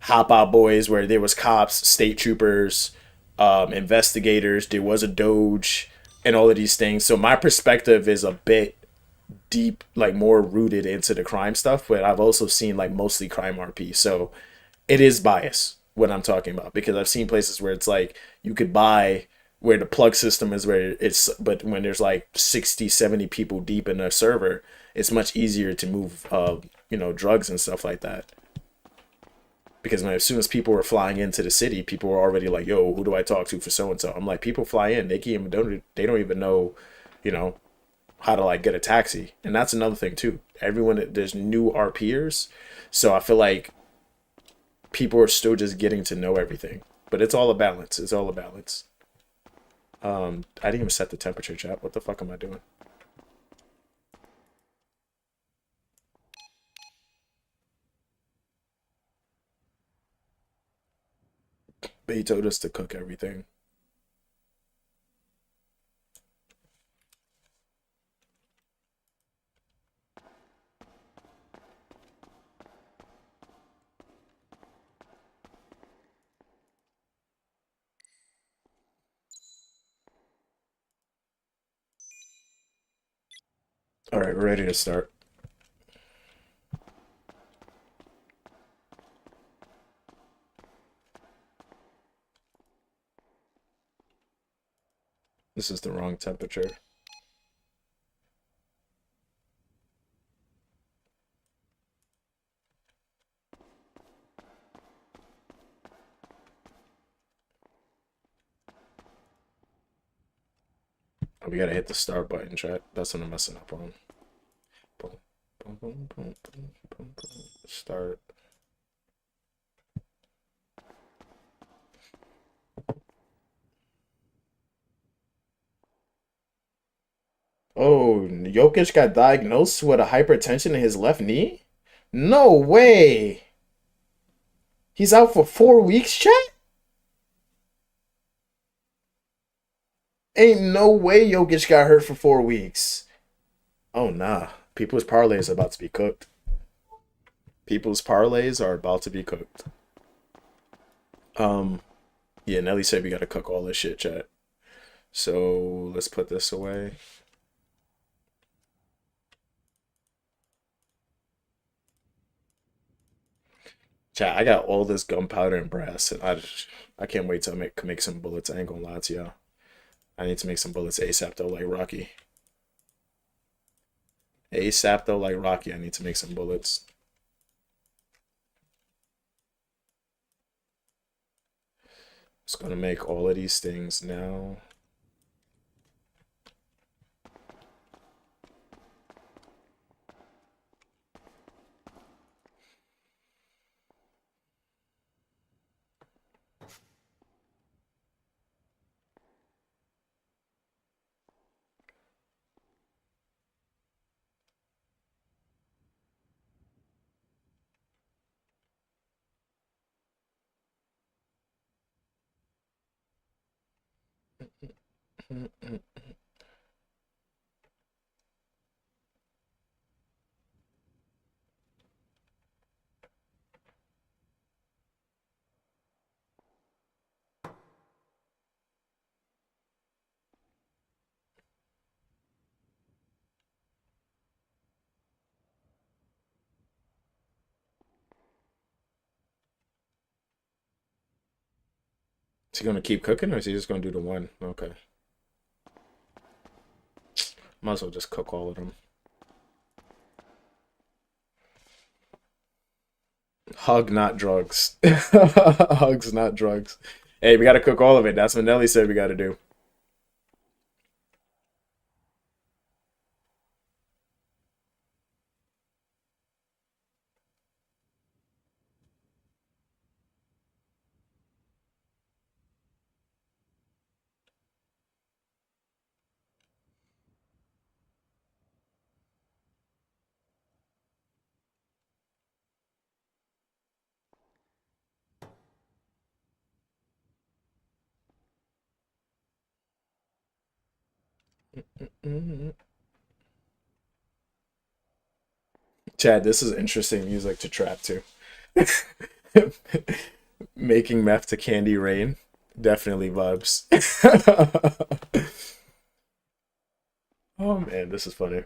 Hop Out Boys, where there was cops, state troopers, investigators, there was a Doge, and all of these things. So my perspective is a bit deep, like more rooted into the crime stuff, but I've also seen like mostly crime RP. So it is bias what I'm talking about because I've seen places where it's like you could buy where the plug system is where it's, but when there's like 60, 70 people deep in a server, it's much easier to move, drugs and stuff like that. Because as soon as people were flying into the city, people were already like, "Yo, who do I talk to for so and so?" I'm like, people fly in, they don't even know, you know, how to like get a taxi, and that's another thing too. There's new RPers, so I feel like people are still just getting to know everything, but it's all a balance. It's all a balance. I didn't even set the temperature, chat. What the fuck am I doing? But he told us to cook everything. All right, we're ready to start. This is the wrong temperature. Oh, we gotta hit the start button, chat. That's what I'm messing up on. Boom, boom, boom, boom, boom, boom, boom. Start. Oh, Jokic got diagnosed with a hypertension in his left knee? No way. He's out for 4 weeks, chat? Ain't no way Jokic got hurt for 4 weeks. Oh, nah. People's parlays are about to be cooked. People's parlays are about to be cooked. Yeah, Nelly said we gotta cook all this shit, chat. So let's put this away. Chat, I got all this gunpowder and brass, and I can't wait to make some bullets. I ain't gonna lie to y'all. I need to make some bullets ASAP though, like Rocky. ASAP though, like Rocky. I need to make some bullets. Just gonna make all of these things now. Is he gonna keep cooking or is he just gonna do the one? Okay. Might as well just cook all of them. Hug, not drugs. Hugs, not drugs. Hey, we gotta cook all of it. That's what Nelly said we gotta do. Chad, this is interesting music to trap to. Making meth to Candy Rain. Definitely vibes. Oh man, this is funny.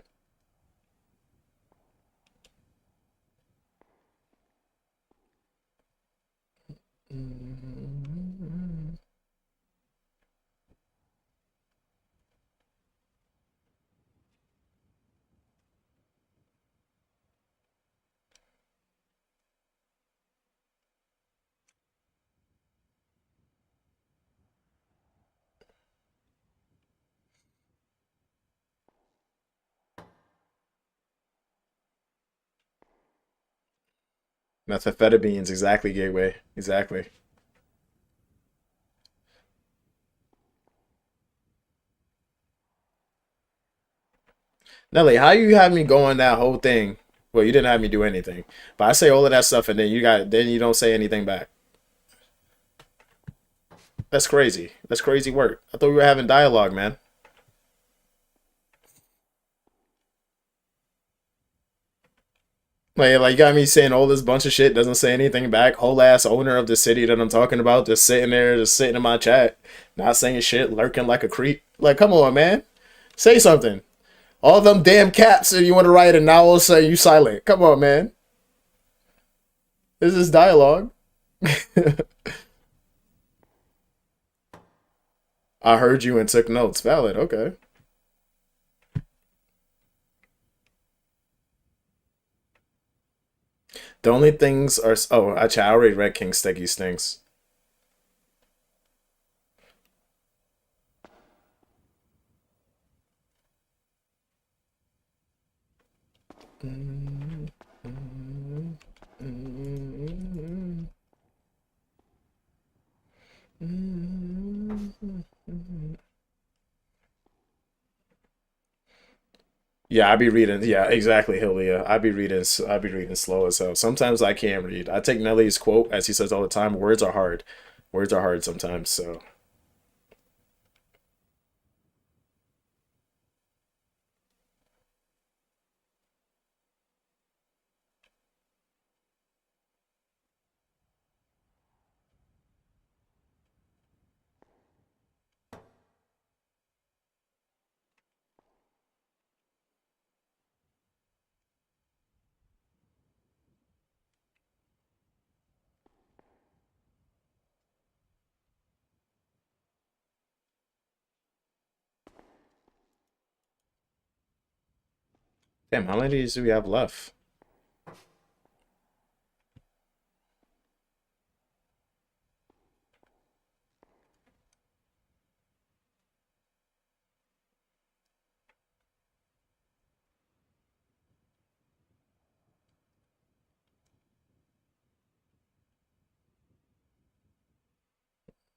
Methamphetamines, exactly, Gateway. Exactly. Nelly, how you have me going that whole thing? Well, you didn't have me do anything. But I say all of that stuff and then you don't say anything back. That's crazy. That's crazy work. I thought we were having dialogue, man. Like you got me saying all this bunch of shit, doesn't say anything back. Whole ass owner of the city that I'm talking about, just sitting there, just sitting in my chat, not saying shit, lurking like a creep. Like, come on, man. Say something. All them damn caps that you want to write and now all of a sudden you silent. Come on, man. This is dialogue. I heard you and took notes. Valid. Okay. The only things are. Oh, actually, I already read King Steggy's things. Yeah, I be reading. Yeah, exactly, Hilia. I be reading. I be reading slow as hell. Sometimes I can't read. I take Nelly's quote as he says all the time. Words are hard. Words are hard sometimes. So damn, how many of these do we have left?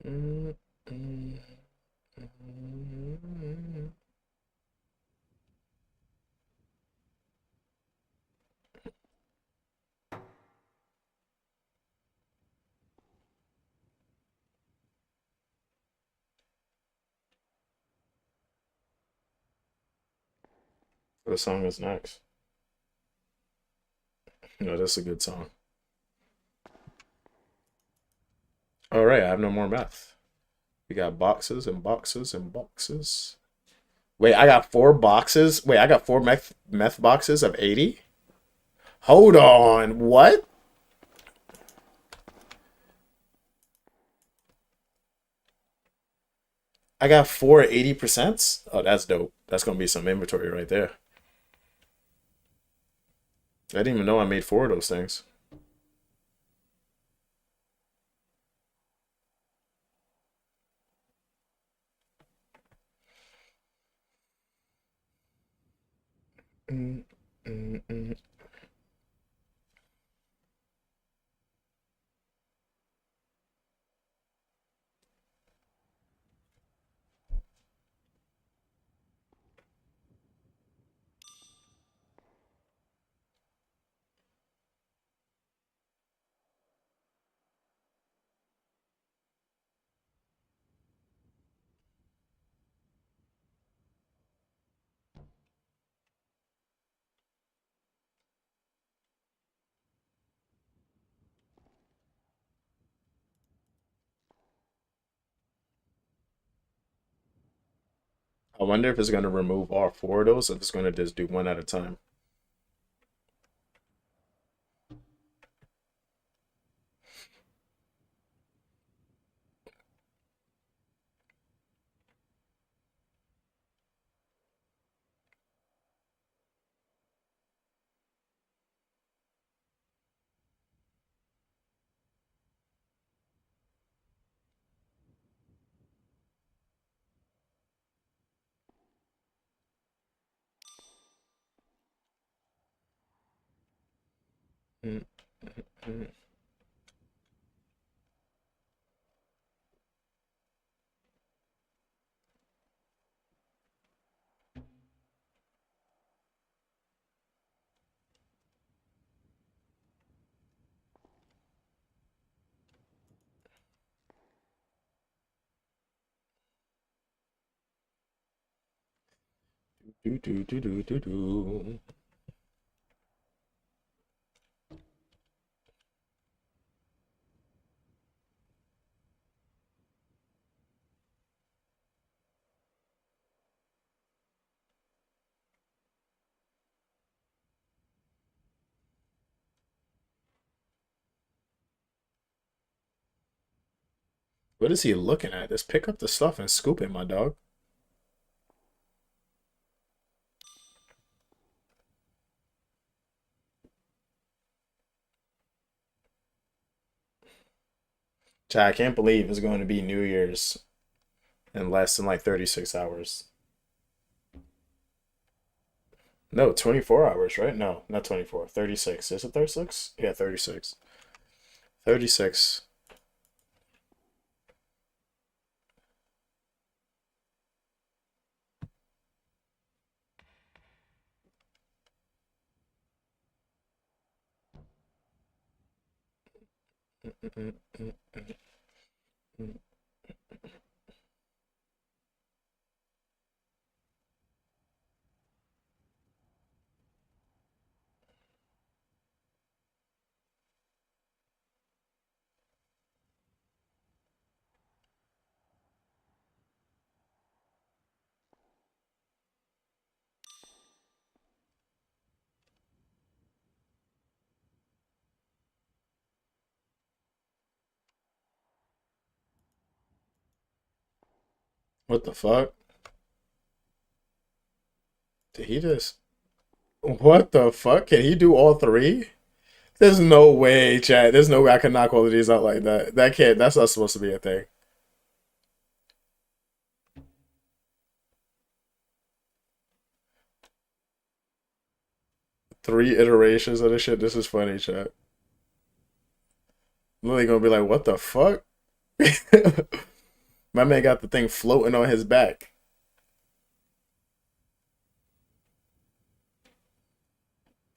Mm, mm, mm. What song is next? No, that's a good song. All right, I have no more meth. We got boxes and boxes and boxes. Wait, I got four boxes. Wait, I got four meth boxes of 80? Hold on. What? I got four 80%. Oh, that's dope. That's gonna be some inventory right there. I didn't even know I made four of those things. Mm, mm, mm. I wonder if it's gonna remove all four of those, if it's gonna just do one at a time. Mm, mm, do do do do do do. What is he looking at? Just pick up the stuff and scoop it, my dog. Chad, I can't believe it's going to be New Year's in less than like 36 hours. No, 24 hours, right? No, not 24. 36. Is it 36? Yeah, 36. 36. What the fuck? Did he just. What the fuck? Can he do all three? There's no way, Chad. There's no way I can knock all of these out like that. That can't. That's not supposed to be a thing. Three iterations of this shit. This is funny, Chad. Lily gonna be like, what the fuck? My man got the thing floating on his back.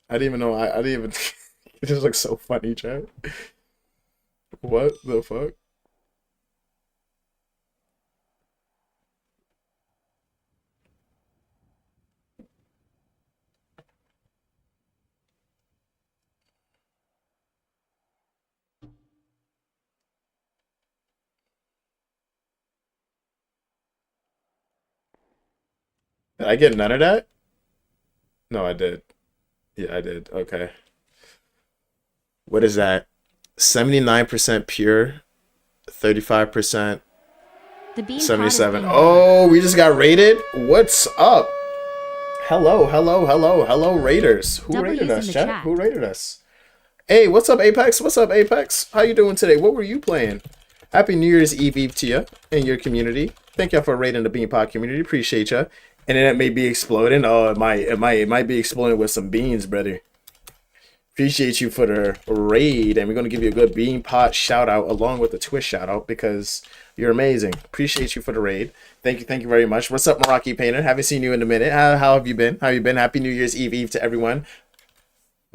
I didn't even know. I didn't even. It just looks so funny, Chad. What the fuck? Did I get none of that? No, I did. Yeah, I did. Okay. What is that? 79% pure, 35%
The BeanPot is
77.
being
Oh, we just got raided? What's up? Hello, hello, hello, hello, raiders. Who
W's
raided
in
us,
the
chat?
chat.
Who raided us? Hey, what's up, Apex? What's up, Apex? How you doing today? What were you playing? Happy New Year's Eve to you and your community. Thank y'all for raiding the BeanPot community. Appreciate ya. Internet may be exploding. Oh, it might be exploding with some beans, brother. Appreciate you for the raid, and we're gonna give you a good BeanPot shout out along with the Twitch shout out because you're amazing. Appreciate you for the raid. Thank you very much. What's up, Meraki Painter? Haven't seen you in a minute. How have you been? How have you been? Happy New Year's Eve to everyone.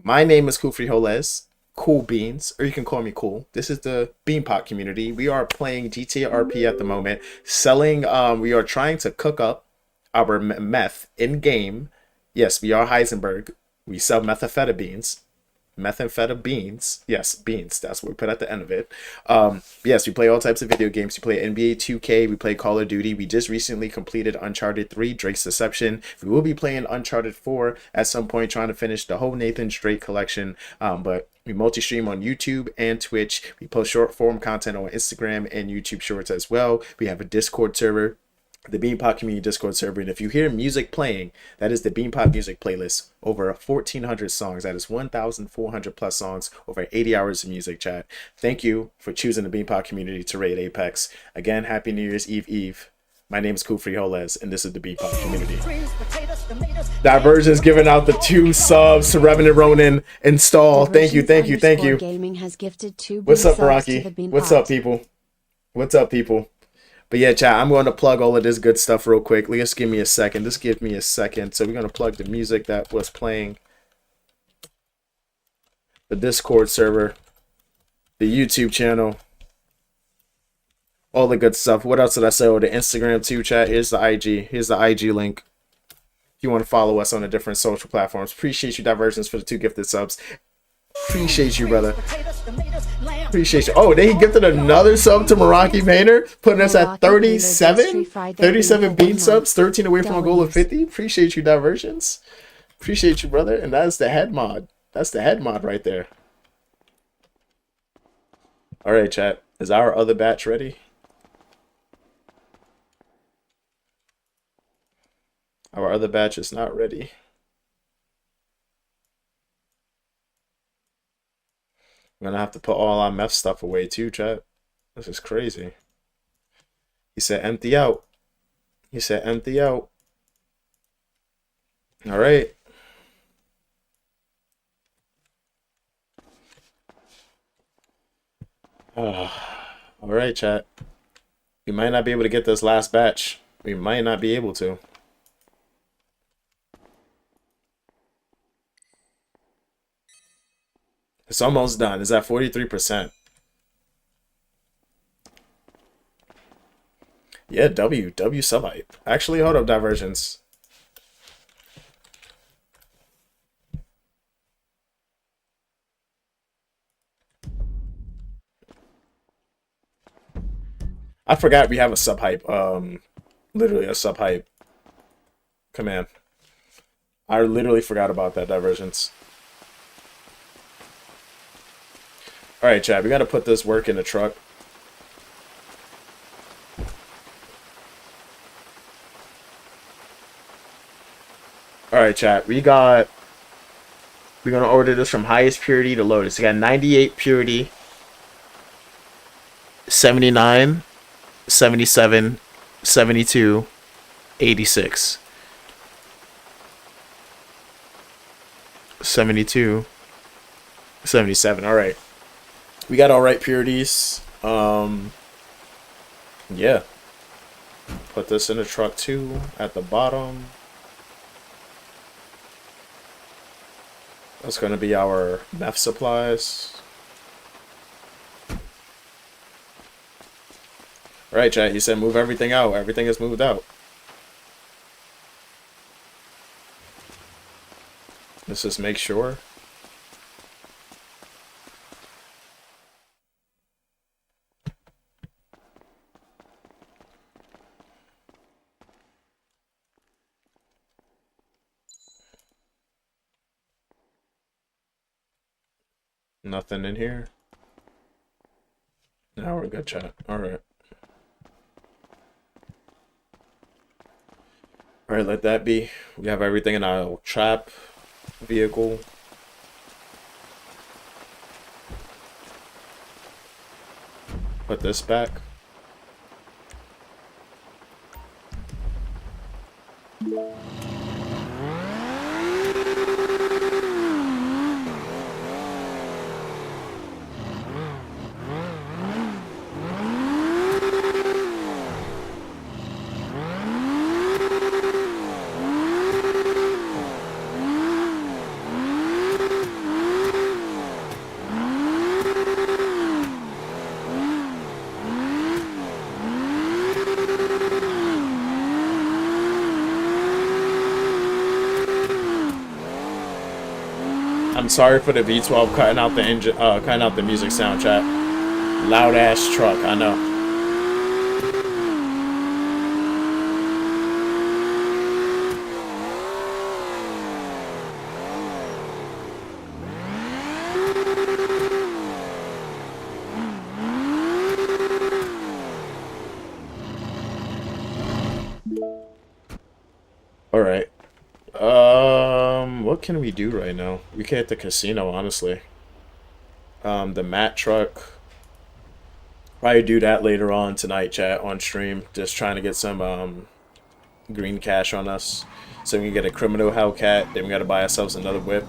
My name is Cool Frijoles, Cool Beans, or you can call me Cool. This is the BeanPot community. We are playing Ccrp at the moment, selling. We are trying to cook up our meth in game. Yes, we are Heisenberg. We sell methamphetamines. Yes, beans. That's what we put at the end of it. Yes, we play all types of video games. We play NBA 2K. We play Call of Duty. We just recently completed Uncharted 3, Drake's Deception. We will be playing Uncharted 4 at some point, trying to finish the whole Nathan Drake collection. But we multi-stream on YouTube and Twitch. We post short form content on Instagram and YouTube Shorts as well. We have a Discord server, the BeanPot community Discord server, and if you hear music playing, that is the BeanPot music playlist. Over 1,400 songs. That is 1,400 plus songs. Over 80 hours of music, chat. Thank you for choosing the BeanPot community to raid Apex. Again, Happy New Year's Eve. My name is Cool Frijoles, and this is the BeanPot community. Divergence giving out the 2 subs to Revenant Ronin install. Thank you.
Gaming has gifted 2
What's up,
subs to the
Meraki?
BeanPot.
What's up, people? What's up, people? But yeah, chat, I'm going to plug all of this good stuff real quick. Just give me a second. Just give me a second. So we're going to plug the music that was playing, the Discord server, the YouTube channel, all the good stuff. What else did I say? Oh, the Instagram too, chat. Here's the IG. Here's the IG link. If you want to follow us on the different social platforms. Appreciate you, Divergence, for the 2 gifted subs. Appreciate you, brother. Appreciate you. Oh, then he gifted another sub to Meraki Painter, putting us at 37? 37 bean subs, 13 away from a goal of 50. Appreciate you, Diversions. Appreciate you, brother. And that's the head mod. That's the head mod right there. All right, chat. Is our other batch ready? Our other batch is not ready. I'm gonna have to put all our meth stuff away too, chat. This is crazy. He said empty out. He said empty out. All right. All right, chat. We might not be able to get this last batch. We might not be able to. It's almost done. It's at 43%. Yeah, W subhype. Actually, hold up, Divergence. I forgot we have a subhype. Literally a subhype command. I literally forgot about that, Divergence. All right, chat. We got to put this work in the truck. All right, chat. We're going to order this from highest purity to lowest. We got 98 purity, 79, 77, 72, 86. 72, 77. All right. We got all right purities. Yeah. Put this in the truck too at the bottom. That's going to be our meth supplies. All right, chat. You said move everything out. Everything is moved out. Let's just make sure. Nothing in here. Now we're good, chat. All right. All right, let that be. We have everything in our trap vehicle. Put this back. I'm sorry for the V12 cutting out the engine, cutting out the music sound, chat. Loud ass truck, I know. All right. What can we do right now? We can hit the casino, honestly. The mat truck. Probably do that later on tonight, chat, on stream. Just trying to get some green cash on us, so we can get a criminal Hellcat. Then we gotta buy ourselves another whip.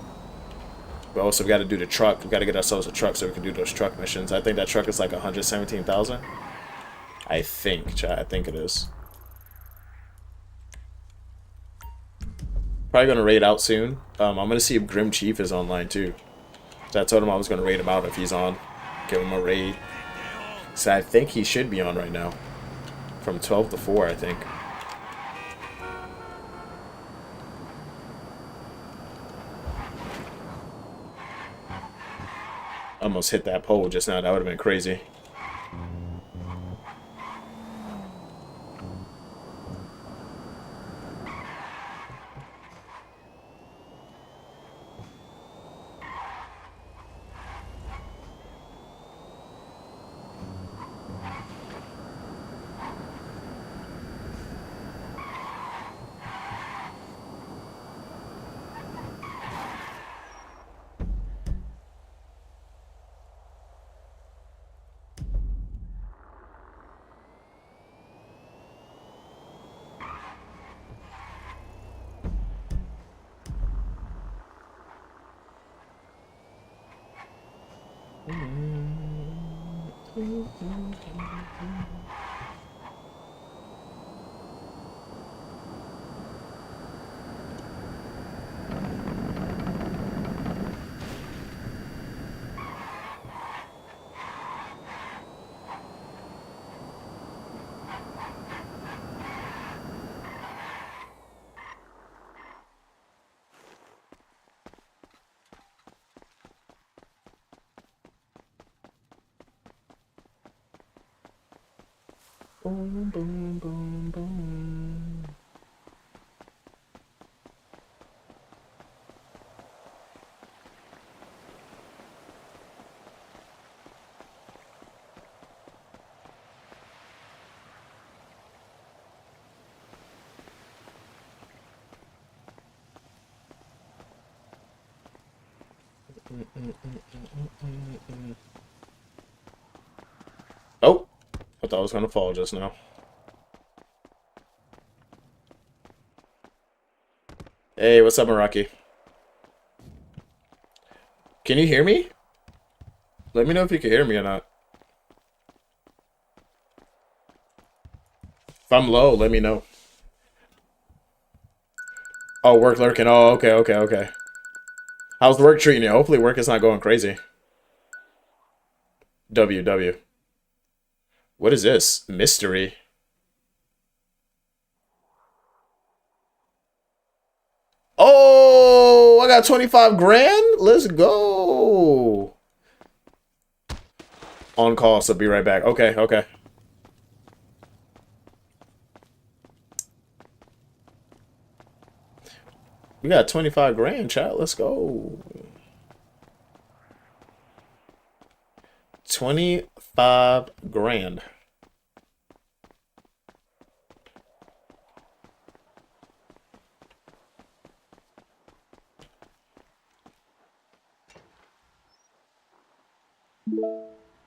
But also we gotta do the truck. We gotta get ourselves a truck so we can do those truck missions. I think that truck is like 117,000. I think, chat. I think it is. Probably gonna raid out soon. I'm gonna see if Grim Chief is online too. So I told him I was gonna raid him out if he's on. Give him a raid. So I think he should be on right now. From 12 to 4, I think. Almost hit that pole just now. That would have been crazy. Boom, boom, boom, boom. Oh, I thought I was gonna fall just now. Hey, what's up, Meraki? Can you hear me? Let me know if you can hear me or not. If I'm low, let me know. Oh, work lurking. Oh, okay, okay, okay. How's work treating you? Hopefully work is not going crazy. W. What is this? Mystery. Oh, I got 25 grand? Let's go. On call, so be right back. Okay, okay. We got 25 grand, chat. Let's go. 25 grand.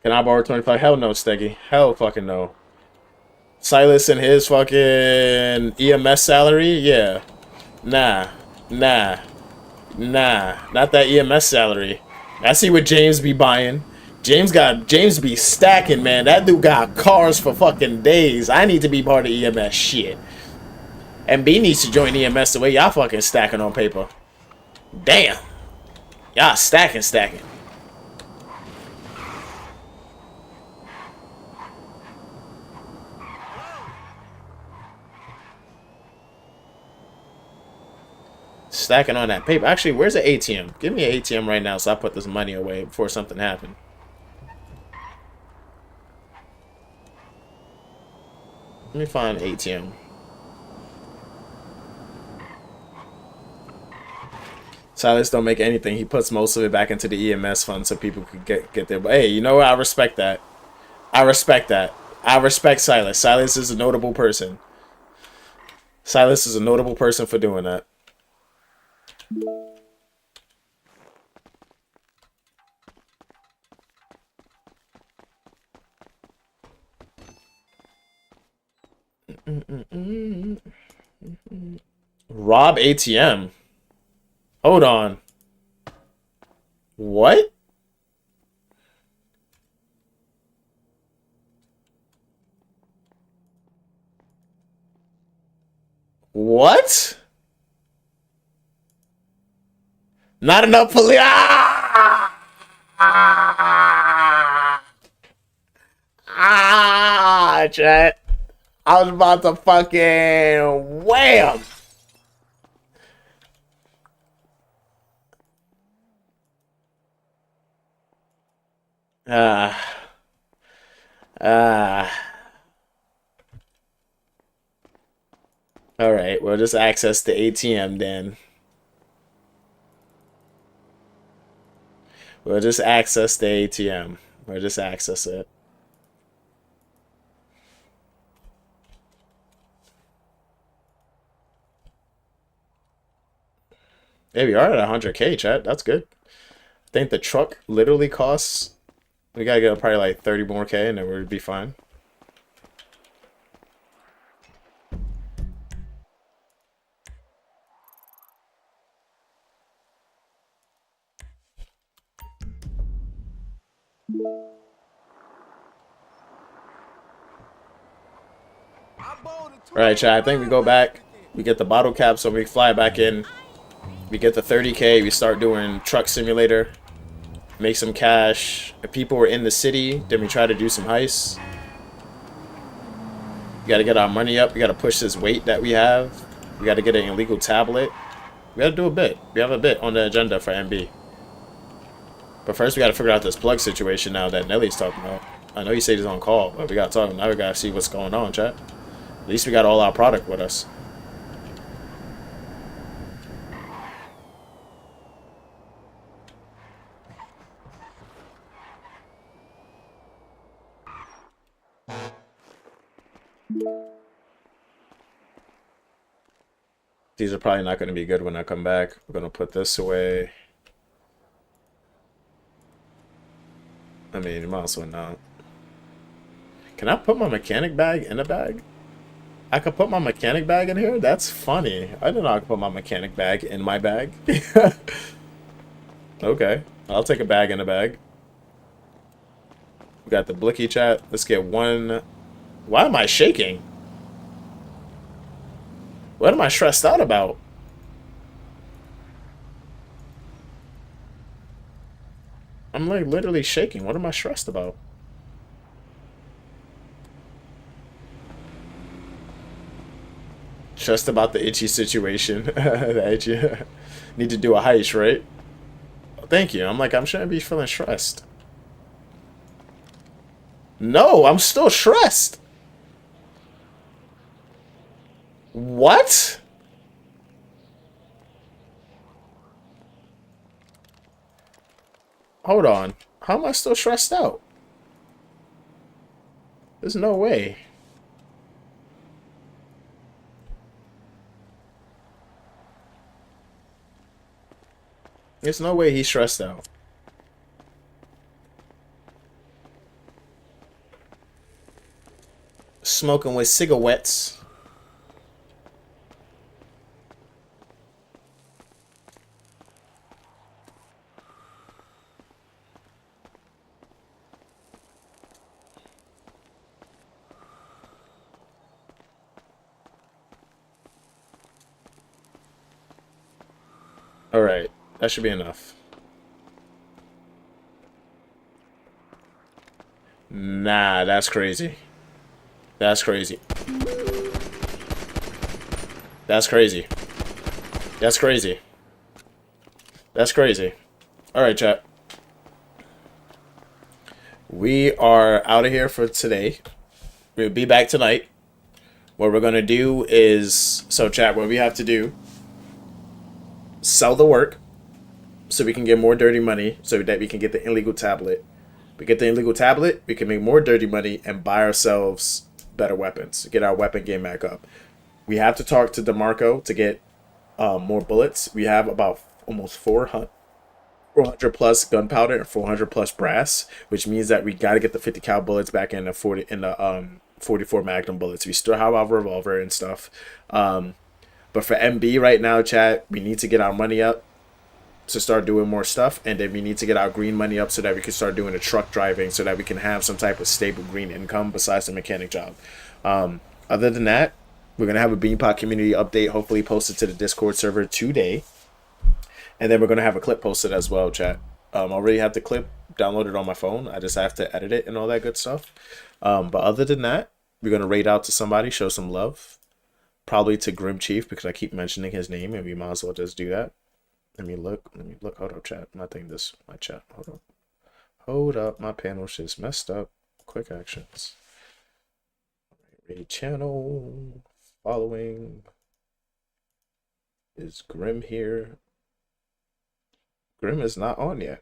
Can I borrow 25? Hell no, Steggy. Hell fucking no. Silas and his fucking EMS salary? Yeah. Nah. Nah. Nah. Not that EMS salary. I see what James be buying. James be stacking, man. That dude got cars for fucking days. I need to be part of EMS shit. And B needs to join EMS the way y'all fucking stacking on paper. Damn. Y'all stacking. Stacking on that paper. Actually, where's the ATM? Give me an ATM right now so I put this money away before something happens. Let me find ATM. Silas don't make anything. He puts most of it back into the EMS fund so people could get there. But hey, you know what? I respect that. I respect Silas. Silas is a notable person. Silas is a notable person for doing that. Rob ATM. Hold on. What? What? Not enough police. Chat. I was about to fucking wham. All right, we'll just access the ATM then. We'll just access the ATM. We'll just access it. Hey, we are at 100K, chat. That's good. I think the truck literally costs... We gotta get probably like 30 more K and then we'd be fine. Alright, chat. I think we go back. We get the bottle cap so we fly back in. We get the 30K. We start doing truck simulator. Make some cash. If people were in the city, then we try to do some heists. We gotta get our money up. We gotta push this weight that we have. We gotta get an illegal tablet. We gotta do a bit. We have a bit on the agenda for MB. But first we gotta figure out this plug situation now that Nelly's talking about. I know you say he's on call, but we gotta talk. Now we gotta see what's going on, chat. At least we got all our product with us. These are probably not going to be good when I come back. We're going to put this away. I mean, you might as well not. Can I put my mechanic bag in a bag? I could put my mechanic bag in here? That's funny. I didn't know I could put my mechanic bag in my bag. Okay. I'll take a bag in a bag. We got the blicky chat. Let's get one. Why am I shaking? What am I stressed out about? I'm like literally shaking. What am I stressed about? Stressed about the itchy situation. The itchy. Need to do a heist, right? Thank you. I'm like, I shouldn't be feeling stressed. No, I'm still stressed. What? Hold on. How am I still stressed out? There's no way. There's no way he's stressed out. Smoking with cigarettes. Alright, that should be enough. Nah, that's crazy. That's crazy. That's crazy. That's crazy. That's crazy. Alright, chat. We are out of here for today. We'll be back tonight. What we're going to do is... So, chat, what we have to do... Sell the work so we can get more dirty money so that we can get the illegal tablet. We get the illegal tablet, we can make more dirty money and buy ourselves better weapons, get our weapon game back up. We have to talk to DeMarco to get more bullets. We have about almost 400 plus gunpowder and 400 plus brass, which means that we got to get the 50 cal bullets back in the 44 Magnum bullets. We still have our revolver and stuff. But for MB right now, chat, we need to get our money up to start doing more stuff. And then we need to get our green money up so that we can start doing the truck driving so that we can have some type of stable green income besides the mechanic job. Other than that, we're going to have a BeanPot community update, hopefully posted to the Discord server today. And then we're going to have a clip posted as well, chat. I already have the clip downloaded on my phone. I just have to edit it and all that good stuff. But other than that, we're going to raid out to somebody, show some love. Probably to Grim Chief because I keep mentioning his name and we might as well just do that. Let me look. Hold up, chat. My chat. Hold up. My panel's just messed up. Quick actions. Raid channel. Following. Is Grim here? Grim is not on yet.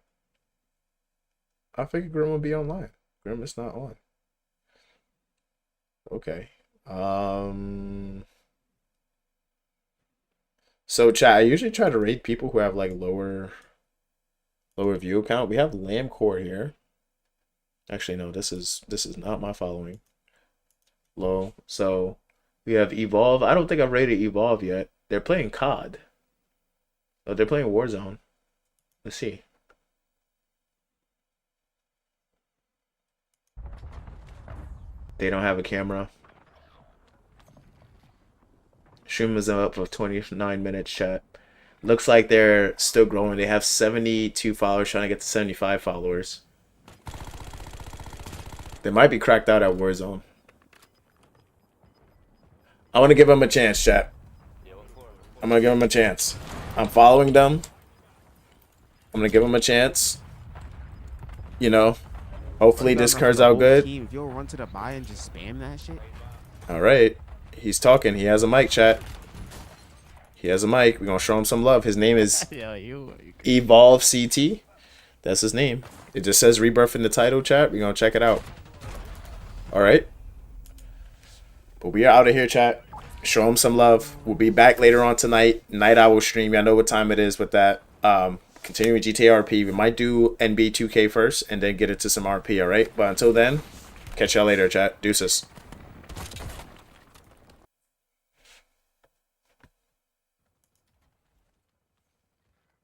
I figured Grim would be online. Grim is not on. Okay. So chat, I usually try to rate people who have like lower view count. We have Lambcore here. Actually, no, this is not my following. Low. So we have Evolve. I don't think I've rated Evolve yet. They're playing COD. Oh, they're playing Warzone. Let's see. They don't have a camera. Stream is up for 29 minutes, chat. Looks like they're still growing. They have 72 followers, trying to get to 75 followers. They might be cracked out at Warzone. I want to give them a chance, chat. I'm going to give them a chance. I'm following them. I'm going to give them a chance. You know, hopefully this turns out good.
If you'll run to the buy and just spam that shit.
All right. He's talking. He has a mic, chat. He has a mic. We're going to show him some love. His name is Evolve CT. That's his name. It just says Rebirth in the title, chat. We're going to check it out. All right. But we are out of here, chat. Show him some love. We'll be back later on tonight. Night Owl stream. Y'all know what time it is with that. Continuing GTRP. We might do NB 2K first and then get into some RP, all right? But until then, catch y'all later, chat. Deuces.